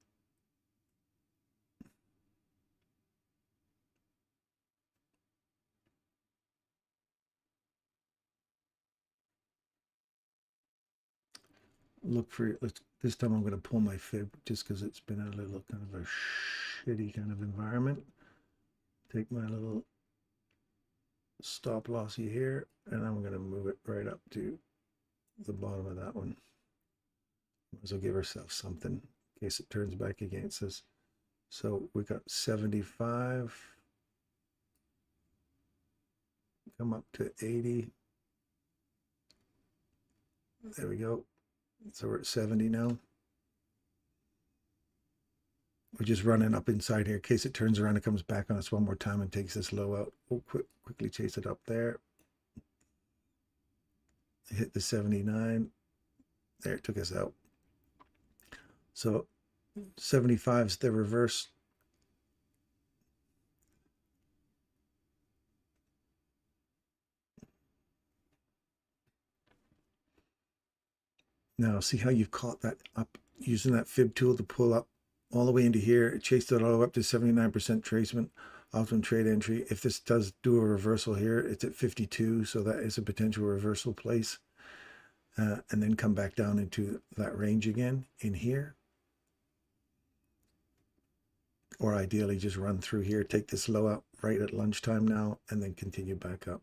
Look for it. This time I'm going to pull my fib just because it's been a little kind of a shitty kind of environment. Take my little stop lossy here, and I'm going to move it right up to the bottom of that one. Might as well give ourselves something in case it turns back against us. So we got 75. Come up to 80. There we go. So we're at 70 now. We're just running up inside here in case it turns around and comes back on us one more time and takes this low out. We'll quickly chase it up there. Hit the 79. There, it took us out. So 75 is the reverse. Now see how you've caught that up using that fib tool to pull up all the way into here. It chased it all the way up to 79% tracement, optimum trade entry. If this does do a reversal here, it's at 52, so that is a potential reversal place. And then come back down into that range again in here. Or ideally just run through here, take this low out right at lunchtime now, and then continue back up.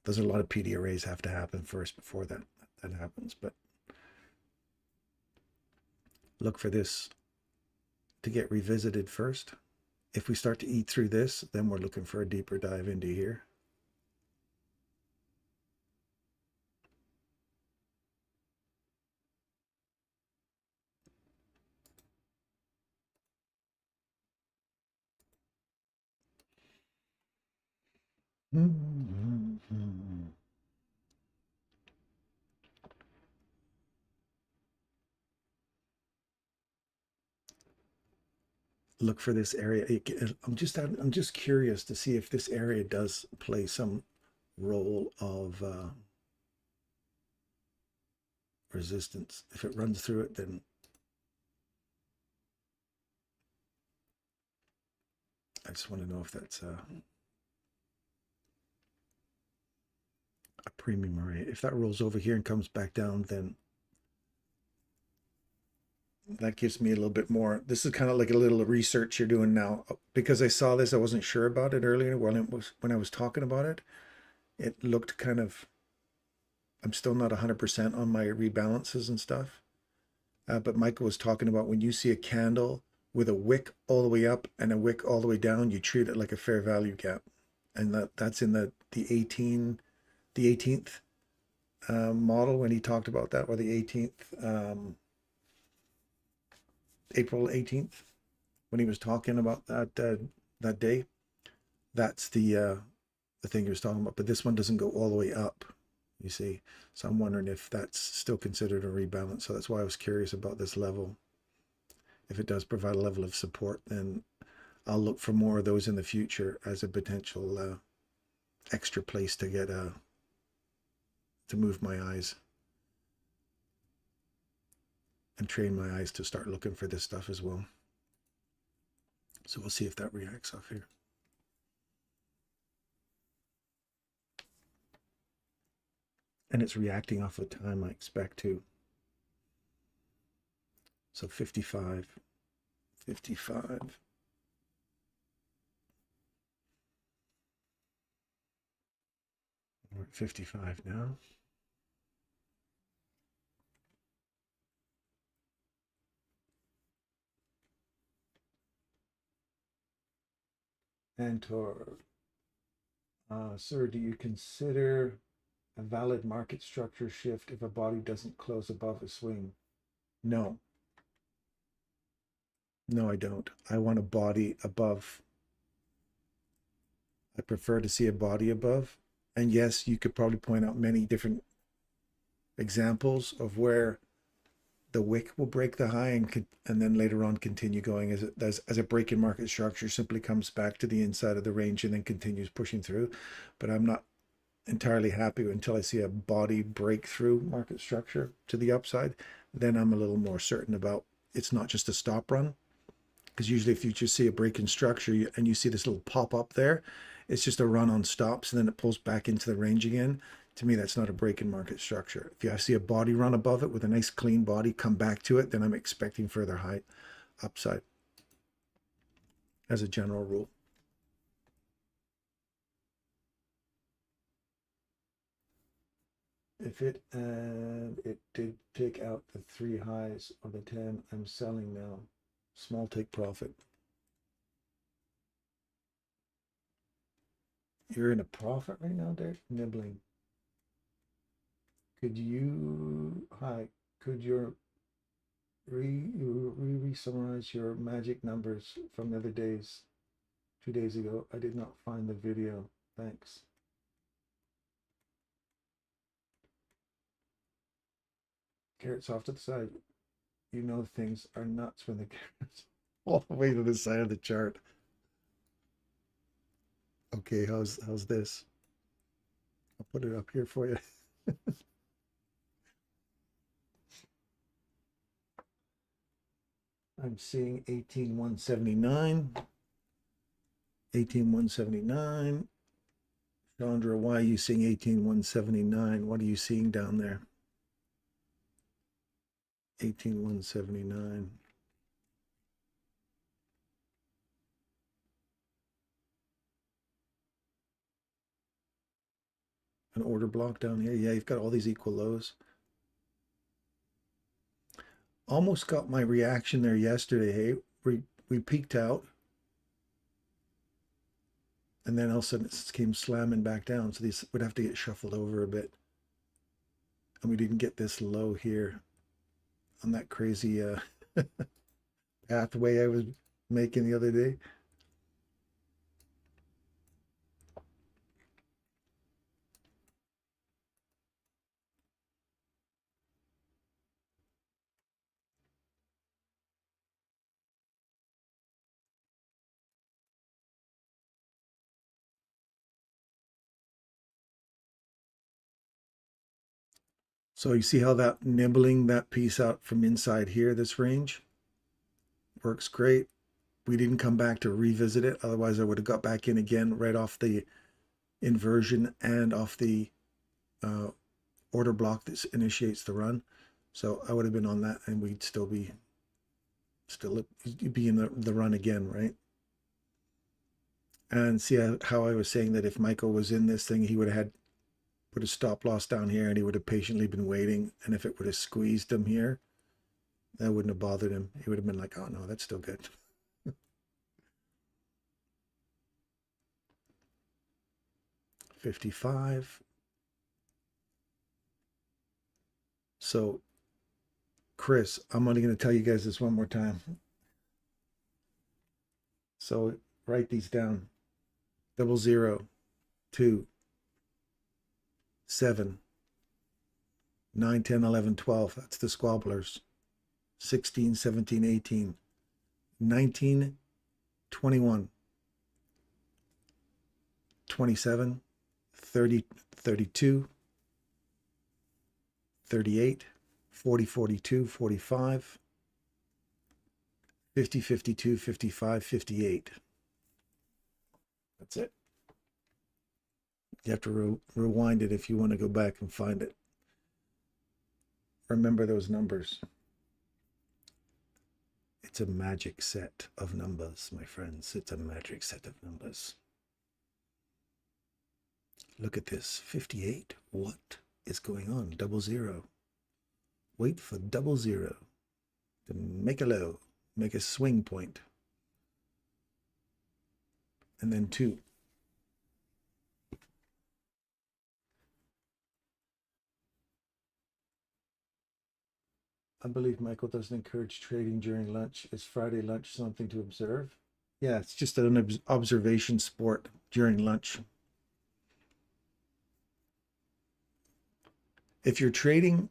There's a lot of PD arrays have to happen first before that happens, but look for this to get revisited first. If we start to eat through this, then we're looking for a deeper dive into here. Look for this area. I'm just curious to see if this area does play some roll of resistance. If it runs through it, then I just want to know if that's a premium array. If that rolls over here and comes back down, then that gives me a little bit more. This is kind of like a little research you're doing now. Because I saw this, I wasn't sure about it earlier when I was talking about it. It looked kind of, I'm still not 100% on my rebalances and stuff. But Michael was talking about when you see a candle with a wick all the way up and a wick all the way down, you treat it like a fair value gap. And that's in the 18th model when he talked about that, or the 18th, April 18th, when he was talking about that that day. That's the thing he was talking about. But this one doesn't go all the way up, you see. So I'm wondering if that's still considered a rebalance. So that's why I was curious about this level. If it does provide a level of support, then I'll look for more of those in the future as a potential extra place to get to move my eyes and train my eyes to start looking for this stuff as well. So we'll see if that reacts off here. And it's reacting off of time, I expect to. So 55, 55. We're at 55 now. Antor, sir, do you consider a valid market structure shift if a body doesn't close above a swing? No. No, I don't. I want a body above. I prefer to see a body above. And yes, you could probably point out many different examples of where the wick will break the high and then later on continue going as a break in market structure simply comes back to the inside of the range and then continues pushing through. But I'm not entirely happy until I see a body break through market structure to the upside. Then I'm a little more certain about it's not just a stop run. Because usually if you just see a break in structure and you see this little pop up there, it's just a run on stops and then it pulls back into the range again. To me, that's not a break in market structure. If I see a body run above it with a nice clean body, come back to it, then I'm expecting further high upside as a general rule. If it did take out the 3 highs of the 10, I'm selling now. Small take profit. You're in a profit right now, Derek? Nibbling. Could you re-summarize your magic numbers from the other days, 2 days ago? I did not find the video. Thanks. Carrots off to the side. You know things are nuts when the carrots all the way to the side of the chart. Okay, how's this? I'll put it up here for you. I'm seeing 18,179. 18,179. Chandra, why are you seeing 18,179? What are you seeing down there? 18,179. An order block down here. Yeah, you've got all these equal lows. Almost got my reaction there yesterday. Hey, we peaked out. And then all of a sudden it came slamming back down. So these would have to get shuffled over a bit. And we didn't get this low here on that crazy pathway I was making the other day. So you see how that nibbling that piece out from inside here, this range, works great. We didn't come back to revisit it. Otherwise, I would have got back in again right off the inversion and off the order block that initiates the run. So I would have been on that, and we'd still be in the run again, right? And see how I was saying that if Michael was in this thing, he would have put a stop loss down here, and he would have patiently been waiting. And if it would have squeezed him here, that wouldn't have bothered him. He would have been like, oh no, that's still good. $55. So Chris, I'm only going to tell you guys this one more time. So write these down. 00, 2, 7, 9, 10, 11, 12. That's the squabblers. 16, 17, 18, 19, 21, 27, 30, 32, 38, 40, 42, 45, 50, 52, 55, 58. That's it. You have to rewind it if you want to go back and find it. Remember those numbers. It's a magic set of numbers, my friends. It's a magic set of numbers. Look at this. 58. What is going on? 00. Wait for 00 to make a low, make a swing point. And then 2. I believe Michael doesn't encourage trading during lunch. Is Friday lunch something to observe? Yeah, it's just an observation sport during lunch. If you're trading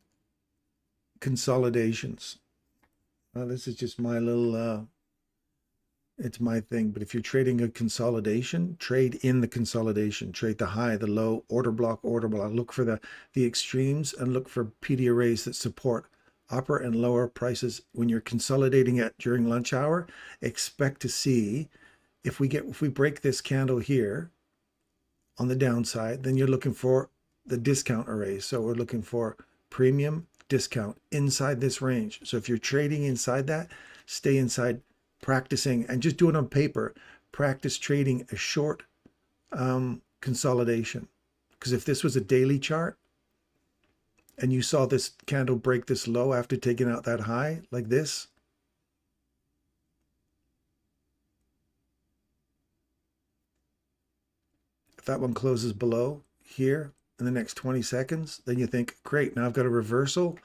consolidations, well, this is just my little, it's my thing, but if you're trading a consolidation, trade in the consolidation, trade the high, the low, order block, look for the extremes and look for PD arrays that support upper and lower prices. When you're consolidating it during lunch hour, expect to see if we break this candle here on the downside, then you're looking for the discount array. So we're looking for premium, discount inside this range. So if you're trading inside that, stay inside, practicing, and just do it on paper. Practice trading a short consolidation. Because if this was a daily chart and you saw this candle break this low after taking out that high like this, if that one closes below here in the next 20 seconds, then you think, great, now I've got a reversal.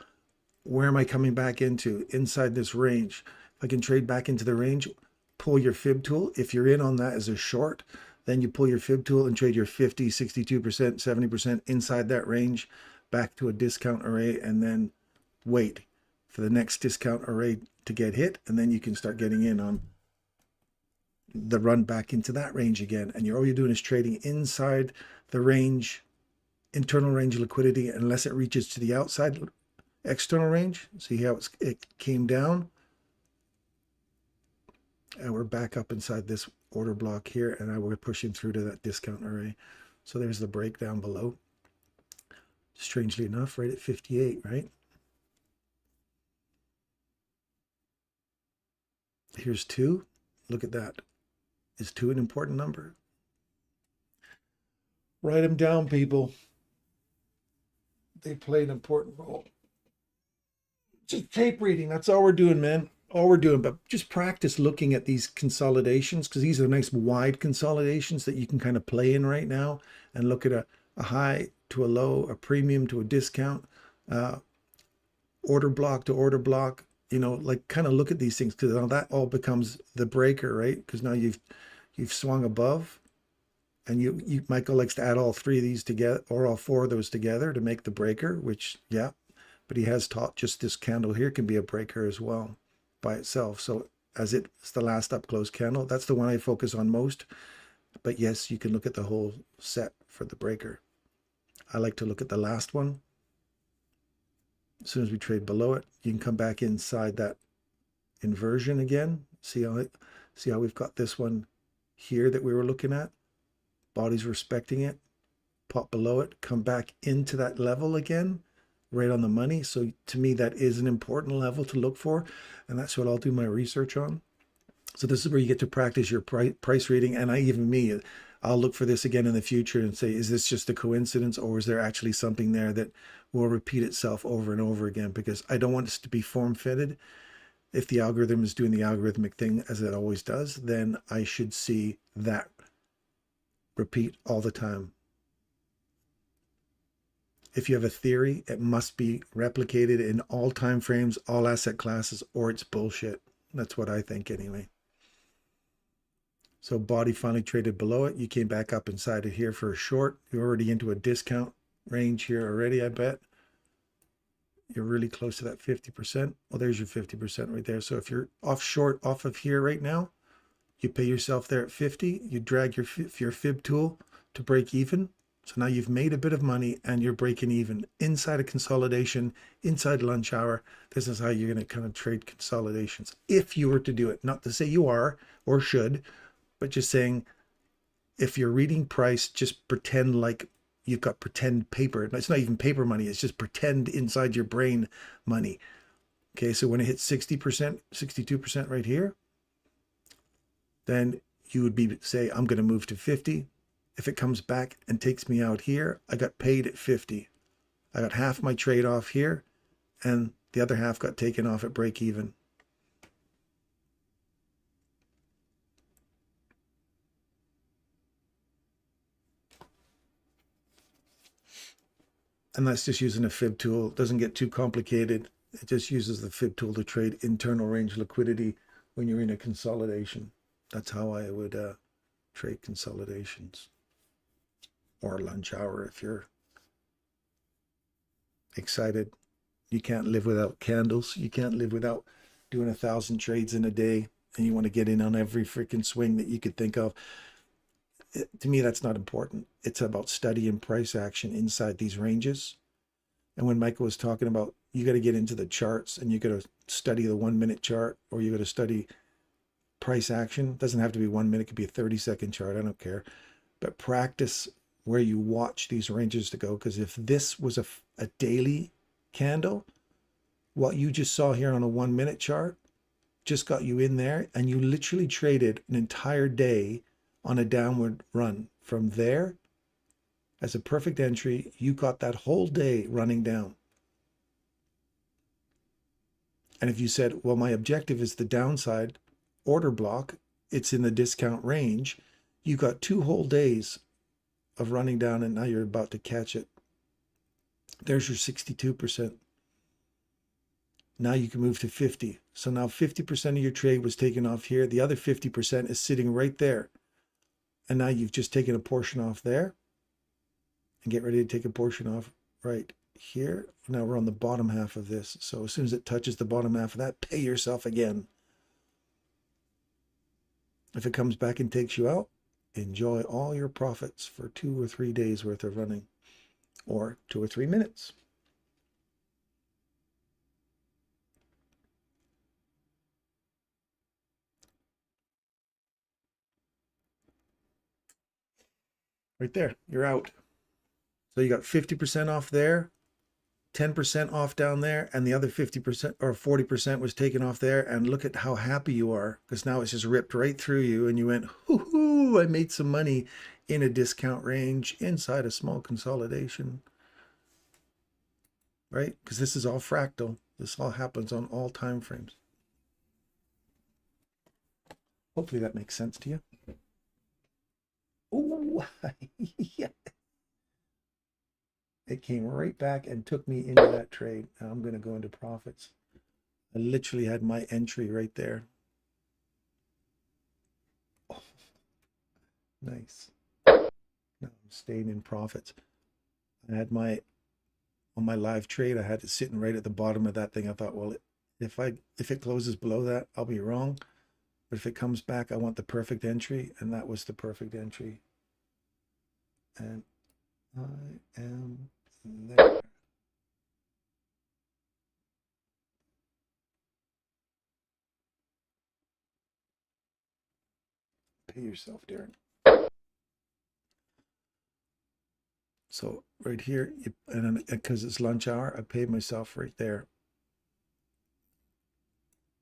Where am I coming back into? Inside this range. If I can trade back into the range, pull your fib tool. If you're in on that as a short, then you pull your fib tool and trade your 50, 62%, 70% inside that range back to a discount array, and then wait for the next discount array to get hit, and then you can start getting in on the run back into that range again. And all you're doing is trading inside the range, internal range liquidity, unless it reaches to the outside external range. See how it came down, and we're back up inside this order block here, and now we're pushing through to that discount array. So there's the breakdown below. Strangely enough, right at 58, right? Here's 2. Look at that. Is 2 an important number? Write them down, people. They play an important role. Just tape reading. That's all we're doing, man. All we're doing. But just practice looking at these consolidations, because these are nice wide consolidations that you can kind of play in right now, and look at a high to a low, a premium to a discount, order block to order block, you know, like kind of look at these things, because now that all becomes the breaker, right? Because now you've swung above, and Michael likes to add all 3 of these together, or all 4 of those together to make the breaker, which, yeah, but he has taught just this candle here can be a breaker as well by itself. So as it's the last up close candle, that's the one I focus on most. But yes, you can look at the whole set for the breaker. I like to look at the last one As soon as we trade below it, you can come back inside that inversion again. See how we've got this one here that we were looking at? Body's respecting it. Pop below it, come back into that level again, right on the money. So to me, that is an important level to look for. And that's what I'll do my research on. So this is where you get to practice your price reading. And I'll look for this again in the future and say, is this just a coincidence, or is there actually something there that will repeat itself over and over again? Because I don't want this to be form-fitted. If the algorithm is doing the algorithmic thing as it always does, then I should see that repeat all the time. If you have a theory, it must be replicated in all time frames, all asset classes, or it's bullshit. That's what I think anyway. So body finally traded below it. You came back up inside it here for a short. You're already into a discount range here already, I bet. You're really close to that 50%. Well, there's your 50% right there. So if you're off short off of here right now, you pay yourself there at 50. You drag your fib tool to break even. So now you've made a bit of money and you're breaking even inside a consolidation, inside lunch hour. This is how you're going to kind of trade consolidations. If you were to do it, not to say you are or should, but just saying, if you're reading price, just pretend like you've got pretend paper. It's not even paper money. It's just pretend inside your brain money. Okay. So when it hits 60%, 62% right here, then you would be say, I'm going to move to 50. If it comes back and takes me out here, I got paid at 50. I got half my trade off here, and the other half got taken off at break even. And that's just using a fib tool. It doesn't get too complicated. It just uses the fib tool to trade internal range liquidity when you're in a consolidation. That's how I would trade consolidations. Or lunch hour if you're excited. You can't live without candles. You can't live without doing 1,000 trades in a day, and you want to get in on every freaking swing that you could think of. To me, that's not important. It's about studying price action inside these ranges. And when Michael was talking about, you got to get into the charts and you got to study the 1 minute chart, or you got to study price action. It doesn't have to be 1 minute. It could be a 30-second chart. I don't care. But practice where you watch these ranges to go. Because if this was a daily candle, what you just saw here on a 1 minute chart just got you in there, and you literally traded an entire day on a downward run. From there, as a perfect entry, you got that whole day running down. And if you said, well, my objective is the downside order block, it's in the discount range, you got 2 whole days of running down, and now you're about to catch it. There's your 62%. Now you can move to 50. So now 50% of your trade was taken off here. The other 50% is sitting right there. And now you've just taken a portion off there, and get ready to take a portion off right here. Now we're on the bottom half of this. So as soon as it touches the bottom half of that, pay yourself again. If it comes back and takes you out, enjoy all your profits for 2 or 3 days worth of running, or 2 or 3 minutes. Right there, you're out. So you got 50% off there, 10% off down there, and the other 50% or 40% was taken off there. And look at how happy you are, because now it's just ripped right through you, and you went, hoo-hoo, I made some money in a discount range inside a small consolidation, right? Because this is all fractal. This all happens on all time frames. Hopefully that makes sense to you. Oh, yeah. It came right back and took me into that trade. Now I'm going to go into profits. I literally had my entry right there. Oh, nice. Now I'm staying in profits. I had on my live trade, I had it sitting right at the bottom of that thing. I thought, well, if it closes below that, I'll be wrong. But if it comes back, I want the perfect entry, and that was the perfect entry. And I am there. Pay yourself, Darren. So right here, and because it's lunch hour, I paid myself right there.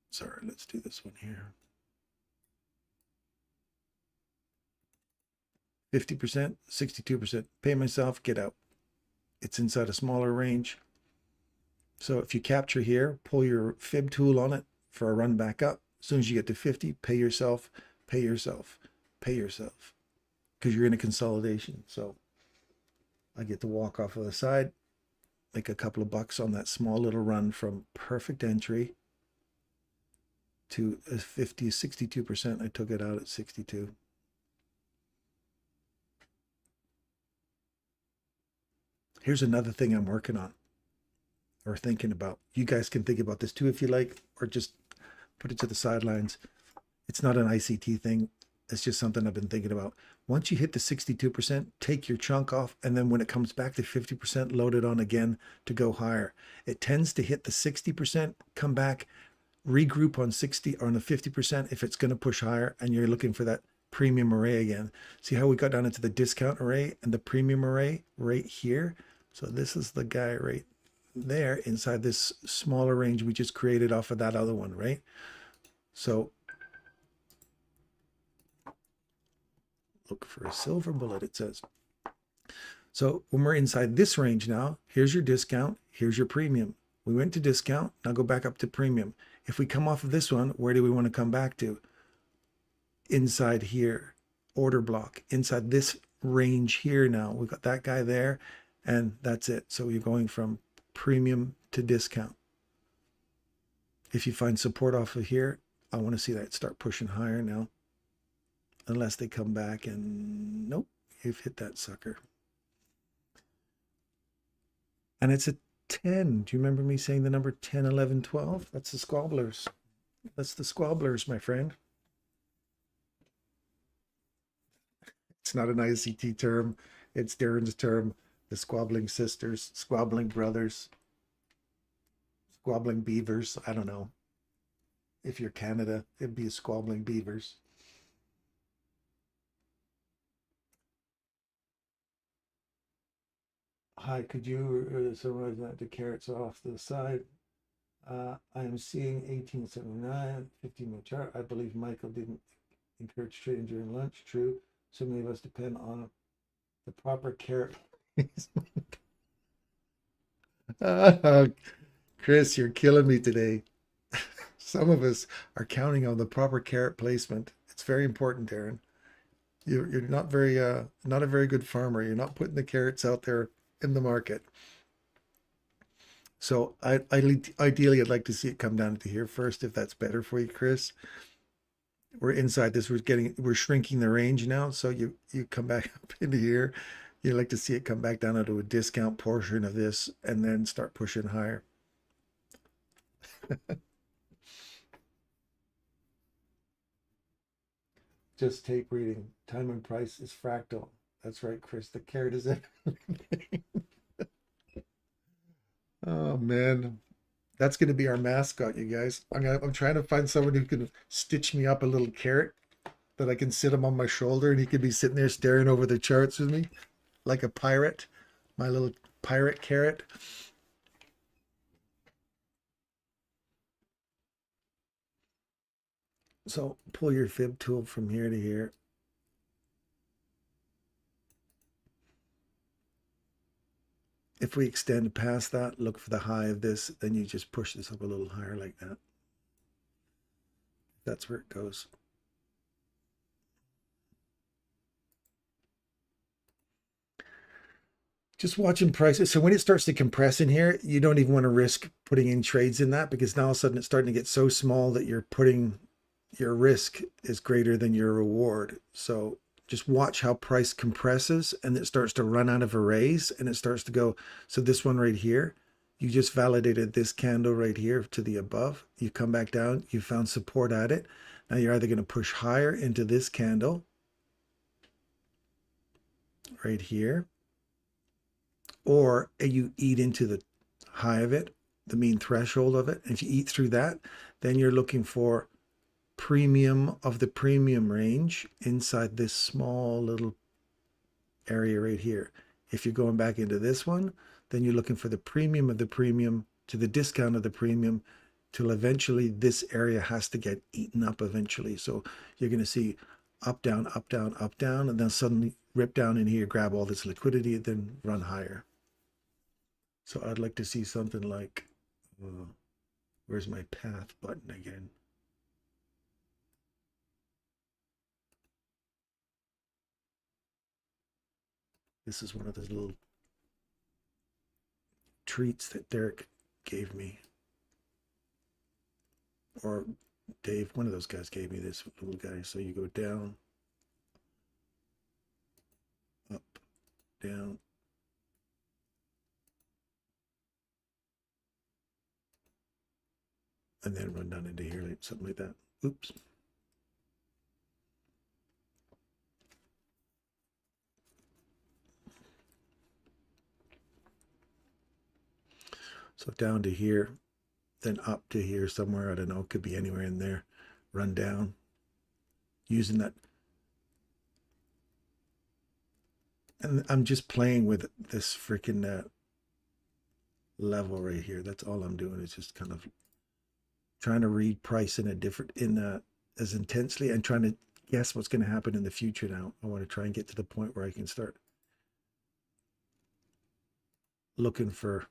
Sorry, let's do this one here. 50%, 62%. Pay myself, get out. It's inside a smaller range. So if you capture here, pull your fib tool on it for a run back up. As soon as you get to 50, pay yourself, pay yourself, pay yourself, because you're in a consolidation. So I get to walk off of the side, make a couple of bucks on that small little run from perfect entry to a 50, 62%. I took it out at 62. Here's another thing I'm working on or thinking about. You guys can think about this too if you like, or just put it to the sidelines. It's not an ICT thing. It's just something I've been thinking about. Once you hit the 62%, take your chunk off, and then when it comes back to 50%, load it on again to go higher. It tends to hit the 60%, come back, regroup on 60 or on the 50% if it's going to push higher, and you're looking for that premium array again. See how we got down into the discount array and the premium array right here? So this is the guy right there inside this smaller range we just created off of that other one, right? So look for a silver bullet, it says. So when we're inside this range now, here's your discount, here's your premium. We went to discount, now go back up to premium. If we come off of this one, where do we want to come back to? Inside here, order block, inside this range here now. We've got that guy there, and that's it. So you're going from premium to discount. If you find support off of here, I want to see that start pushing higher now. Unless they come back and nope, you've hit that sucker. And it's a 10. Do you remember me saying the number 10, 11, 12? That's the squabblers. That's the squabblers, my friend. It's not an ICT term. It's Darren's term. The squabbling sisters, squabbling brothers, squabbling beavers. I don't know. If you're Canada, it'd be squabbling beavers. Hi, could you summarize that? The carrots off to the side. I am seeing 1879, 15-minute chart. I believe Michael didn't encourage trading during lunch. True. So many of us depend on the proper carrot. Chris, you're killing me today. Some of us are counting on the proper carrot placement. It's very important, Darren. You're not not a very good farmer. You're not putting the carrots out there in the market. So ideally, I'd like to see it come down to here first, if that's better for you, Chris. We're inside this. We're shrinking the range now. So you come back up into here. You like to see it come back down into a discount portion of this and then start pushing higher. Just tape reading. Time and price is fractal. That's right, Chris. The carrot is everything. Oh man, that's going to be our mascot, you guys. I'm trying to find someone who can stitch me up a little carrot that I can sit him on my shoulder, and he could be sitting there staring over the charts with me like a pirate. My little pirate carrot. So pull your fib tool from here to here. If we extend past that, look for the high of this, then you just push this up a little higher like that. That's where it goes. Just watching prices. So when it starts to compress in here, you don't even want to risk putting in trades in that, because now all of a sudden it's starting to get so small that your risk is greater than your reward. So just watch how price compresses and it starts to run out of arrays and it starts to go. So this one right here, you just validated this candle right here to the above. You come back down, you found support at it. Now you're either going to push higher into this candle right here, or you eat into the high of it, the mean threshold of it. And if you eat through that, then you're looking for premium of the premium range inside this small little area right here. If you're going back into this one, then you're looking for the premium of the premium to the discount of the premium till eventually this area has to get eaten up eventually. So you're going to see up, down, up, down, up, down, and then suddenly rip down in here, grab all this liquidity, and then run higher. So I'd like to see something like, where's my path button again? This is one of those little treats that Derek gave me. Or Dave, one of those guys gave me this little guy. So you go down, up, down, and then run down into here, something like that. Oops. So down to here, then up to here somewhere. I don't know, it could be anywhere in there. Run down, using that. And I'm just playing with this freaking level right here. That's all I'm doing, is just kind of trying to read price in a different, as intensely, and trying to guess what's going to happen in the future now. I want to try and get to the point where I can start looking for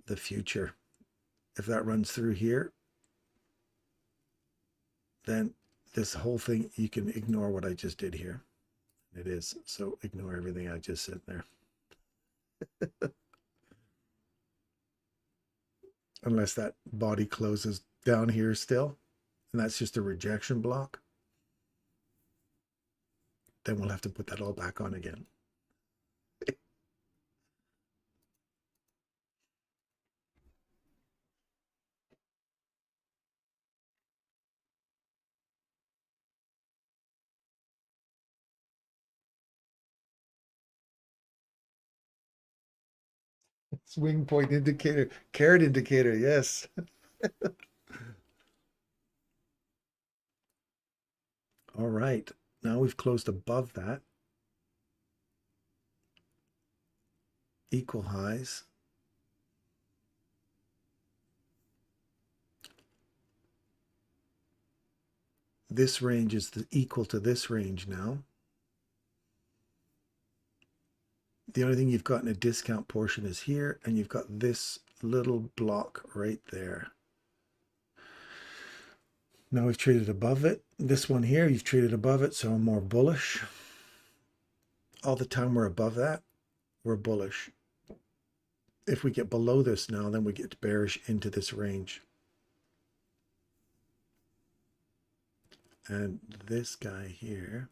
the future. If that runs through here, then this whole thing, you can ignore what I just did here. It is. So ignore everything I just said there. Unless that body closes down here still, and that's just a rejection block, then we'll have to put that all back on again. Swing point indicator, carrot indicator, yes. All right, now we've closed above that. Equal highs. This range is equal to this range now. The only thing you've got in a discount portion is here, and you've got this little block right there. Now we've traded above it. This one here, you've traded above it, so I'm more bullish. All the time we're above that, we're bullish. If we get below this now, then we get bearish into this range. And this guy here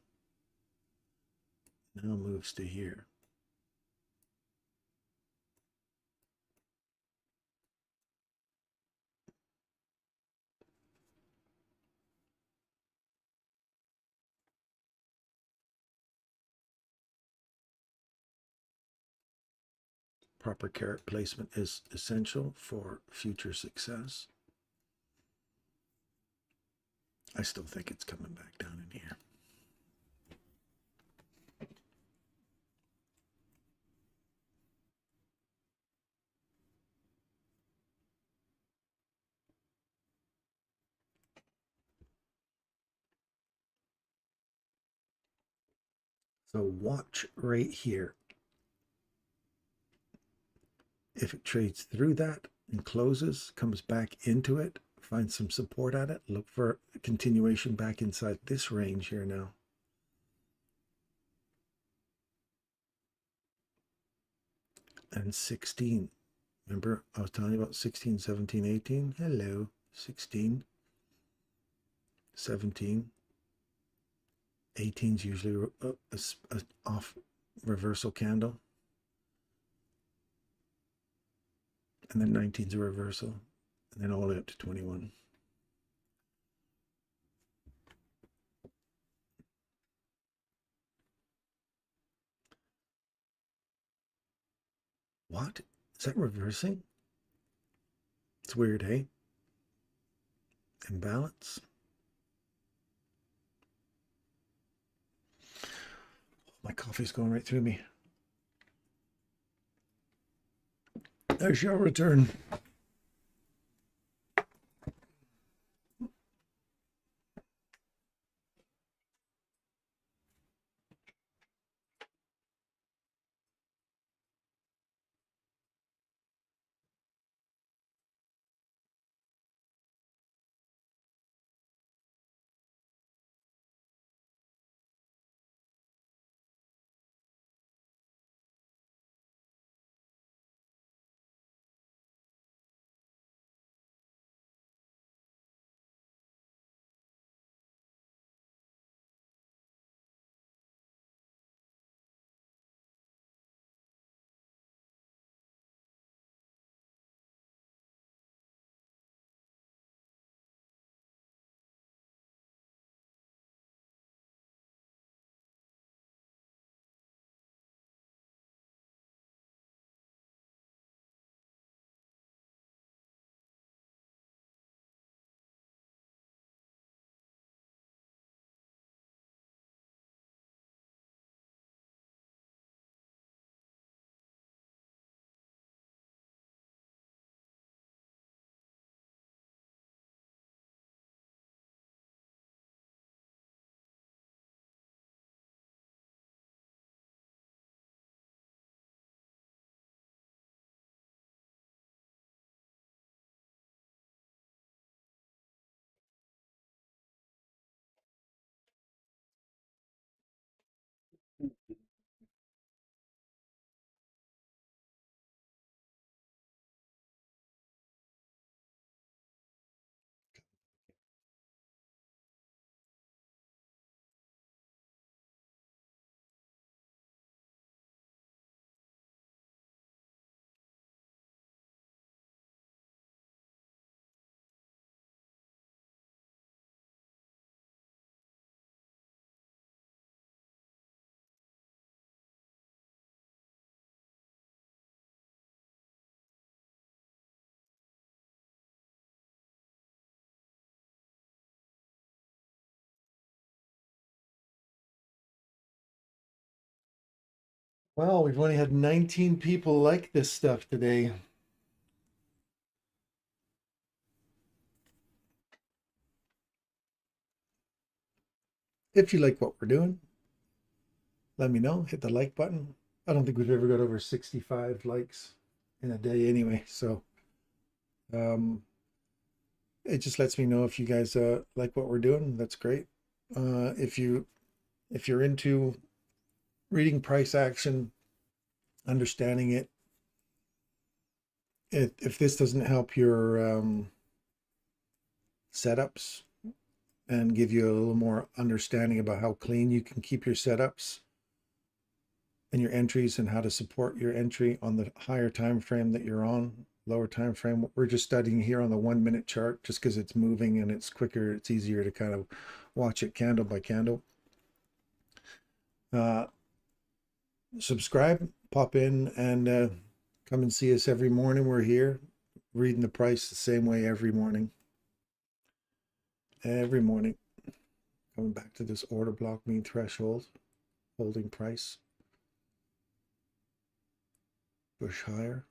now moves to here. Proper carrot placement is essential for future success. I still think it's coming back down in here. So watch right here. If it trades through that and closes, comes back into it, finds some support at it, look for a continuation back inside this range here now. And 16. Remember, I was telling you about 16, 17, 18. Hello, 16, 17. 18 is usually a off reversal candle. And then 19 is a reversal. And then all the way up to 21. What? Is that reversing? It's weird, hey? imbalance. My coffee's going right through me. I shall return. Well, we've only had 19 people like this stuff today. If you like what we're doing, let me know. Hit the like button. I don't think we've ever got over 65 likes in a day anyway. So it just lets me know if you guys like what we're doing. That's great. If you're into reading price action, understanding it, if this doesn't help your setups and give you a little more understanding about how clean you can keep your setups and your entries and how to support your entry on the higher time frame that you're on, lower time frame. We're just studying here on the 1 minute chart just because it's moving and it's quicker, it's easier to kind of watch it candle by candle. Subscribe, pop in, and come and see us every morning. We're here reading the price the same way every morning. Every morning. Coming back to this order block mean threshold, holding price. Push higher.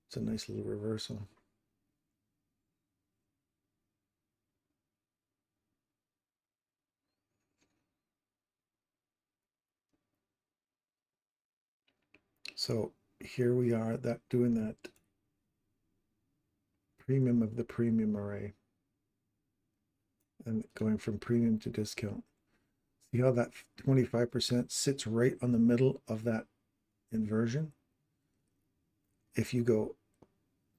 It's a nice little reversal. So here we are doing that premium of the premium array and going from premium to discount. See how that 25% sits right on the middle of that inversion? If you go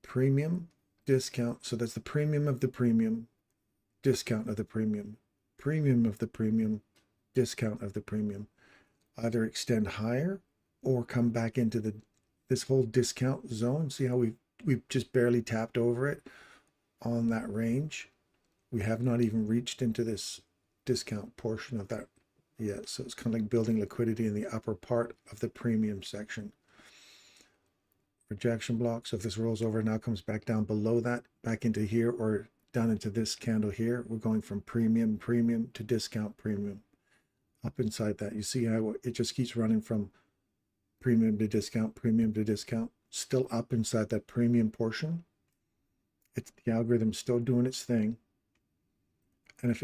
premium, discount, so that's the premium of the premium, discount of the premium, premium of the premium, discount of the premium. Either extend higher or come back into this whole discount zone. See how we've just barely tapped over it on that range. We have not even reached into this discount portion of that yet. So it's kind of like building liquidity in the upper part of the premium section. Rejection block. So if this rolls over now, comes back down below that, back into here, or down into this candle here. We're going from premium to discount premium. Up inside that, you see how it just keeps running from premium to discount, still up inside that premium portion. It's the algorithm's still doing its thing. And if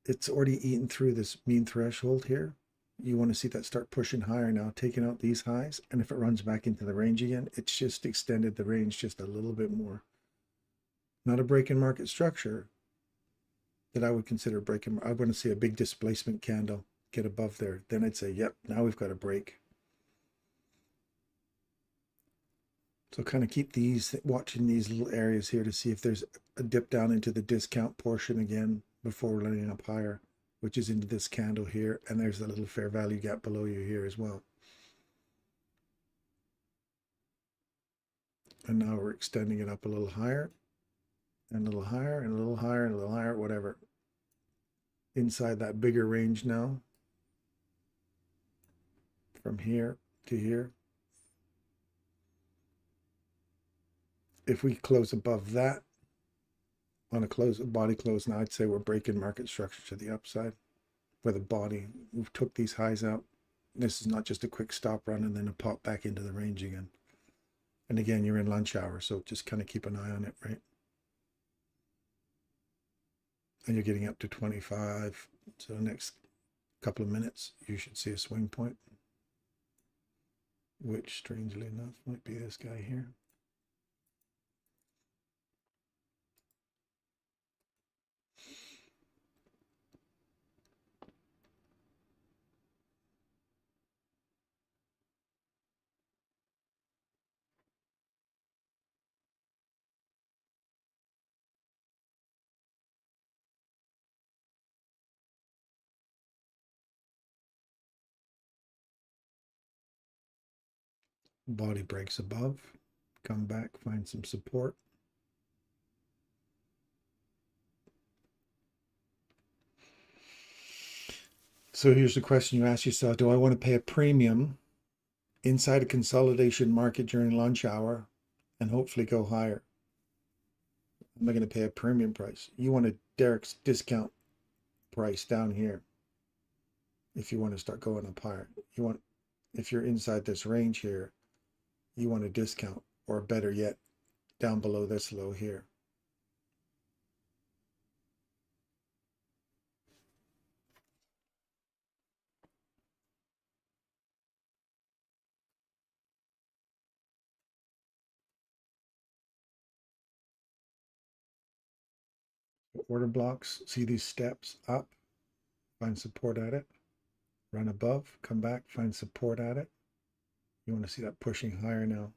it's already eaten through this mean threshold here, you want to see that start pushing higher now, taking out these highs. And if it runs back into the range again, it's just extended the range just a little bit more. Not a break in market structure that I would consider breaking. I want to see a big displacement candle get above there. Then I'd say, yep, now we've got a break. So kind of keep watching these little areas here to see if there's a dip down into the discount portion again before running up higher, which is into this candle here. And there's a little fair value gap below you here as well. And now we're extending it up a little higher and a little higher and a little higher and a little higher, whatever. Inside that bigger range now, from here to here. If we close above that on a body close, now I'd say we're breaking market structure to the upside for the body. We've took these highs out. This is not just a quick stop run and then a pop back into the range again. And again, you're in lunch hour, so just kind of keep an eye on it, right? And you're getting up to 25. So the next couple of minutes, you should see a swing point, which strangely enough might be this guy here. Body breaks above, come back, find some support. So here's the question you ask yourself: do I want to pay a premium inside a consolidation market during lunch hour and hopefully go higher? Am I going to pay a premium price? You want a Derek's discount price down here if you want to start going up higher. You want, if you're inside this range here, you want a discount, or better yet, down below this low here. Order blocks, see these steps up, find support at it, run above, come back, find support at it. You want to see that pushing higher now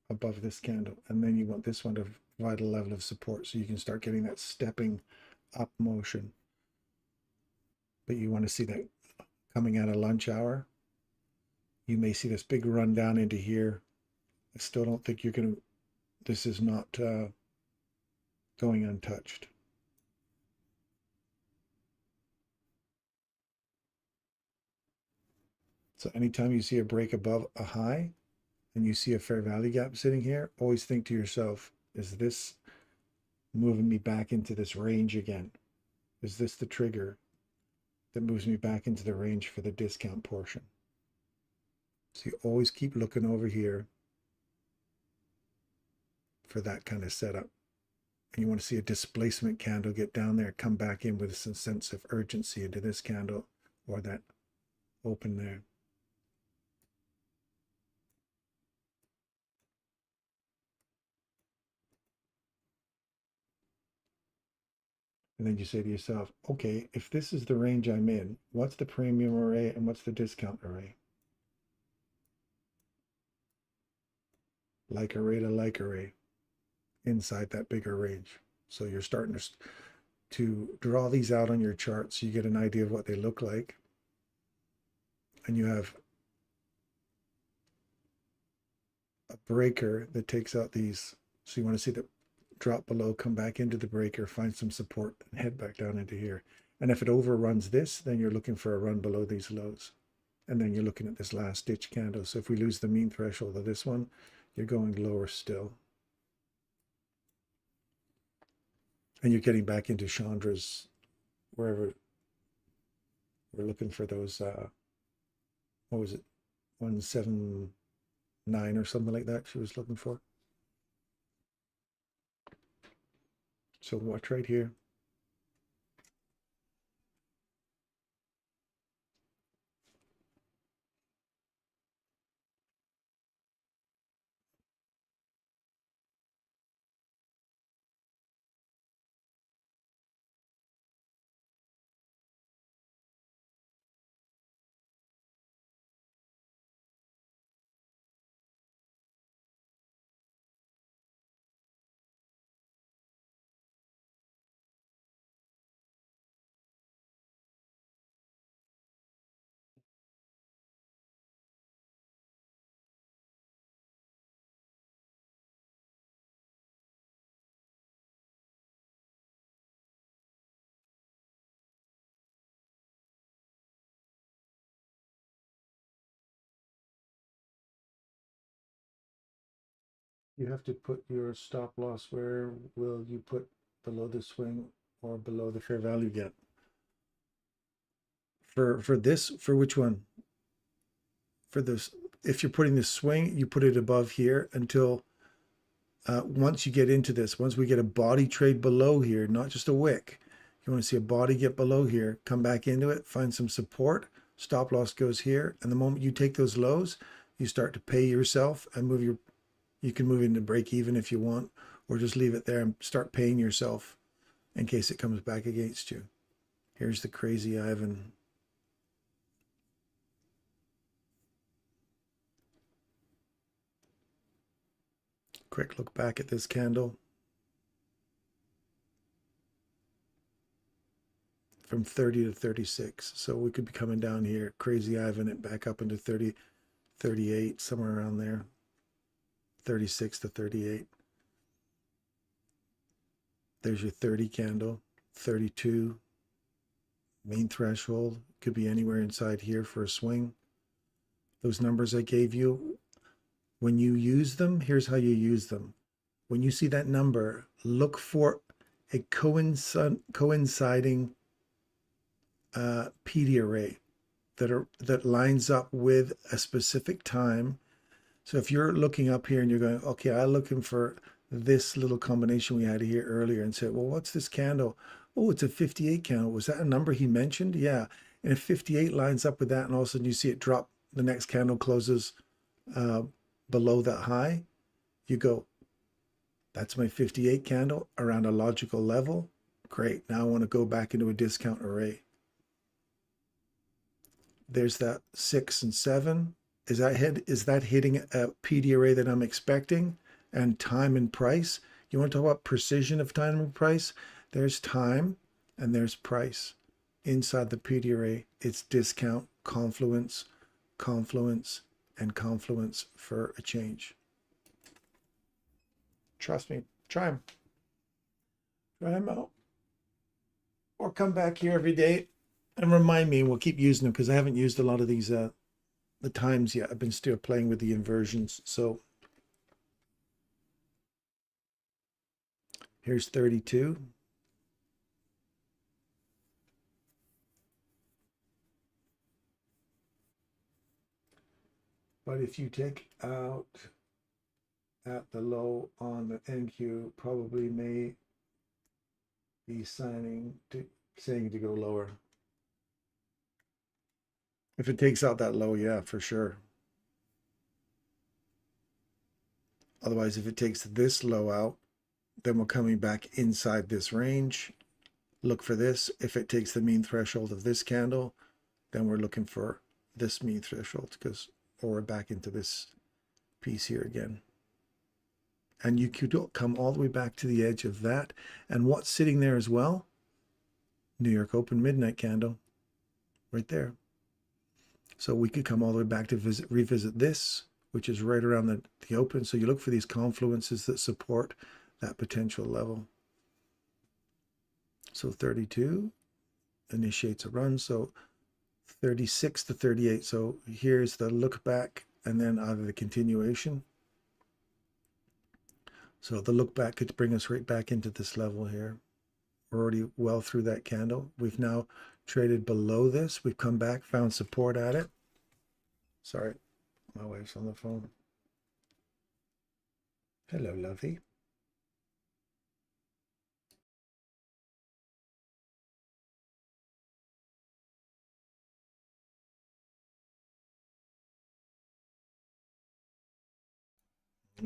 above this candle, and then you want this one to provide a level of support so you can start getting that stepping up motion. But you want to see that coming out of lunch hour. You may see this big run down into here. I still don't think you're going to, this is not going untouched. So anytime you see a break above a high and you see a fair value gap sitting here, always think to yourself, is this moving me back into this range again? Is this the trigger that moves me back into the range for the discount portion? So you always keep looking over here for that kind of setup. And you want to see a displacement candle get down there, come back in with some sense of urgency into this candle or that open there. And then you say to yourself, okay, if this is the range I'm in, what's the premium array and what's the discount array? Like array to like array inside that bigger range. So you're starting to draw these out on your chart so you get an idea of what they look like. And you have a breaker that takes out these. So you want to see the drop below, come back into the breaker, find some support, and head back down into here. And if it overruns this, then you're looking for a run below these lows. And then you're looking at this last ditch candle. So if we lose the mean threshold of this one, you're going lower still. And you're getting back into Chandra's, wherever we're looking for those, what was it, 179 or something like that she was looking for. So watch right here. You have to put your stop loss. Where will you put below the swing or below the fair value gap? For this, for which one? For this, if you're putting the swing, you put it above here until once you get into this, once we get a body trade below here, not just a wick, you want to see a body get below here, come back into it, find some support, stop loss goes here, and the moment you take those lows, you start to pay yourself and move your, you can move into break even if you want, or just leave it there and start paying yourself in case it comes back against you. Here's the crazy Ivan. Quick look back at this candle. From 30 to 36. So we could be coming down here, crazy Ivan it back up into 30, 38, somewhere around there. 36 to 38. There's your 30 candle, 32. Main threshold could be anywhere inside here for a swing. Those numbers I gave you, when you use them, here's how you use them. When you see that number, look for a coinciding PD array that lines up with a specific time. So if you're looking up here and you're going, okay, I'm looking for this little combination we had here earlier, and say, well, what's this candle? Oh, it's a 58 candle. Was that a number he mentioned? Yeah. And if 58 lines up with that, and all of a sudden you see it drop, the next candle closes below that high, you go, that's my 58 candle around a logical level. Great. Now I want to go back into a discount array. There's that 6 and 7. Is that hitting a PD array that I'm expecting? And time and price. You want to talk about precision of time and price? There's time and there's price. Inside the PD array, it's discount, confluence, confluence, and confluence for a change. Trust me, try them. Try them out. Or come back here every day and remind me, and we'll keep using them because I haven't used a lot of these the times yet. I've been still playing with the inversions. So here's 32. But if you take out at the low on the NQ, probably may be saying to go lower. If it takes out that low, yeah, for sure. Otherwise, if it takes this low out, then we're coming back inside this range. Look for this. If it takes the mean threshold of this candle, then we're looking for this mean threshold, because, or we're back into this piece here again. And you could come all the way back to the edge of that. And what's sitting there as well? New York Open midnight candle right there. So we could come all the way back to revisit this, which is right around the open. So you look for these confluences that support that potential level. So 32 initiates a run. So 36 to 38. So here's the look back and then either the continuation. So the look back could bring us right back into this level here. We're already well through that candle. We've now traded below this. We've come back, found support at it. Sorry, my wife's on the phone. Hello, lovey.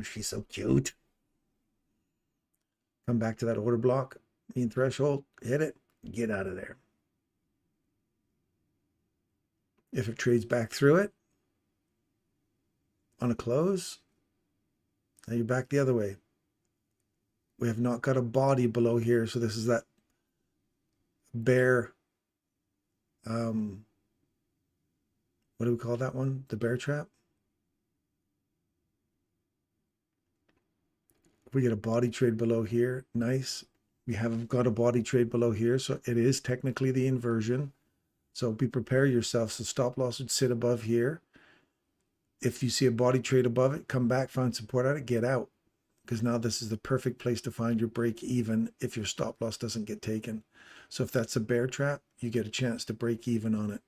She's so cute. Come back to that order block, mean threshold, hit it, get out of there. If it trades back through it on a close, now you're back the other way. We have not got a body below here, so this is that bear, what do we call that one? The bear trap? If we get a body trade below here, nice. We haven't got a body trade below here, so it is technically the inversion. So be prepare yourself. So stop loss would sit above here. If you see a body trade above it, come back, find support at it, get out. Because now this is the perfect place to find your break even if your stop loss doesn't get taken. So if that's a bear trap, you get a chance to break even on it.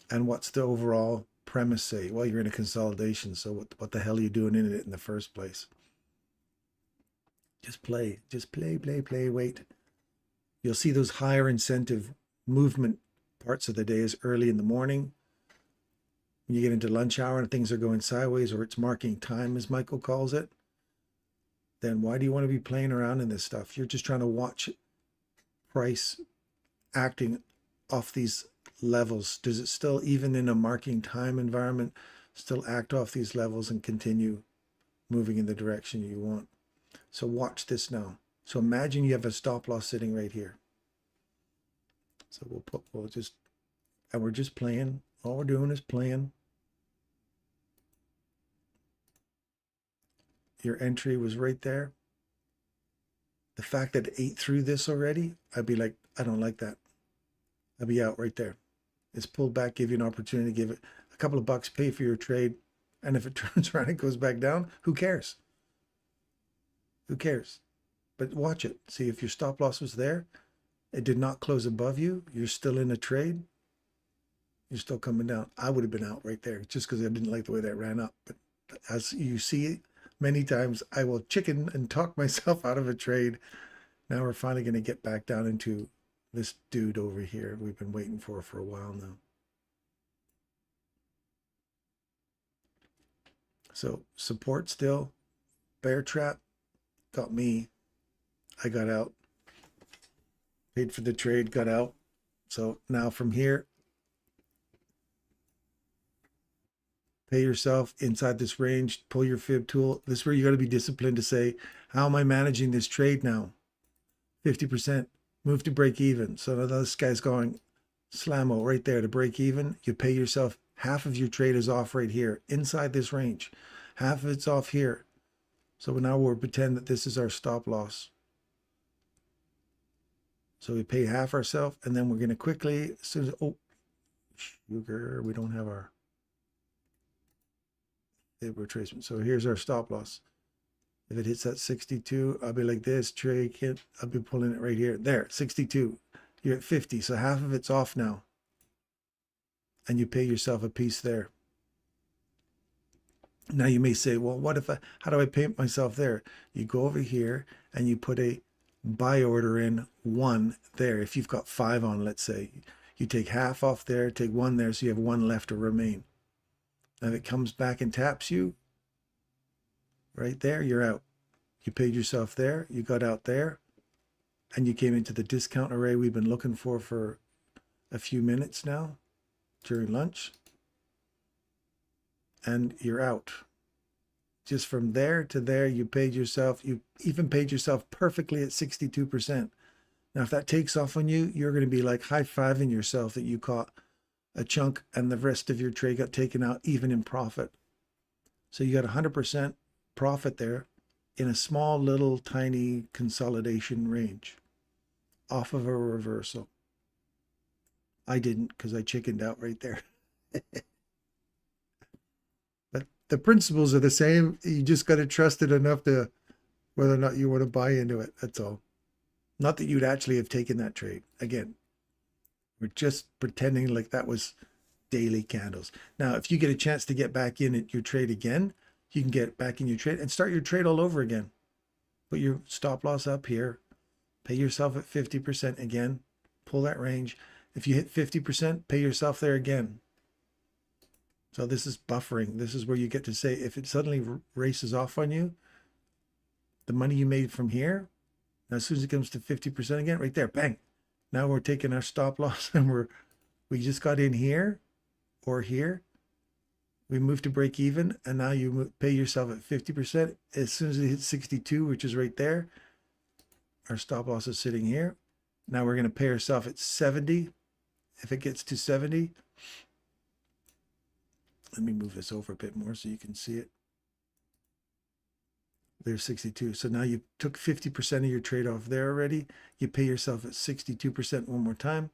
And what's the overall premise say? Well, you're in a consolidation, so what the hell are you doing in it in the first place? Just play, wait. You'll see those higher incentive movement parts of the day is early in the morning. When you get into lunch hour and things are going sideways, or it's marking time, as Michael calls it, then why do you want to be playing around in this stuff? You're just trying to watch price acting off these levels. Does it still, even in a marking time environment, still act off these levels and continue moving in the direction you want? So watch this now. So imagine you have a stop loss sitting right here. So we're just playing. All we're doing is playing. Your entry was right there. The fact that it ate through this already, I'd be like, I don't like that. I'd be out right there. It's pulled back, give you an opportunity to give it a couple of bucks, pay for your trade. And if it turns around and goes back down, who cares? Who cares? But watch it. See, if your stop loss was there, it did not close above you, you're still in a trade, you're still coming down. I would have been out right there just because I didn't like the way that ran up. But as you see many times, I will chicken and talk myself out of a trade. Now we're finally going to get back down into this dude over here we've been waiting for a while now. So support still, bear trap, got me. I got out, paid for the trade, got out. So now from here, pay yourself inside this range, pull your fib tool. This is where you got to be disciplined to say, how am I managing this trade now? 50%, move to break even. So now this guy's going slammo right there to break even. You pay yourself, half of your trade is off right here inside this range. Half of it's off here. So now we'll pretend that this is our stop loss. So we pay half ourselves, and then we're going to quickly, as soon as, oh, sugar, we don't have our retracement. So here's our stop loss. If it hits that 62, I'll be like this, trade hit, I'll be pulling it right here. There, 62. You're at 50, so half of it's off now. And you pay yourself a piece there. Now you may say, well, how do I pay myself there? You go over here and you put a buy order in 1 there. If you've got 5 on, let's say, you take half off there, take 1 there, so you have 1 left to remain. And if it comes back and taps you, right there, you're out. You paid yourself there, you got out there, and you came into the discount array we've been looking for a few minutes now during lunch. And you're out. Just from there to there, you paid yourself. You even paid yourself perfectly at 62%. Now, if that takes off on you, you're going to be like high-fiving yourself that you caught a chunk and the rest of your trade got taken out even in profit. So you got 100% profit there in a small little tiny consolidation range off of a reversal. I didn't because I chickened out right there. But the principles are the same. You just got to trust it enough to whether or not you want to buy into it. That's all. Not that you'd actually have taken that trade. Again, we're just pretending like that was daily candles. Now, if you get a chance to get back in at your trade again, you can get back in your trade and start your trade all over again. Put your stop loss up here, pay yourself at 50% again, pull that range. If you hit 50%, pay yourself there again. So this is buffering. This is where you get to say, if it suddenly races off on you, the money you made from here, now as soon as it comes to 50% again, right there, bang. Now we're taking our stop loss and we just got in here or here. We move to break even, and now you pay yourself at 50%. As soon as it hits 62, which is right there, our stop loss is sitting here. Now we're going to pay ourselves at 70. If it gets to 70, let me move this over a bit more so you can see it. There's 62. So now you took 50% of your trade off there already. You pay yourself at 62% one more time.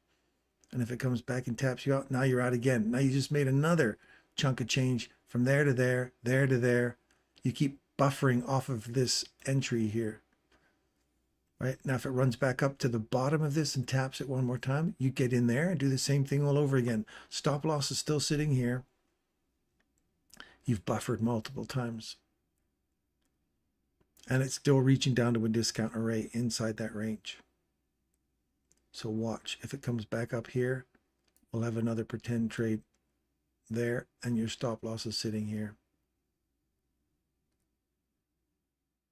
And if it comes back and taps you out, now you're out again. Now you just made another chunk of change from there to there, there to there. You keep buffering off of this entry here. Right? Now, if it runs back up to the bottom of this and taps it one more time, you get in there and do the same thing all over again. Stop loss is still sitting here. You've buffered multiple times. And it's still reaching down to a discount array inside that range. So watch. If it comes back up here, we'll have another pretend trade there, and your stop loss is sitting here.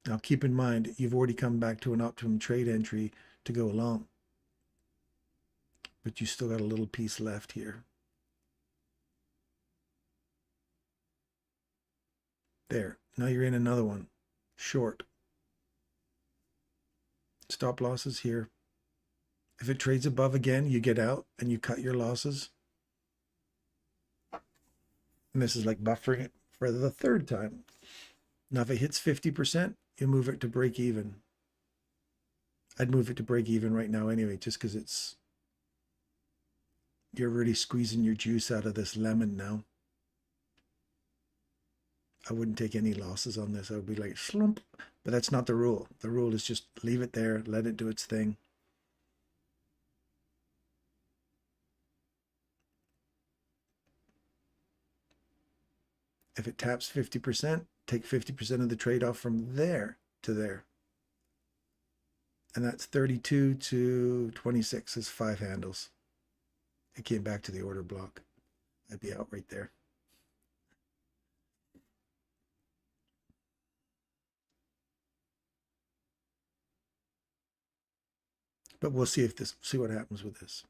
Now keep in mind, you've already come back to an optimum trade entry to go along. But you still got a little piece left here. There. Now you're in another one. Short. Stop losses here. If it trades above again, you get out and you cut your losses. And this is like buffering it for the third time. Now, if it hits 50%, you move it to break even. I'd move it to break even right now anyway, just because you're really squeezing your juice out of this lemon now. I wouldn't take any losses on this. I would be like, slump. But that's not the rule. The rule is just leave it there, let it do its thing. If it taps 50%, take 50% of the trade-off from there to there. And that's 32 to 26 is 5 handles. It came back to the order block. I'd be out right there. But we'll see what happens with this.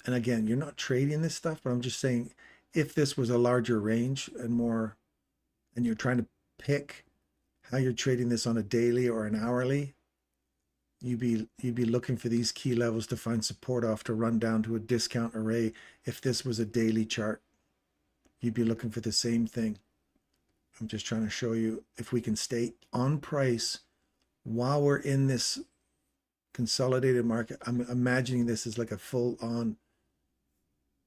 And again, you're not trading this stuff, but I'm just saying, if this was a larger range and more, and you're trying to pick how you're trading this on a daily or an hourly, you'd be looking for these key levels to find support off to run down to a discount array. If this was a daily chart, you'd be looking for the same thing. I'm just trying to show you if we can stay on price while we're in this consolidated market. I'm imagining this is like a full-on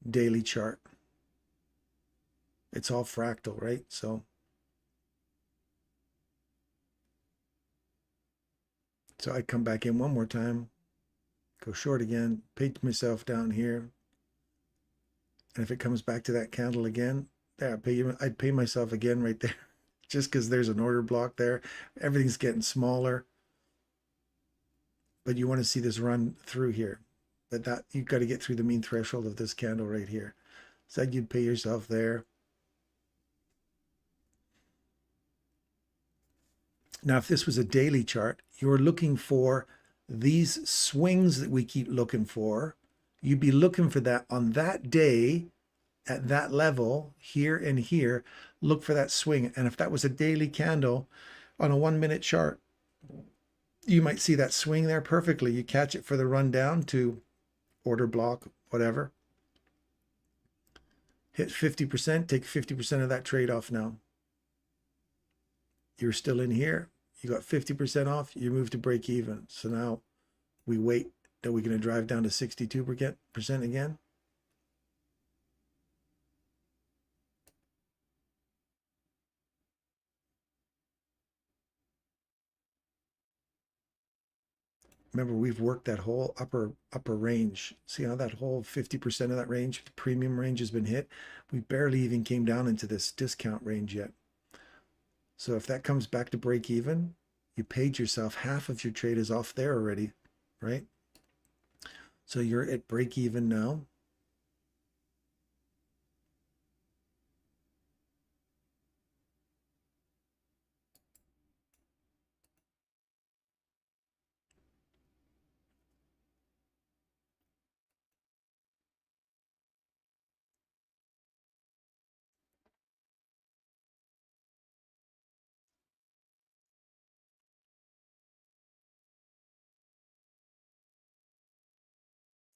daily chart. It's all fractal, right? So I'd come back in one more time, go short again, pay myself down here. And if it comes back to that candle again, there, I'd pay myself again right there, just because there's an order block there. Everything's getting smaller. But you want to see this run through here. But that you've got to get through the mean threshold of this candle right here. So you'd pay yourself there. Now, if this was a daily chart, you're looking for these swings that we keep looking for. You'd be looking for that on that day at that level here and here. Look for that swing. And if that was a daily candle on a 1-minute chart, you might see that swing there perfectly. You catch it for the run down to order block, whatever. Hit 50%, take 50% of that trade off now. You're still in here. You got 50% off, you move to break even. So now we wait. Are we going to drive down to 62% again? remember we've worked that whole upper range. See how that whole 50% of that range, the premium range, has been hit? We barely even came down into this discount range yet. So if that comes back to break even, you paid yourself, half of your trade is off there already, right? So you're at break even now.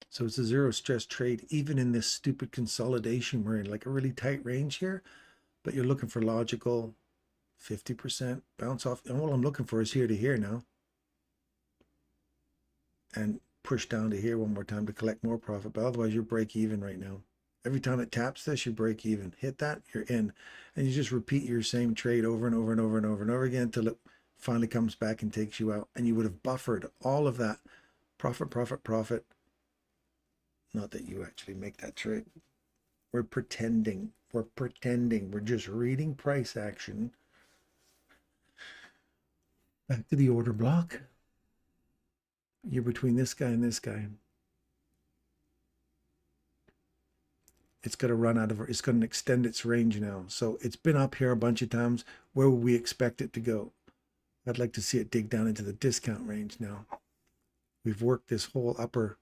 So it's a zero stress trade, even in this stupid consolidation. We're in like a really tight range here, but you're looking for logical 50% bounce off. And all I'm looking for is here to here now. And push down to here one more time to collect more profit. But otherwise, you're break even right now. Every time it taps this, you break even. Hit that, you're in. And you just repeat your same trade over and over and over and over and over again until it finally comes back and takes you out. And you would have buffered all of that profit, profit, profit. Not that you actually make that trade. We're pretending. We're pretending. We're just reading price action. Back to the order block. You're between this guy and this guy. It's going to run out of, it's going to extend its range now. So it's been up here a bunch of times. Where would we expect it to go? I'd like to see it dig down into the discount range now. We've worked this whole upper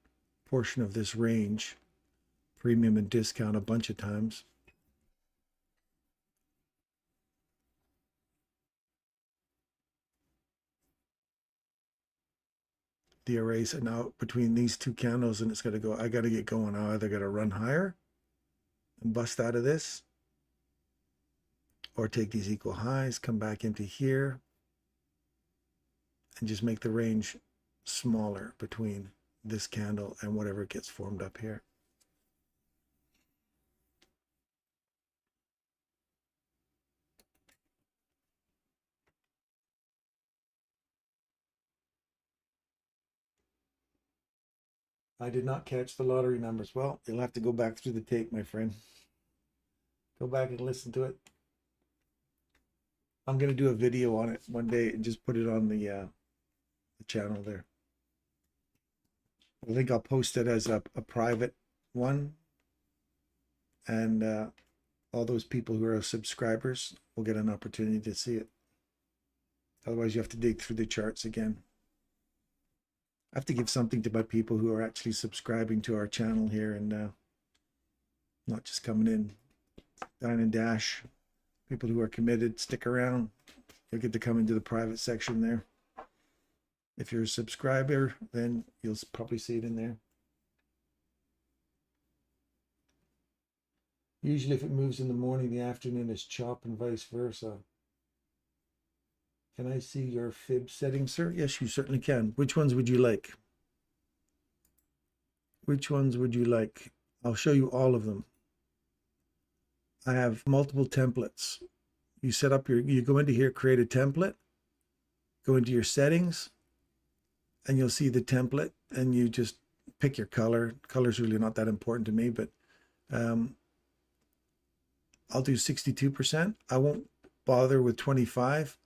portion of this range, premium and discount, a bunch of times. The arrays are now between these two candles, and it's going to go, I got to get going. I either got to run higher and bust out of this, or take these equal highs, come back into here, and just make the range smaller between this candle and whatever gets formed up here. I did not catch the lottery numbers. Well, you'll have to go back through the tape, my friend. Go back and listen to it. I'm going to do a video on it one day and just put it on the channel there. I think I'll post it as a private one. And all those people who are subscribers will get an opportunity to see it. Otherwise, you have to dig through the charts again. I have to give something to my people who are actually subscribing to our channel here and not just coming in, dine and dash. People who are committed, stick around. You'll get to come into the private section there. If you're a subscriber, then you'll probably see it in there. Usually if it moves in the morning, the afternoon is chop and vice versa. Can I see your fib settings, sir? Yes, you certainly can. Which ones would you like? Which ones would you like? I'll show you all of them. I have multiple templates. You set up your, you go into here, create a template, go into your settings, and you'll see the template, and you just pick your color. Color's really not that important to me, but I'll do 62%. I won't bother with 25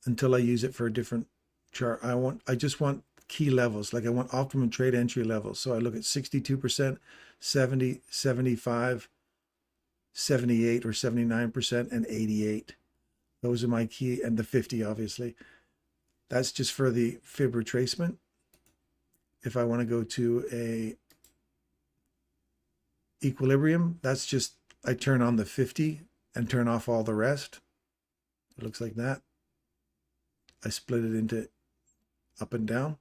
until I use it for a different chart. I just want key levels. Like I want optimum trade entry levels. So I look at 62%, 70, 75, 78 or 79%, and 88. Those are my key, and the 50 obviously. That's just for the fib retracement. If I want to go to a equilibrium, that's just, I turn on the 50 and turn off all the rest. It looks like that. I split it into up and down.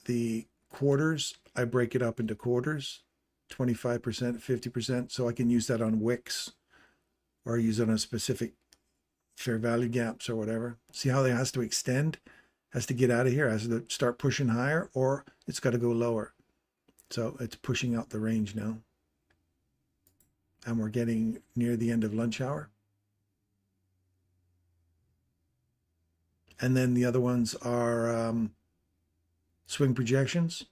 The quarters, I break it up into quarters, 25%, 50%, so I can use that on wicks or use it on specific fair value gaps or whatever. See how it has to extend, has to get out of here, has to start pushing higher, or it's got to go lower. So it's pushing out the range now. And we're getting near the end of lunch hour. And then the other ones are swing projections.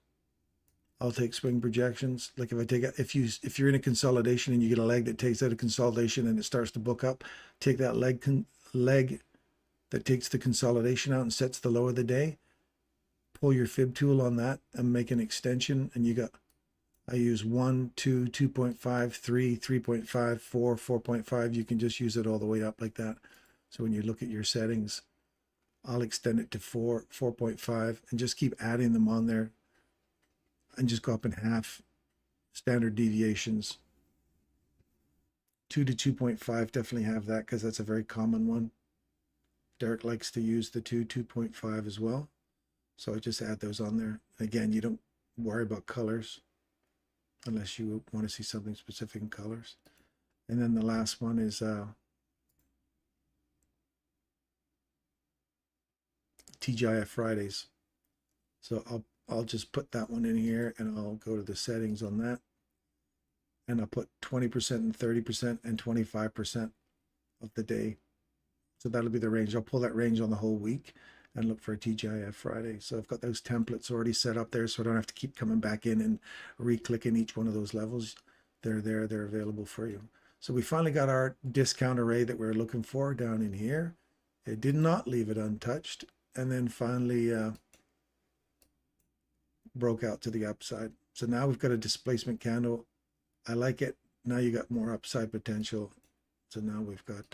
I'll take swing projections. Like if I take if you're in a consolidation and you get a leg that takes out a consolidation and it starts to book up, take that leg that takes the consolidation out and sets the low of the day. Pull your fib tool on that and make an extension, and you got, I use 1, 2, 2.5, 3, 3.5, 4, 4.5. You can just use it all the way up like that. So when you look at your settings, I'll extend it to 4, 4.5, and just keep adding them on there, and just go up in half standard deviations. 2 to 2.5, definitely have that because that's a very common one. Derek likes to use the 2.5 as well. So I just add those on there. Again, you don't worry about colors unless you want to see something specific in colors. And then the last one is TGIF Fridays. So I'll just put that one in here, and I'll go to the settings on that. And I'll put 20% and 30% and 25% of the day. So that'll be the range. I'll pull that range on the whole week and look for a TGIF Friday. So I've got those templates already set up there, so I don't have to keep coming back in and re-clicking each one of those levels. They're there, they're available for you. So we finally got our discount array that we're looking for down in here. It did not leave it untouched, and then finally broke out to the upside. So now we've got a displacement candle. I like it. Now you got more upside potential. So now we've got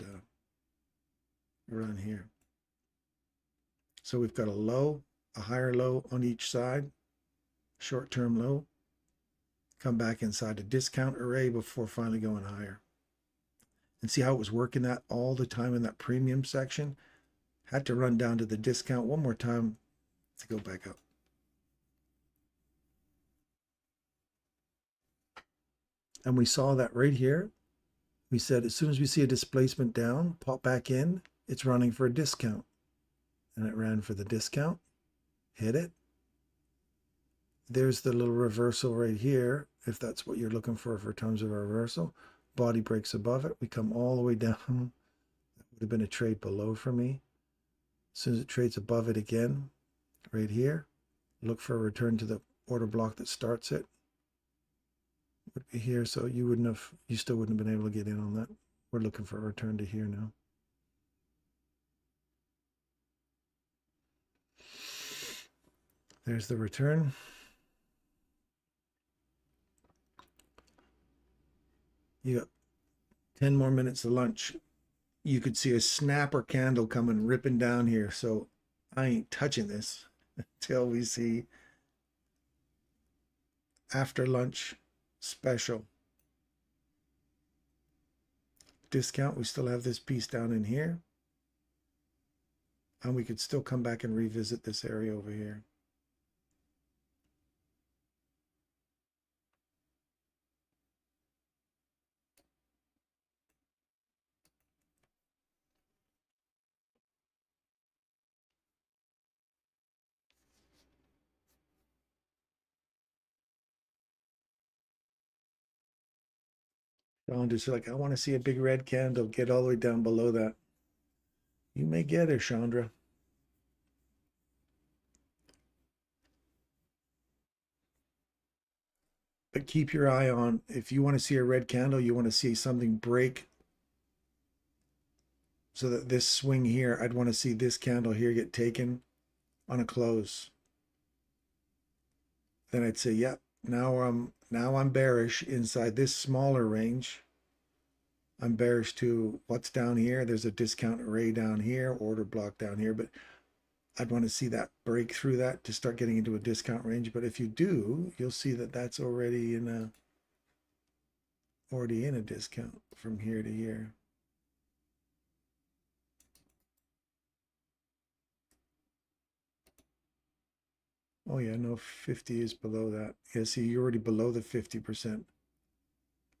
around here. So we've got a low, a higher low on each side, short-term low, come back inside a discount array before finally going higher. And see how it was working that all the time in that premium section? Had to run down to the discount one more time to go back up. And we saw that right here. We said as soon as we see a displacement down, pop back in, it's running for a discount. And it ran for the discount, hit it. There's the little reversal right here, if that's what you're looking for terms of a reversal. Body breaks above it. We come all the way down. That would have been a trade below for me. As soon as it trades above it again, right here, look for a return to the order block that starts it. Would be here, so you still wouldn't have been able to get in on that. We're looking for a return to here now. There's the return. You got 10 more minutes of lunch. You could see a snapper candle coming ripping down here. So I ain't touching this until we see after lunch special. Discount, we still have this piece down in here. And we could still come back and revisit this area over here. John just like, I want to see a big red candle, get all the way down below that. You may get her, Chandra. But keep your eye on, if you want to see a red candle, you want to see something break. So that this swing here, I'd want to see this candle here get taken on a close. Then I'd say, yep, now I'm bearish inside this smaller range. I'm bearish to what's down here. There's a discount array down here, order block down here, but I'd want to see that break through that to start getting into a discount range. But if you do, you'll see that that's already in a discount from here to here. Oh yeah, no, 50 is below that. Yeah, see, you're already below the 50%.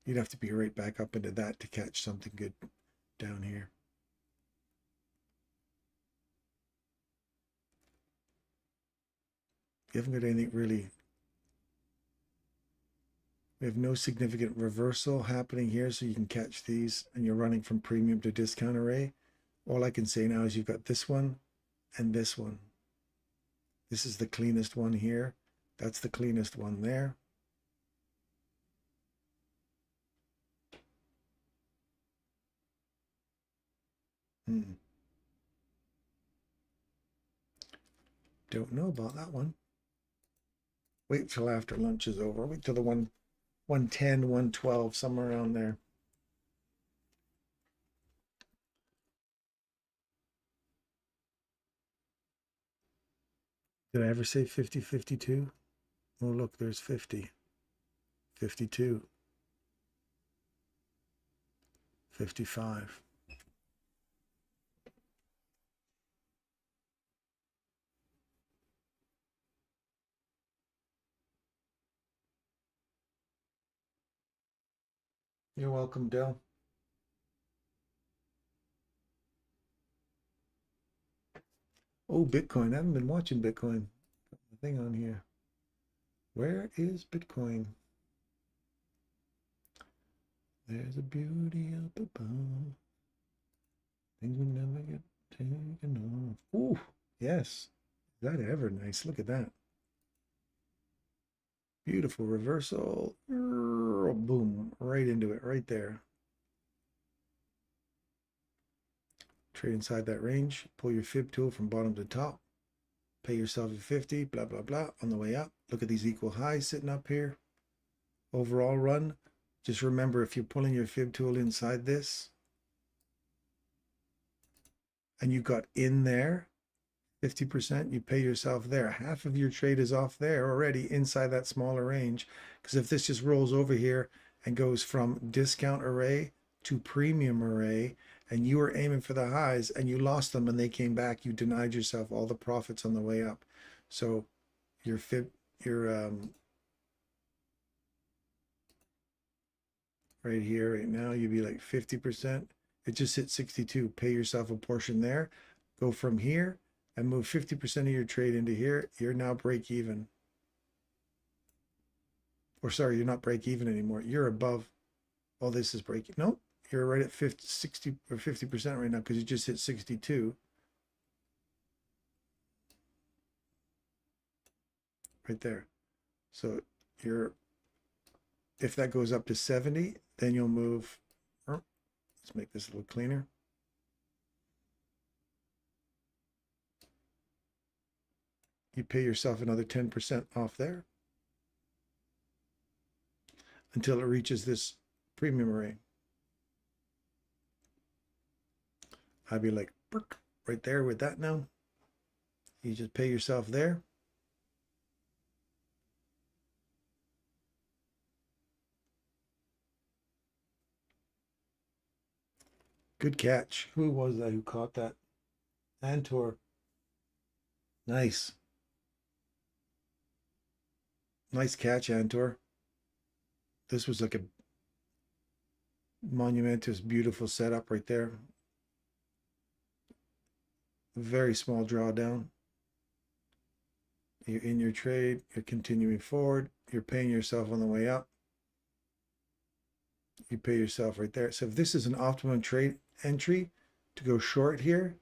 You'd have to be right back up into that to catch something good down here. You haven't got anything really. We have no significant reversal happening here, so you can catch these, and you're running from premium to discount array. All I can say now is you've got this one, and this one. This is the cleanest one here. That's the cleanest one there. Don't know about that one. Wait till after lunch is over. Wait till the 110, 112, somewhere around there. Did I ever say 50, 52? Oh, look, there's 50, 52, 55. You're welcome, Dell. Oh, Bitcoin. I haven't been watching Bitcoin. Got the thing on here. Where is Bitcoin? There's a beauty up above. Things will never get taken off. Ooh, yes. Is that ever nice? Look at that. Beautiful reversal. Boom. Right into it. Right there. Trade inside that range. Pull your fib tool from bottom to top. Pay yourself at 50. Blah, blah, blah. On the way up. Look at these equal highs sitting up here. Overall run. Just remember, if you're pulling your fib tool inside this and you got in there, 50%, you pay yourself there. Half of your trade is off there already inside that smaller range. Because if this just rolls over here and goes from discount array to premium array, and you were aiming for the highs and you lost them and they came back, you denied yourself all the profits on the way up. So your right here, right now, you'd be like 50%. It just hit 62. Pay yourself a portion there. Go from here and move 50% of your trade into here. You're now break even. Or sorry, you're not break even anymore. You're above. All this is breaking. Nope. You're right at 50, 60 or 50% right now because you just hit 62. Right there. So you're, if that goes up to 70, then you'll move. Oh, let's make this a little cleaner. You pay yourself another 10% off there until it reaches this premium array. I'd be like, right there with that now. You just pay yourself there. Good catch. Who was that who caught that? Antor. Nice. Nice catch, Antor. This was like a monumentous, beautiful setup right there. Very small drawdown. You're in your trade. You're continuing forward. You're paying yourself on the way up. You pay yourself right there. So if this is an optimum trade entry to go short here,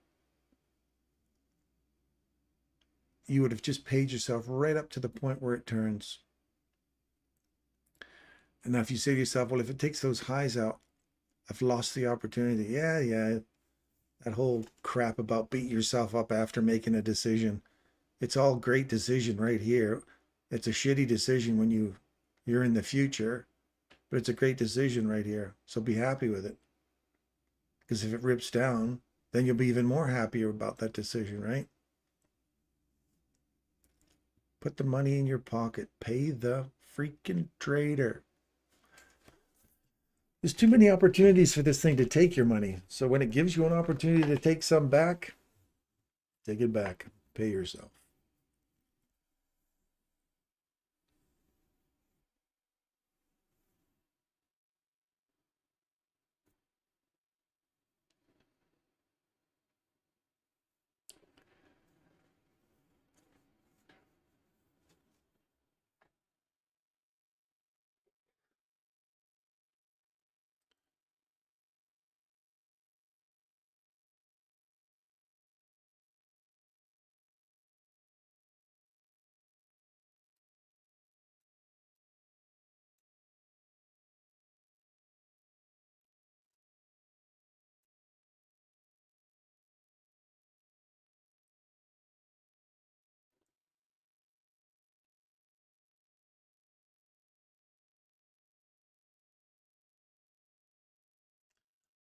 you would have just paid yourself right up to the point where it turns. And now if you say to yourself, well, if it takes those highs out, I've lost the opportunity. Yeah. That whole crap about beat yourself up after making a decision. It's all great decision right here. It's a shitty decision when you're in the future, but it's a great decision right here. So be happy with it. Because if it rips down, then you'll be even more happier about that decision, right? Put the money in your pocket. Pay the freaking trader. There's too many opportunities for this thing to take your money. So when it gives you an opportunity to take some back, take it back. Pay yourself.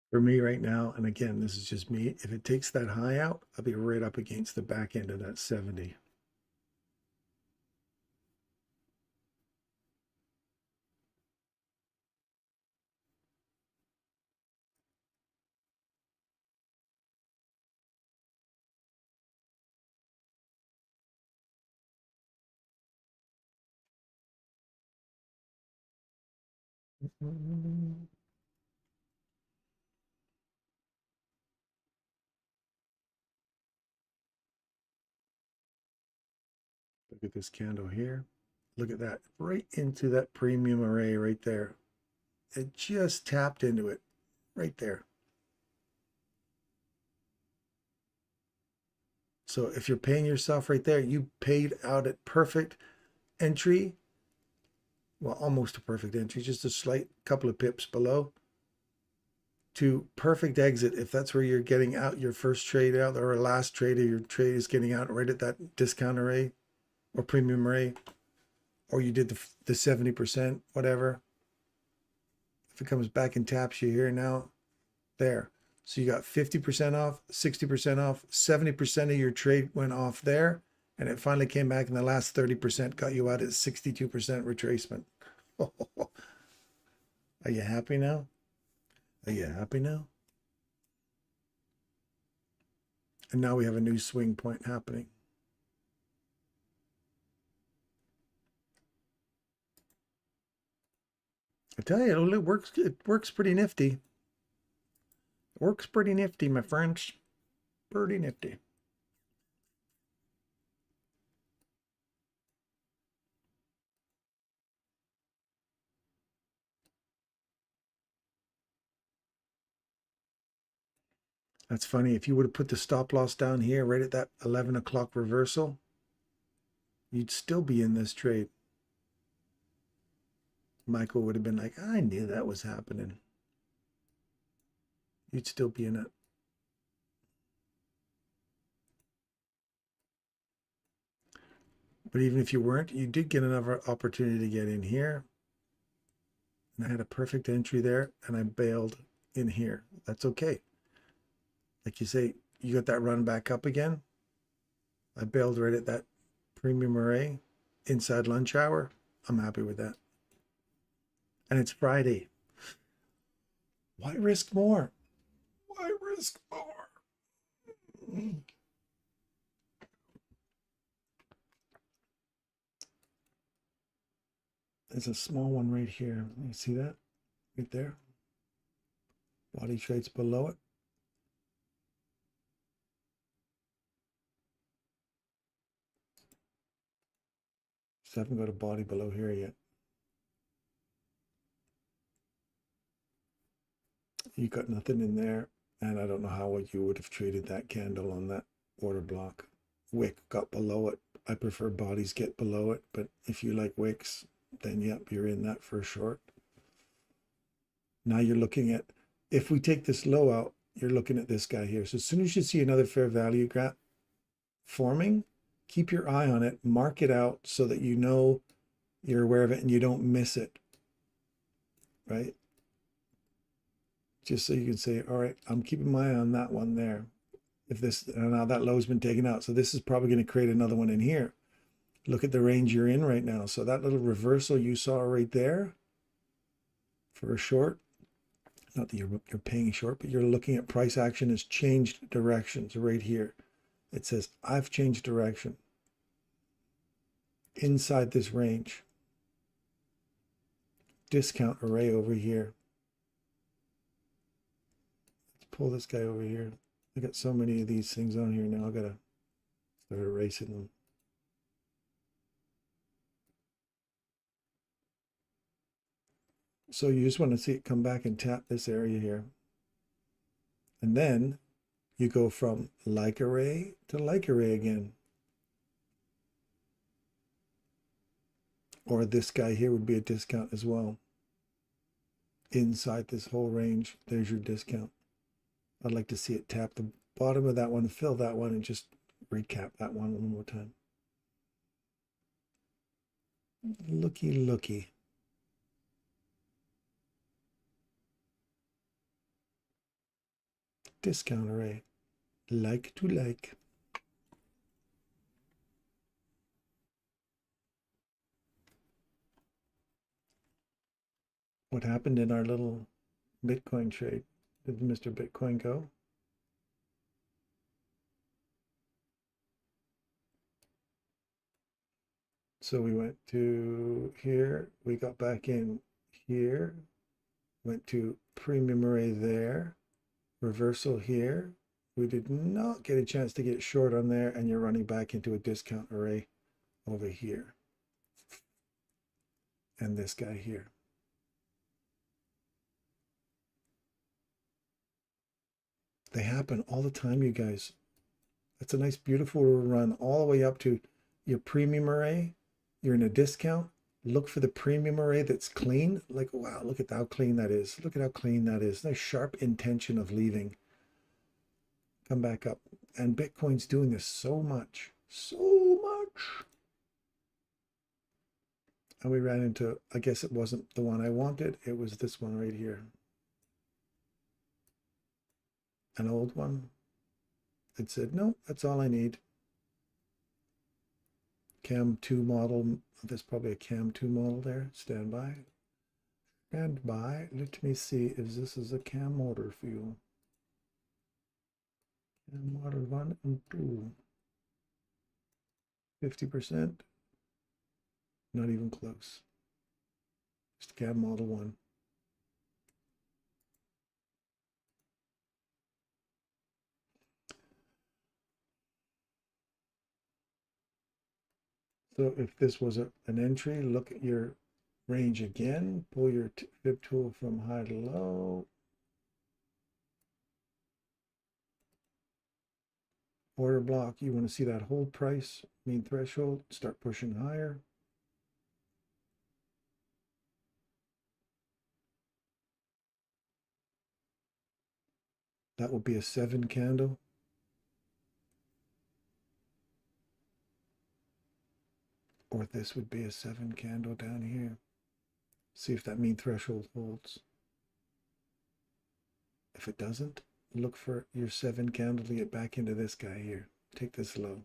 for me right now, and again, this is just me, if it takes that high out, I'll be right up against the back end of that 70. Look at this candle here. Look at that, right into that premium array right there. It just tapped into it right there. So if you're paying yourself right there, you paid out at perfect entry. Well, almost a perfect entry, just a slight couple of pips below, to perfect exit if that's where you're getting out your first trade out, or last trade of your trade is getting out right at that discount array or premium array, or you did the 70%, whatever. If it comes back and taps you here now, there. So you got 50% off, 60% off, 70% of your trade went off there, and it finally came back, and the last 30% got you out at 62% retracement. Are you happy now? Are you happy now? And now we have a new swing point happening. I tell you, it works pretty nifty. It works pretty nifty, my friends. Pretty nifty. That's funny. If you would have put the stop loss down here, right at that 11 o'clock reversal, you'd still be in this trade. Michael would have been like, I knew that was happening. You'd still be in it. But even if you weren't, you did get another opportunity to get in here. And I had a perfect entry there, and I bailed in here. That's okay. Like you say, you got that run back up again. I bailed right at that premium array inside lunch hour. I'm happy with that. And it's Friday. Why risk more? Why risk more? There's a small one right here. You see that? Right there. Body trades below it. Just haven't got a body below here yet. You got nothing in there, and I don't know how you would have traded that candle on that order block. Wick got below it. I prefer bodies get below it, but if you like wicks, then yep, you're in that for a short. Now you're looking at, if we take this low out, you're looking at this guy here. So as soon as you see another fair value gap forming, keep your eye on it, mark it out so that you know you're aware of it and you don't miss it, right? Just so you can say, all right, I'm keeping my eye on that one there. If this, now that low's been taken out, so this is probably going to create another one in here. Look at the range you're in right now. So that little reversal you saw right there for a short, not that you're paying short, but you're looking at price action has changed directions right here. It says, I've changed direction inside this range. Discount array over here. Let's pull this guy over here. I got so many of these things on here now. I gotta start erasing them. So you just want to see it come back and tap this area here. And then you go from like array to like array again. Or this guy here would be a discount as well. Inside this whole range, there's your discount. I'd like to see it tap the bottom of that one, fill that one, and just recap that one more time. Looky, looky. discount array. Like to like. What happened in our little Bitcoin trade? Did Mr. Bitcoin go? So we went to here, we got back in here, went to premium array there, reversal here. We did not get a chance to get short on there, and you're running back into a discount array over here. And this guy here. They happen all the time, you guys. That's a nice, beautiful run all the way up to your premium array. You're in a discount. Look for the premium array that's clean. Like, wow, look at how clean that is. Look at how clean that is. Nice sharp intention of leaving. Come back up. And Bitcoin's doing this so much. So much. And we ran into, I guess it wasn't the one I wanted. It was this one right here. An old one. It said, no, that's all I need. Cam 2 model. There's probably a Cam 2 model there. Stand by. Stand by. Let me see if this is a Cam order for you. Cam model 1 and 2. 50%. Not even close. Just Cam model 1. So if this was an entry, look at your range again, pull your fib tool from high to low. Order block, you want to see that hold price, mean threshold, start pushing higher. That will be a 7 candle. Or this would be a 7 candle down here. See if that mean threshold holds. If it doesn't, look for your 7 candle to get back into this guy here. Take this low.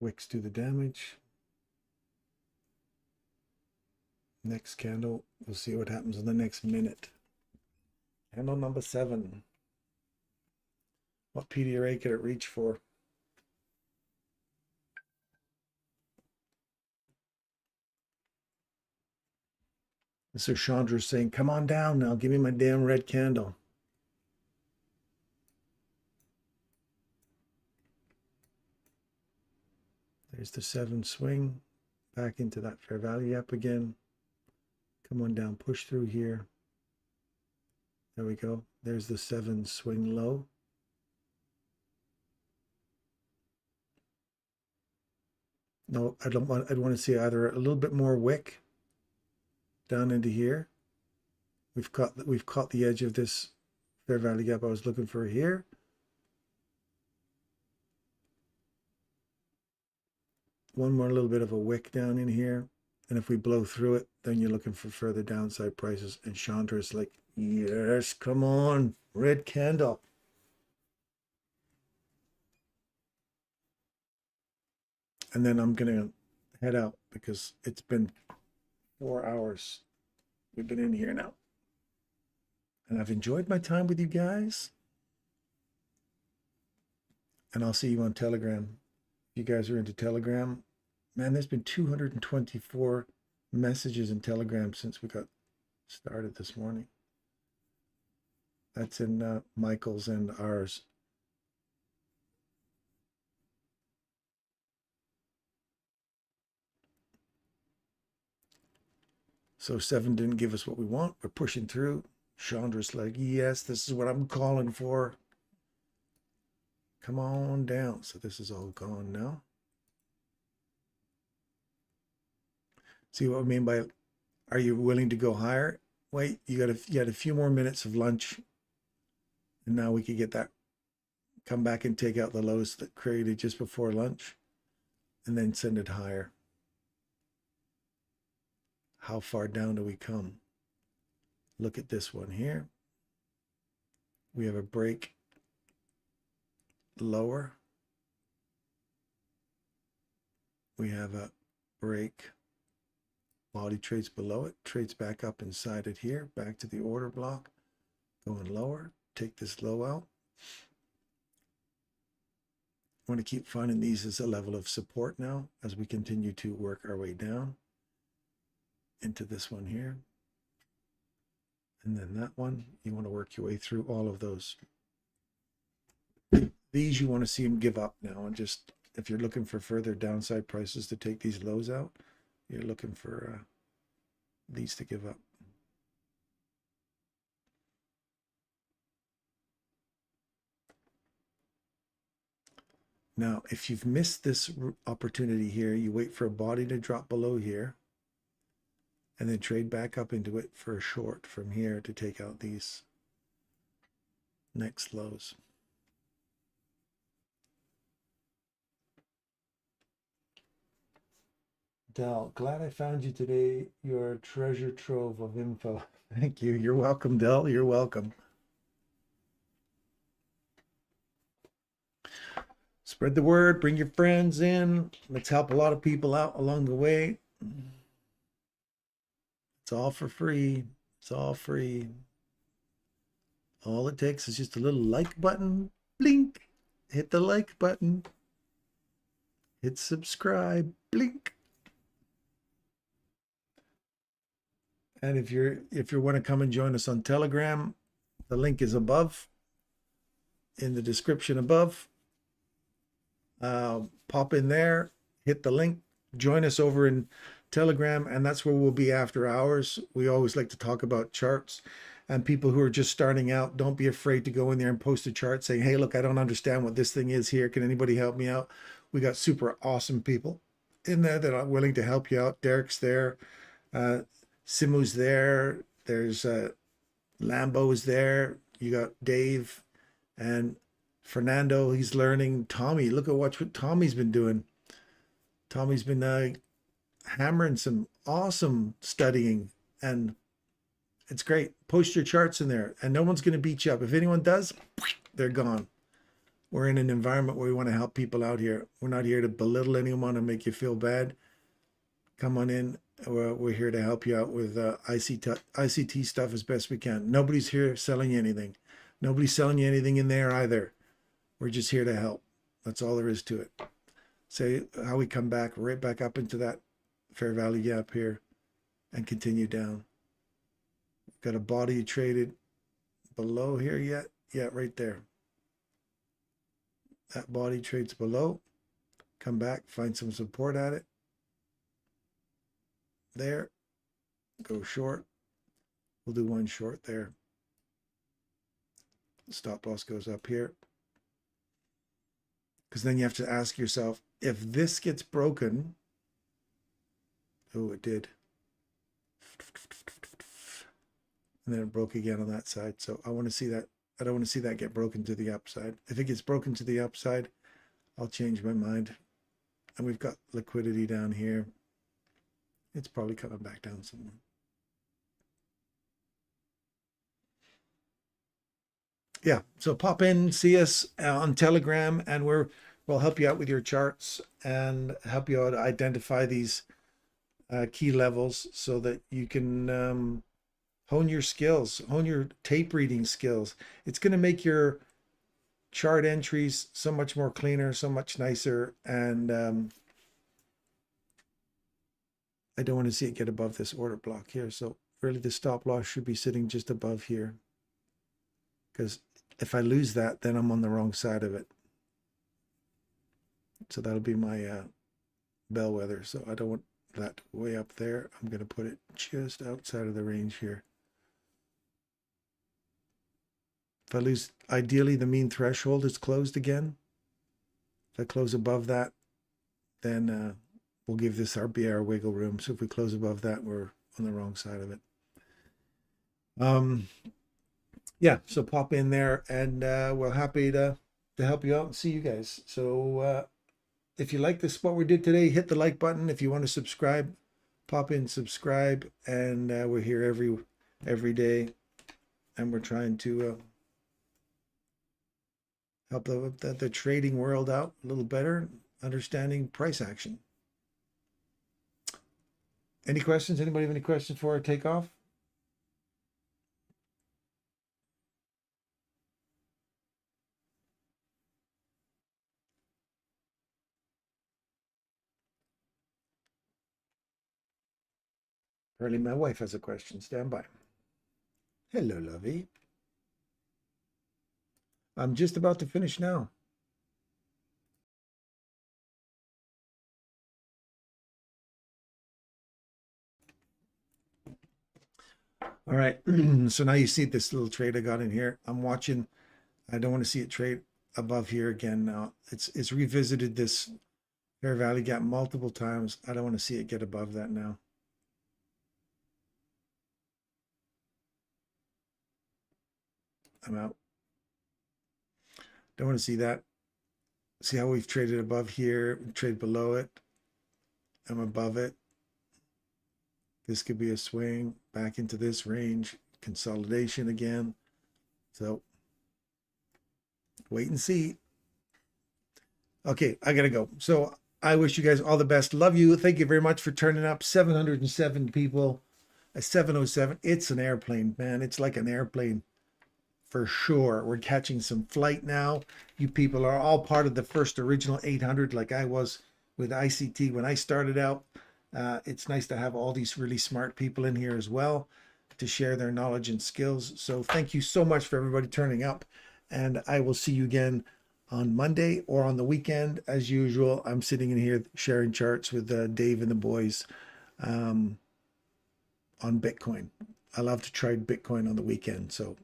Wicks do the damage. Next candle, we'll see what happens in the next minute. Candle number 7. What PDRA could it reach for? Mr. Chandra is saying, come on down now, give me my damn red candle. There's the 7 swing, back into that fair value gap again. Come on down, push through here. There we go. There's the 7 swing low. No, I'd want to see either a little bit more wick down into here. We've caught the edge of this fair value gap I was looking for here. One more little bit of a wick down in here. And if we blow through it, then you're looking for further downside prices. And Chandra is like, yes, come on, red candle. And then I'm going to head out because it's been 4 hours. We've been in here now. And I've enjoyed my time with you guys. And I'll see you on Telegram. If you guys are into Telegram, man, there's been 224 messages in Telegram since we got started this morning. That's in Michael's and ours. So 7 didn't give us what we want. We're pushing through. Chandra's like, yes, this is what I'm calling for. Come on down. So this is all gone now. See what I mean by, are you willing to go higher? Wait, you got a few more minutes of lunch. And now we could get that come back and take out the lows that created just before lunch, and then send it higher. How far down do we come? Look at this one here. We have a break lower. We have a break. Body trades below it, trades back up inside it here, back to the order block, going lower. Take this low out. I want to keep finding these as a level of support now as we continue to work our way down into this one here. And then that one, you want to work your way through all of those. These you want to see them give up now, and just if you're looking for further downside prices to take these lows out, you're looking for these to give up. Now, if you've missed this opportunity here, you wait for a body to drop below here and then trade back up into it for a short from here to take out these next lows. Del, glad I found you today. You're a treasure trove of info. Thank you. You're welcome, Del. You're welcome. Spread the word. Bring your friends in. Let's help a lot of people out along the way. It's all for free. It's all free. All it takes is just a little like button. Blink. Hit the like button. Hit subscribe. Blink. And if you want to come and join us on Telegram, the link is above, in the description above. Pop in there, hit the link, join us over in Telegram, and that's where we'll be after hours. We always like to talk about charts, and people who are just starting out, don't be afraid to go in there and post a chart saying, hey, look, I don't understand what this thing is here. Can anybody help me out? We got super awesome people in there that are willing to help you out. Derek's there. Simu's there. There's Lambo's there. You got Dave and Fernando. He's learning. Tommy, look at what Tommy's been doing. Tommy's been hammering some awesome studying, and it's great. Post your charts in there, and no one's going to beat you up. If anyone does, they're gone. We're in an environment where we want to help people out here. We're not here to belittle anyone and make you feel bad. Come on in. We're here to help you out with ICT stuff as best we can. Nobody's here selling you anything. Nobody's selling you anything in there either. We're just here to help. That's all there is to it. Say how we come back, right back up into that fair value gap here and continue down. Got a body traded below here yet? Yeah, right there. That body trades below. Come back, find some support at it. There, go short. We'll do one short there. Stop loss goes up here. Because then you have to ask yourself, if this gets broken, oh, it did. And then it broke again on that side. So I want to see that. I don't want to see that get broken to the upside. If it gets broken to the upside, I'll change my mind. And we've got liquidity down here. It's probably coming back down somewhere. Yeah, so pop in, see us on Telegram, and we'll help you out with your charts and help you out to identify these key levels so that you can hone your skills, hone your tape reading skills. It's going to make your chart entries so much more cleaner, so much nicer, and I don't want to see it get above this order block here. So really the stop loss should be sitting just above here. Because if I lose that, then I'm on the wrong side of it. So that'll be my bellwether. So I don't want that way up there. I'm going to put it just outside of the range here. If I lose, ideally the mean threshold is closed again. If I close above that, then we'll give this RBR wiggle room. So if we close above that, we're on the wrong side of it. Yeah, so pop in there, and we're happy to to help you out and see you guys. So if you like this, what we did today, hit the like button. If you want to subscribe, pop in, subscribe, and we're here every day, and we're trying to help the trading world out a little better, understanding price action. Any questions? Anybody have any questions before I take off? Apparently my wife has a question. Stand by. Hello, lovey. I'm just about to finish now. All right. So now you see this little trade I got in here. I'm watching. I don't want to see it trade above here again now. It's revisited this fair value gap multiple times. I don't want to see it get above that now. I'm out. Don't want to see that. See how we've traded above here, trade below it. I'm above it. This could be a swing back into this range, consolidation again. So wait and see. Okay, I gotta go. So I wish you guys all the best. Love you. Thank you very much for turning up. 707 people. A 707. It's an airplane, man. It's like an airplane for sure. We're catching some flight now. You people are all part of the first original 800 like I was with ICT when I started out. It's nice to have all these really smart people in here as well to share their knowledge and skills. So thank you so much for everybody turning up. And I will see you again on Monday or on the weekend. As usual, I'm sitting in here sharing charts with Dave and the boys on Bitcoin. I love to trade Bitcoin on the weekend. So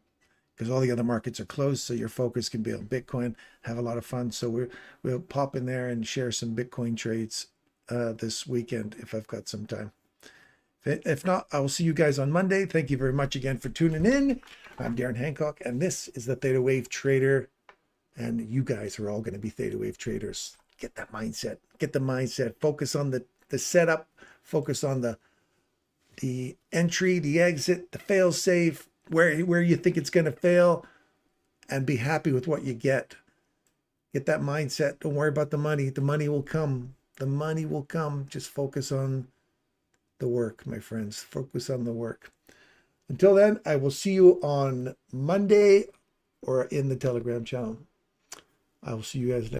because all the other markets are closed, so your focus can be on Bitcoin, have a lot of fun. So we'll pop in there and share some Bitcoin trades this weekend if I've got some time. If not, I will see you guys on Monday. Thank you very much again for tuning in. I'm Darren Hancock, and this is the ThetaWave Trader, and you guys are all going to be ThetaWave traders. Get that mindset. Get the mindset. Focus on the setup. Focus on the entry, the exit, the fail safe, where you think it's going to fail, and be happy with what you get. Get that mindset. Don't worry about the money. The money will come. The money will come. Just focus on the work, my friends. Focus on the work. Until then, I will see you on Monday or in the Telegram channel. I will see you guys next.